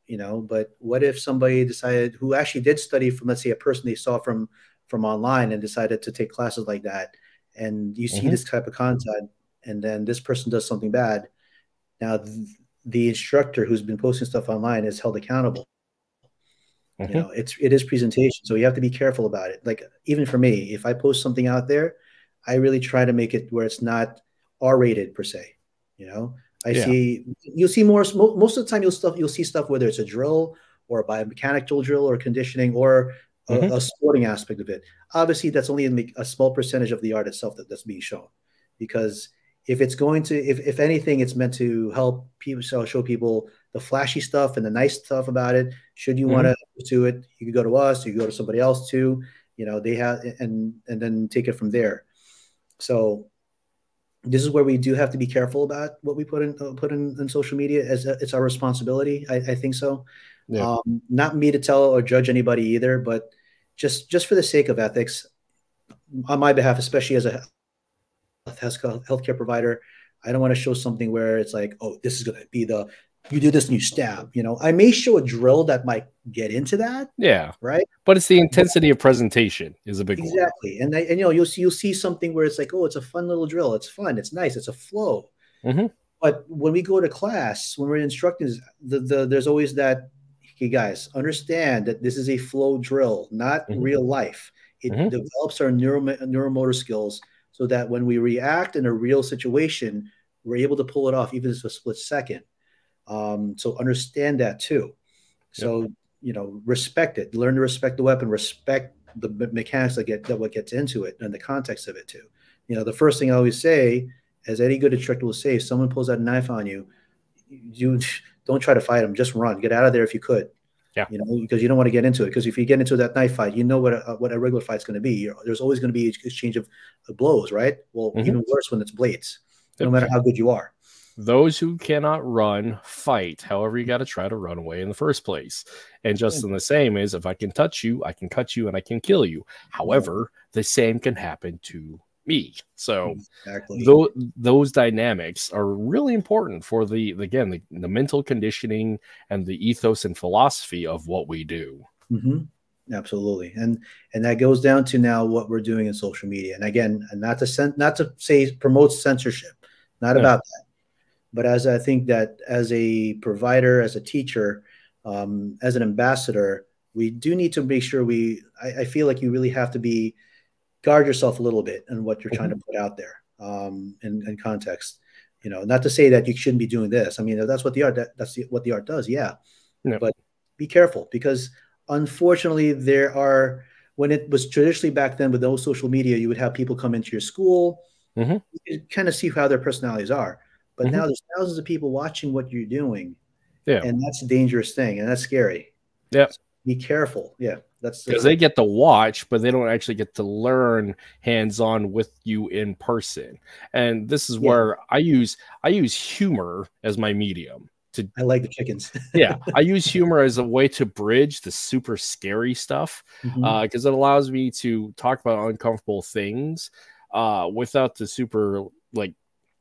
you know, but what if somebody decided, who actually did study from, let's say, a person they saw from online and decided to take classes like that, and you see this type of content, and then this person does something bad. Now, the instructor who's been posting stuff online is held accountable. You know, it is presentation, so you have to be careful about it. Like even for me, if I post something out there, I really try to make it where it's not R-rated per se. You know, Yeah. you'll see more most of the time you'll see stuff whether it's a drill or a biomechanical drill or conditioning or a sporting aspect of it. Obviously, that's only a small percentage of the art itself that's being shown, because if it's going to, if anything, it's meant to help people, show people the flashy stuff and the nice stuff about it. Should you want to do it, you can go to us, you can go to somebody else too. You know, they have, and then take it from there. So this is where we do have to be careful about what we put in social media, as it's our responsibility. I think so. Yeah. Not me to tell or judge anybody either, but just for the sake of ethics, on my behalf, especially as a healthcare provider, I don't want to show something where it's like, oh, this is going to be you do this and you stab. You know, I may show a drill that might get into that. Yeah. Right. But it's the intensity of presentation is a big one. Exactly. And you know, you'll see something where it's like, oh, it's a fun little drill. It's fun. It's nice. It's a flow. But when we go to class, when we're instructing, there's always that, hey guys, understand that this is a flow drill, not real life. It develops our neuromotor skills so that when we react in a real situation, we're able to pull it off, even if it's a split second. So understand that too. So, you know, respect it, learn to respect the weapon, respect the mechanics that what gets into it and the context of it too. You know, the first thing I always say, as any good instructor will say, if someone pulls out a knife on you, you don't try to fight them, just run, get out of there if you could. Yeah. You know, because you don't want to get into it. Because if you get into that knife fight, you know what a regular fight's going to be. There's always going to be an exchange of blows, right? Well, even worse when it's blades, no matter how good you are. Those who cannot run, fight. However, you got to try to run away in the first place. And just in the same is, if I can touch you, I can cut you and I can kill you. However, the same can happen to me. So those dynamics are really important for the mental conditioning and the ethos and philosophy of what we do. Absolutely. And that goes down to now what we're doing in social media. And again, not to say promote censorship, not about that. But I think that as a provider, as a teacher, as an ambassador, we do need to make sure I feel like you really have to guard yourself a little bit in what you're trying to put out there in context. You know, not to say that you shouldn't be doing this. I mean, that's what what the art does. Yeah. But be careful, because unfortunately when it was traditionally back then with no social media, you would have people come into your school, you could kind of see how their personalities are. But now there's thousands of people watching what you're doing. Yeah. And that's a dangerous thing. And that's scary. Yeah. So be careful. Yeah. That's because they get to watch, but they don't actually get to learn hands-on with you in person. And this is where I use humor as my medium. I like the chickens. I use humor as a way to bridge the super scary stuff, because it allows me to talk about uncomfortable things without the super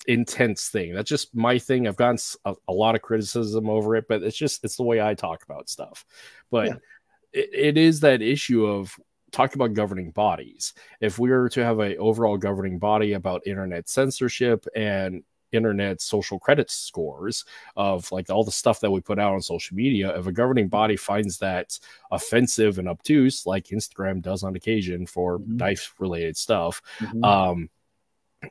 intense thing. That's just my thing. I've gotten a lot of criticism over it, but it's the way I talk about stuff. But it is that issue of talking about governing bodies. If we were to have an overall governing body about internet censorship and internet social credit scores of all the stuff that we put out on social media, if a governing body finds that offensive and obtuse, like Instagram does on occasion for knife related stuff,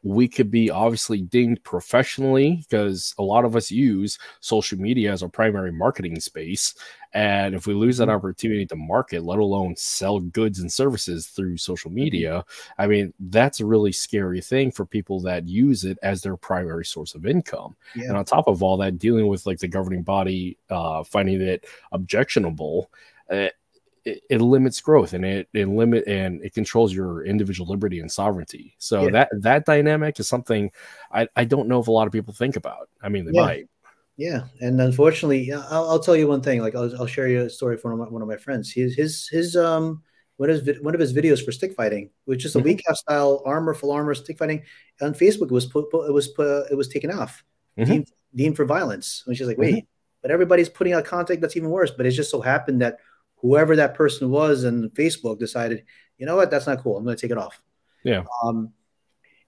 we could be obviously dinged professionally, because a lot of us use social media as our primary marketing space. And if we lose that opportunity to market, let alone sell goods and services through social media, I mean, that's a really scary thing for people that use it as their primary source of income. And on top of all that, dealing with the governing body finding it objectionable, it limits growth, and it controls your individual liberty and sovereignty. So that dynamic is something I don't know if a lot of people think about. I mean, they might. Yeah, and unfortunately, I'll tell you one thing. I'll share you a story from one of my friends. His one of his videos for stick fighting, which is a weak half style full armor stick fighting, on Facebook it was taken off, deemed for violence. And she's like, wait, but everybody's putting out content that's even worse. But it just so happened that whoever that person was on Facebook decided, you know what, that's not cool, I'm going to take it off. Yeah.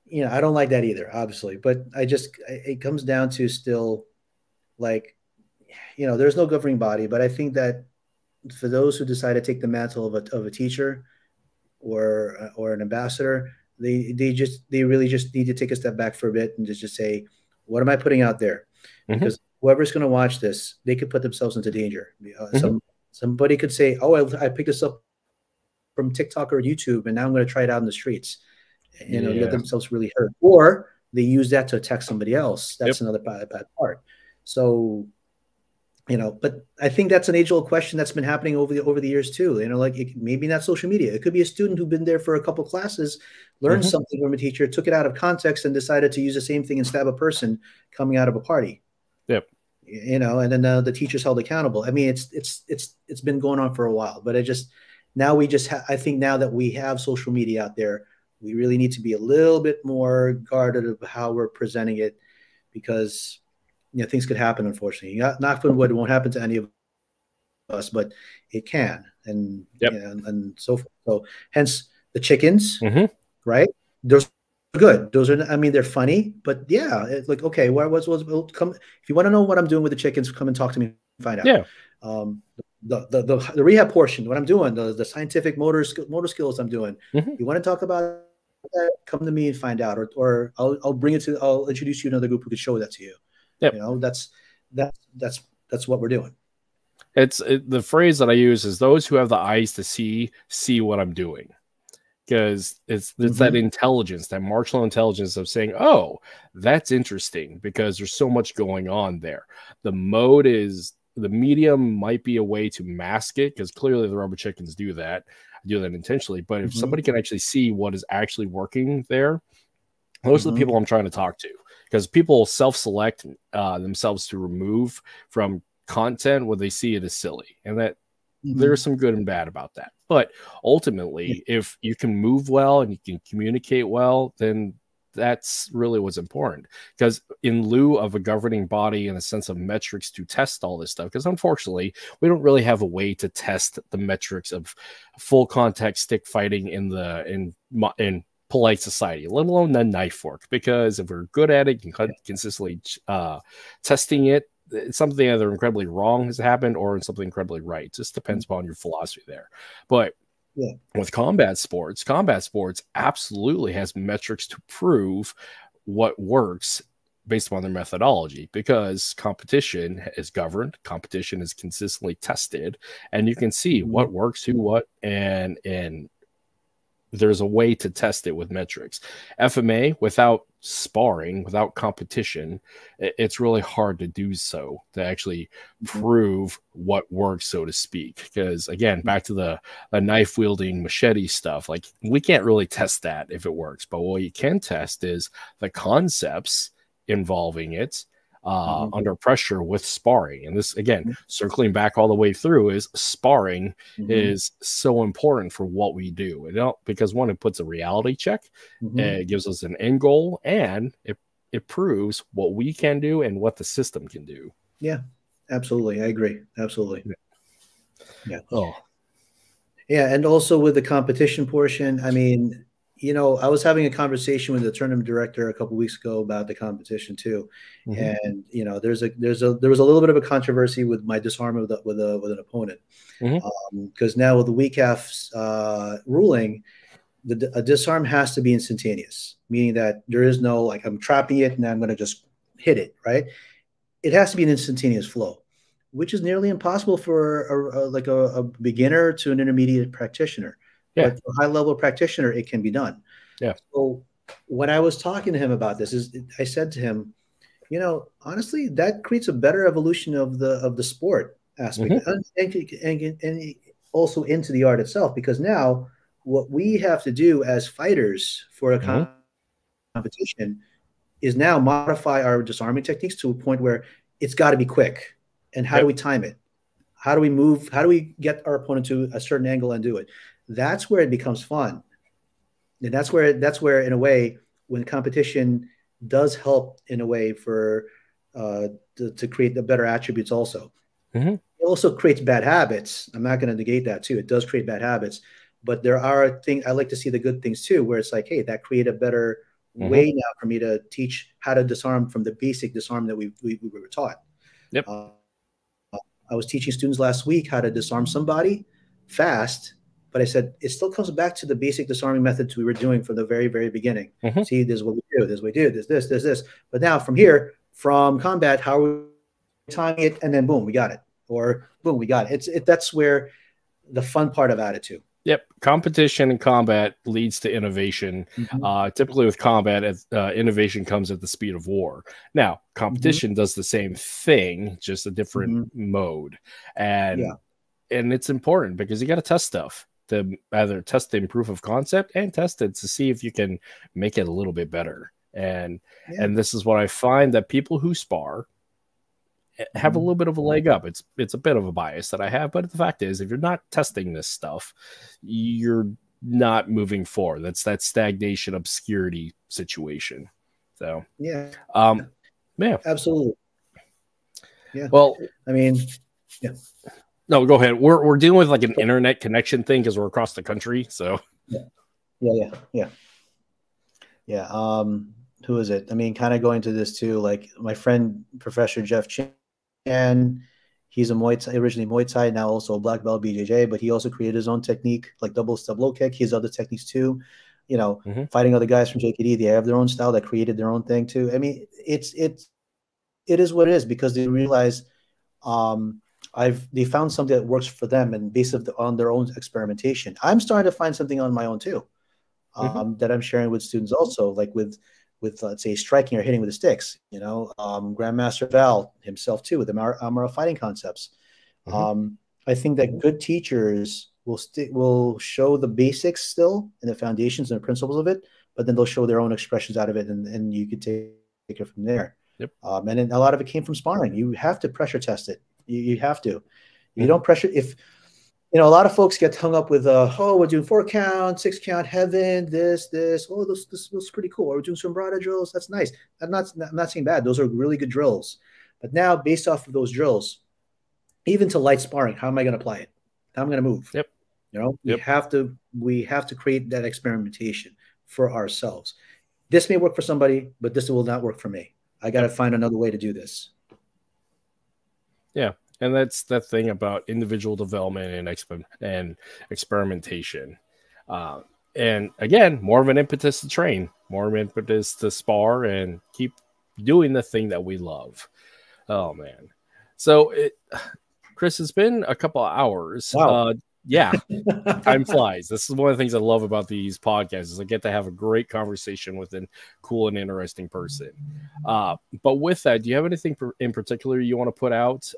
You know, I don't like that either, obviously, but it comes down to still, you know, there's no governing body, but I think that for those who decide to take the mantle of a teacher or an ambassador, they really just need to take a step back for a bit and just say, what am I putting out there? Because whoever's going to watch this, they could put themselves into danger. Somebody could say, oh, I picked this up from TikTok or YouTube, and now I'm going to try it out in the streets. You know, get themselves really hurt, or they use that to attack somebody else. That's another bad part. So, you know, but I think that's an age-old question that's been happening over the years too. You know, like maybe not social media. It could be a student who's been there for a couple classes, learned something from a teacher, took it out of context, and decided to use the same thing and stab a person coming out of a party. Yep. You know, and then the teacher's held accountable. I mean, it's been going on for a while, but I think now that we have social media out there, we really need to be a little bit more guarded of how we're presenting it, because you know, things could happen, unfortunately. Knock on wood, it won't happen to any of us, but it can. And you know, and so forth. So hence the chickens, right? Those are good. Those are, I mean, they're funny, but yeah, it's like, okay, come if you want to know what I'm doing with the chickens, come and talk to me and find out. Yeah. The rehab portion, what I'm doing, the scientific motor skills I'm doing. You want to talk about that, come to me and find out, or I'll introduce you to another group who could show that to you. You know, that's what we're doing. The phrase that I use is those who have the eyes to see what I'm doing, because it's that intelligence, that martial intelligence of saying, oh, that's interesting, because there's so much going on there. The medium might be a way to mask it, because clearly the rubber chickens do that intentionally. But if somebody can actually see what is actually working there, those are the people I'm trying to talk to. Because people self-select themselves to remove from content when they see it as silly, and that there's some good and bad about that. But ultimately, if you can move well and you can communicate well, then that's really what's important. Because in lieu of a governing body and a sense of metrics to test all this stuff, because unfortunately, we don't really have a way to test the metrics of full contact stick fighting in polite society, let alone the knife work, because if we're good at it, consistently testing it, something either incredibly wrong has happened or something incredibly right. It just depends upon your philosophy there. But with combat sports absolutely has metrics to prove what works based upon their methodology, because competition is governed, competition is consistently tested, and you can see what works, who, what, and there's a way to test it with metrics. FMA, without sparring, without competition, it's really hard to do so, to actually prove what works, so to speak. Because again, back to the knife wielding machete stuff, like we can't really test that if it works, but what you can test is the concepts involving it under pressure with sparring. And this, again, circling back all the way through, is sparring is so important for what we do. Because one, it puts a reality check, it gives us an end goal, and it proves what we can do and what the system can do. Yeah, absolutely. I agree. Absolutely. Yeah. Oh, yeah. And also with the competition portion, I mean, you know, I was having a conversation with the tournament director a couple of weeks ago about the competition too, and you know, there was a little bit of a controversy with my disarm with an opponent, because now with the WCAF's ruling, a disarm has to be instantaneous, meaning that there is no like I'm trapping it and I'm going to just hit it, right? It has to be an instantaneous flow, which is nearly impossible for a beginner to an intermediate practitioner. But for a high-level practitioner, it can be done. Yeah. So when I was talking to him about this, I said to him, you know, honestly, that creates a better evolution of the sport aspect, and also into the art itself. Because now, what we have to do as fighters for a competition is now modify our disarming techniques to a point where it's got to be quick. And how do we time it? How do we move? How do we get our opponent to a certain angle and do it? That's where it becomes fun. And that's where in a way, when competition does help in a way for to create the better attributes also. It also creates bad habits. I'm not going to negate that too. It does create bad habits, but there are things, I like to see the good things too, where it's like, hey, that created a better way now for me to teach how to disarm from the basic disarm that we were taught. I was teaching students last week how to disarm somebody fast, but I said it still comes back to the basic disarming methods we were doing from the very, very beginning. See, this is what we do, this is what we do, this. But now from here, from combat, how are we timing it? And then boom, we got it. Or boom, we got it. That's where the fun part of attitude. Yep. Competition and combat leads to innovation. Typically with combat, innovation comes at the speed of war. Now, competition does the same thing, just a different mode. And it's important because you got to test stuff to either test the proof of concept and test it to see if you can make it a little bit better. And this is what I find, that people who spar have a little bit of a leg up. It's a bit of a bias that I have, but the fact is, if you're not testing this stuff, you're not moving forward. That's that stagnation, obscurity situation. So yeah, absolutely. Yeah. Well, I mean, no, go ahead. We're dealing with like an internet connection thing because we're across the country. So yeah. Who is it? I mean, kind of going to this too, like my friend, Professor Jeff Chin, he's originally Muay Thai, now also a black belt BJJ, but he also created his own technique, like double step low kick. He has other techniques too, you know, fighting other guys from JKD. They have their own style that created their own thing too. I mean, it is what it is, because they realize they found something that works for them, and based on their own experimentation. I'm starting to find something on my own too, that I'm sharing with students also, like with let's say striking or hitting with the sticks, you know, Grandmaster Val himself too, with the Amara fighting concepts. I think that good teachers will show the basics still and the foundations and the principles of it, but then they'll show their own expressions out of it, and you could take it from there. And then a lot of it came from sparring. You have to pressure test it. You have to. You don't pressure. If you know, a lot of folks get hung up with, we're doing 4 count, 6 count, heaven, this. Oh, this looks pretty cool. Or we're doing some sombrado drills. That's nice. I'm not saying bad. Those are really good drills. But now, based off of those drills, even to light sparring, how am I going to apply it? How am I going to move? You know, we have to create that experimentation for ourselves. This may work for somebody, but this will not work for me. I got to find another way to do this. Yeah. And that's that thing about individual development and experimentation. And again, more of an impetus to train, more of an impetus to spar and keep doing the thing that we love. Oh, man. So, Chris, it's been a couple of hours. Wow. Yeah, time flies. This is one of the things I love about these podcasts is I get to have a great conversation with a cool and interesting person. But with that, do you have anything in particular you want to put out?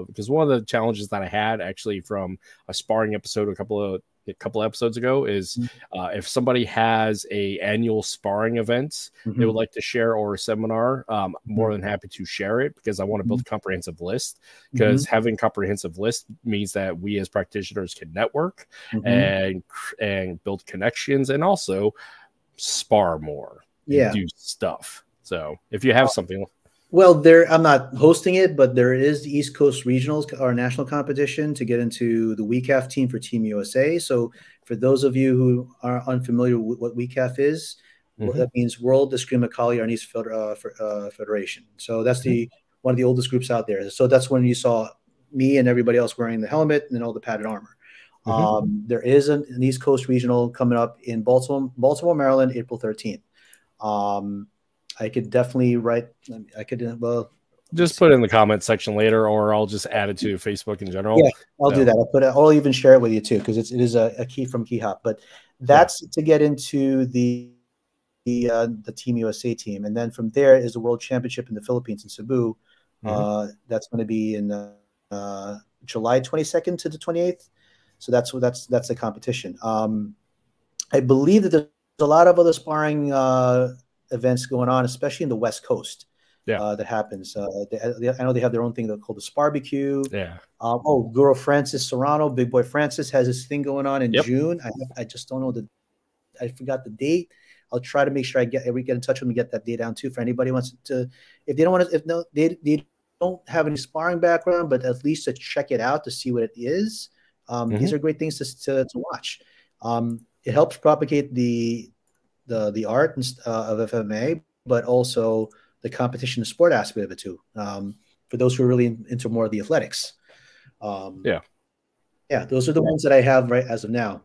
Because one of the challenges that I had actually from a sparring episode a couple episodes ago is if somebody has a annual sparring event they would like to share, or a seminar, more than happy to share it, because I want to build a comprehensive list, because having comprehensive list means that we as practitioners can network and build connections, and also spar more, do stuff. So if you have something. Well, I'm not hosting it, but there is the East Coast Regionals, our national competition, to get into the WECAF team for Team USA. So for those of you who are unfamiliar with what WECAF is, that means World Eskrima-Kali Arnis Federation. So that's one of the oldest groups out there. So that's when you saw me and everybody else wearing the helmet and all the padded armor. There is an East Coast Regional coming up in Baltimore, Maryland, April 13th. I could definitely just put it in the comment section later, or I'll just add it to Facebook in general. Yeah, I'll do that. I'll even share it with you too, because it is a key from Key Hop. But that's to get into the Team USA team, and then from there is the World Championship in the Philippines in Cebu. That's going to be in July 22nd to the 28th. So that's the competition. I believe that there's a lot of other sparring events going on, especially in the West Coast. That happens. I know they have their own thing called the Sparbecue. Guro Francis Serrano, Big Boy Francis, has this thing going on in June. I just don't know I forgot the date. I'll try to make sure we get in touch with them and get that date down too, for anybody who wants to. If they don't want to, they don't have any sparring background, but at least to check it out to see what it is. These are great things to watch. It helps propagate the art of FMA, but also the competition and sport aspect of it too. For those who are really into more of the athletics. Yeah. Yeah, those are the ones that I have right as of now.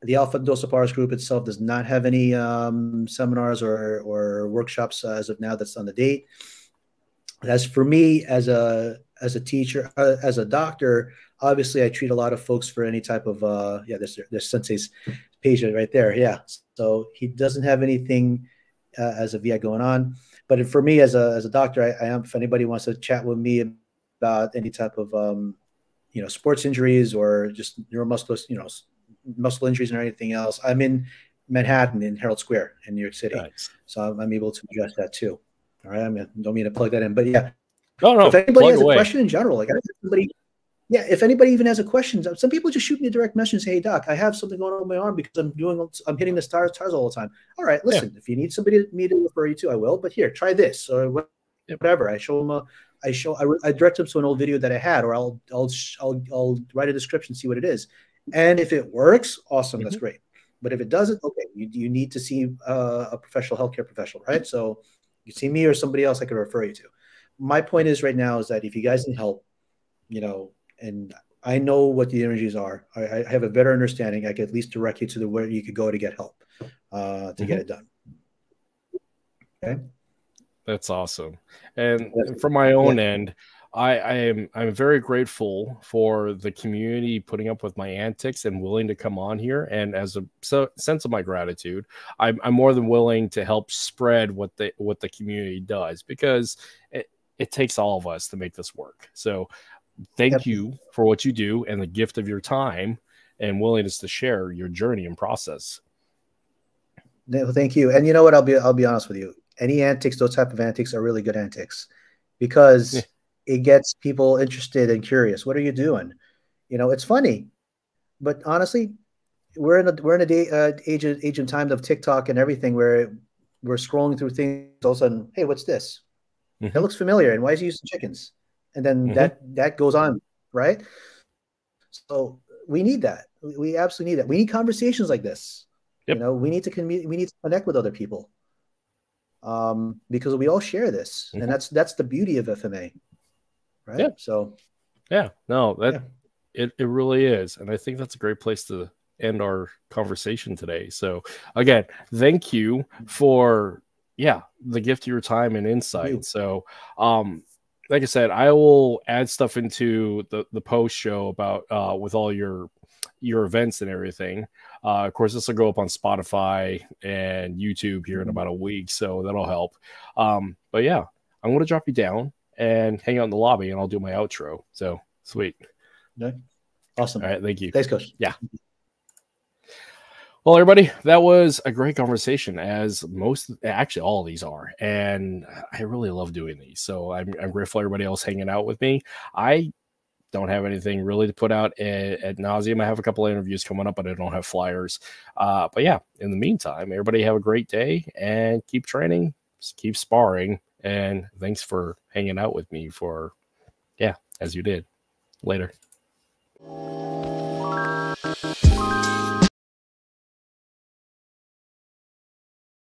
The Alpha Doce group itself does not have any seminars or workshops as of now that's on the date. As for me, as a teacher, as a doctor, obviously I treat a lot of folks for any type of there's Sensei's patient right there. Yeah, so he doesn't have anything as of yet going on. But for me, as a doctor, I am. If anybody wants to chat with me about any type of sports injuries or just neuromuscular, muscle injuries or anything else, I'm in Manhattan in Herald Square in New York City. Nice. So I'm able to address that too. All right. Don't mean to plug that in, but yeah. No, if anybody has away. A question in general, like if anybody even has a question, some people just shoot me a direct message and say, "Hey doc, I have something going on with my arm because I'm hitting the stars all the time." All right, listen, if you need me to refer you to, I will, but here, try this or whatever. I show them I direct them to an old video that I had, or I'll write a description, see what it is. And if it works, awesome, that's great. But if it doesn't, okay, you need to see a professional healthcare professional, right? So you see me or somebody else I can refer you to. My point is right now is that if you guys need help, and I know what the energies are, I have a better understanding. I can at least direct you to where you could go to get help, to get it done. Okay. That's awesome. And from my own end, I'm very grateful for the community putting up with my antics and willing to come on here. And as a sense of my gratitude, I'm more than willing to help spread what the community does, because it takes all of us to make this work. So thank you for what you do and the gift of your time and willingness to share your journey and process. Thank you. And you know what? I'll be honest with you. Any antics, those type of antics are really good antics, because it gets people interested and curious. What are you doing? It's funny, but honestly, we're in a day, age of time of TikTok and everything, where we're scrolling through things. All of a sudden, hey, what's this? That looks familiar. And why is he using chickens? And then that goes on, right? So we need that. We absolutely need that. We need conversations like this. We need to connect with other people, because we all share this, and that's the beauty of FMA, right? Yeah. So it really is, and I think that's a great place to end our conversation today. So again, thank you for the gift of your time and insight. So like I said, I will add stuff into the post show about with all your events and everything. Of course, this will go up on Spotify and YouTube here in about a week, so that'll help. But yeah, I'm going to drop you down and hang out in the lobby, and I'll do my outro. So sweet. Awesome. All right. Thank you. Thanks, Coach. Yeah. Well, everybody, that was a great conversation, as actually all of these are, and I really love doing these. So I'm grateful everybody else hanging out with me. I don't have anything really to put out ad nauseum. I have a couple of interviews coming up, but I don't have flyers. But yeah, in the meantime, everybody have a great day and keep training, keep sparring, and thanks for hanging out with me as you did. Later.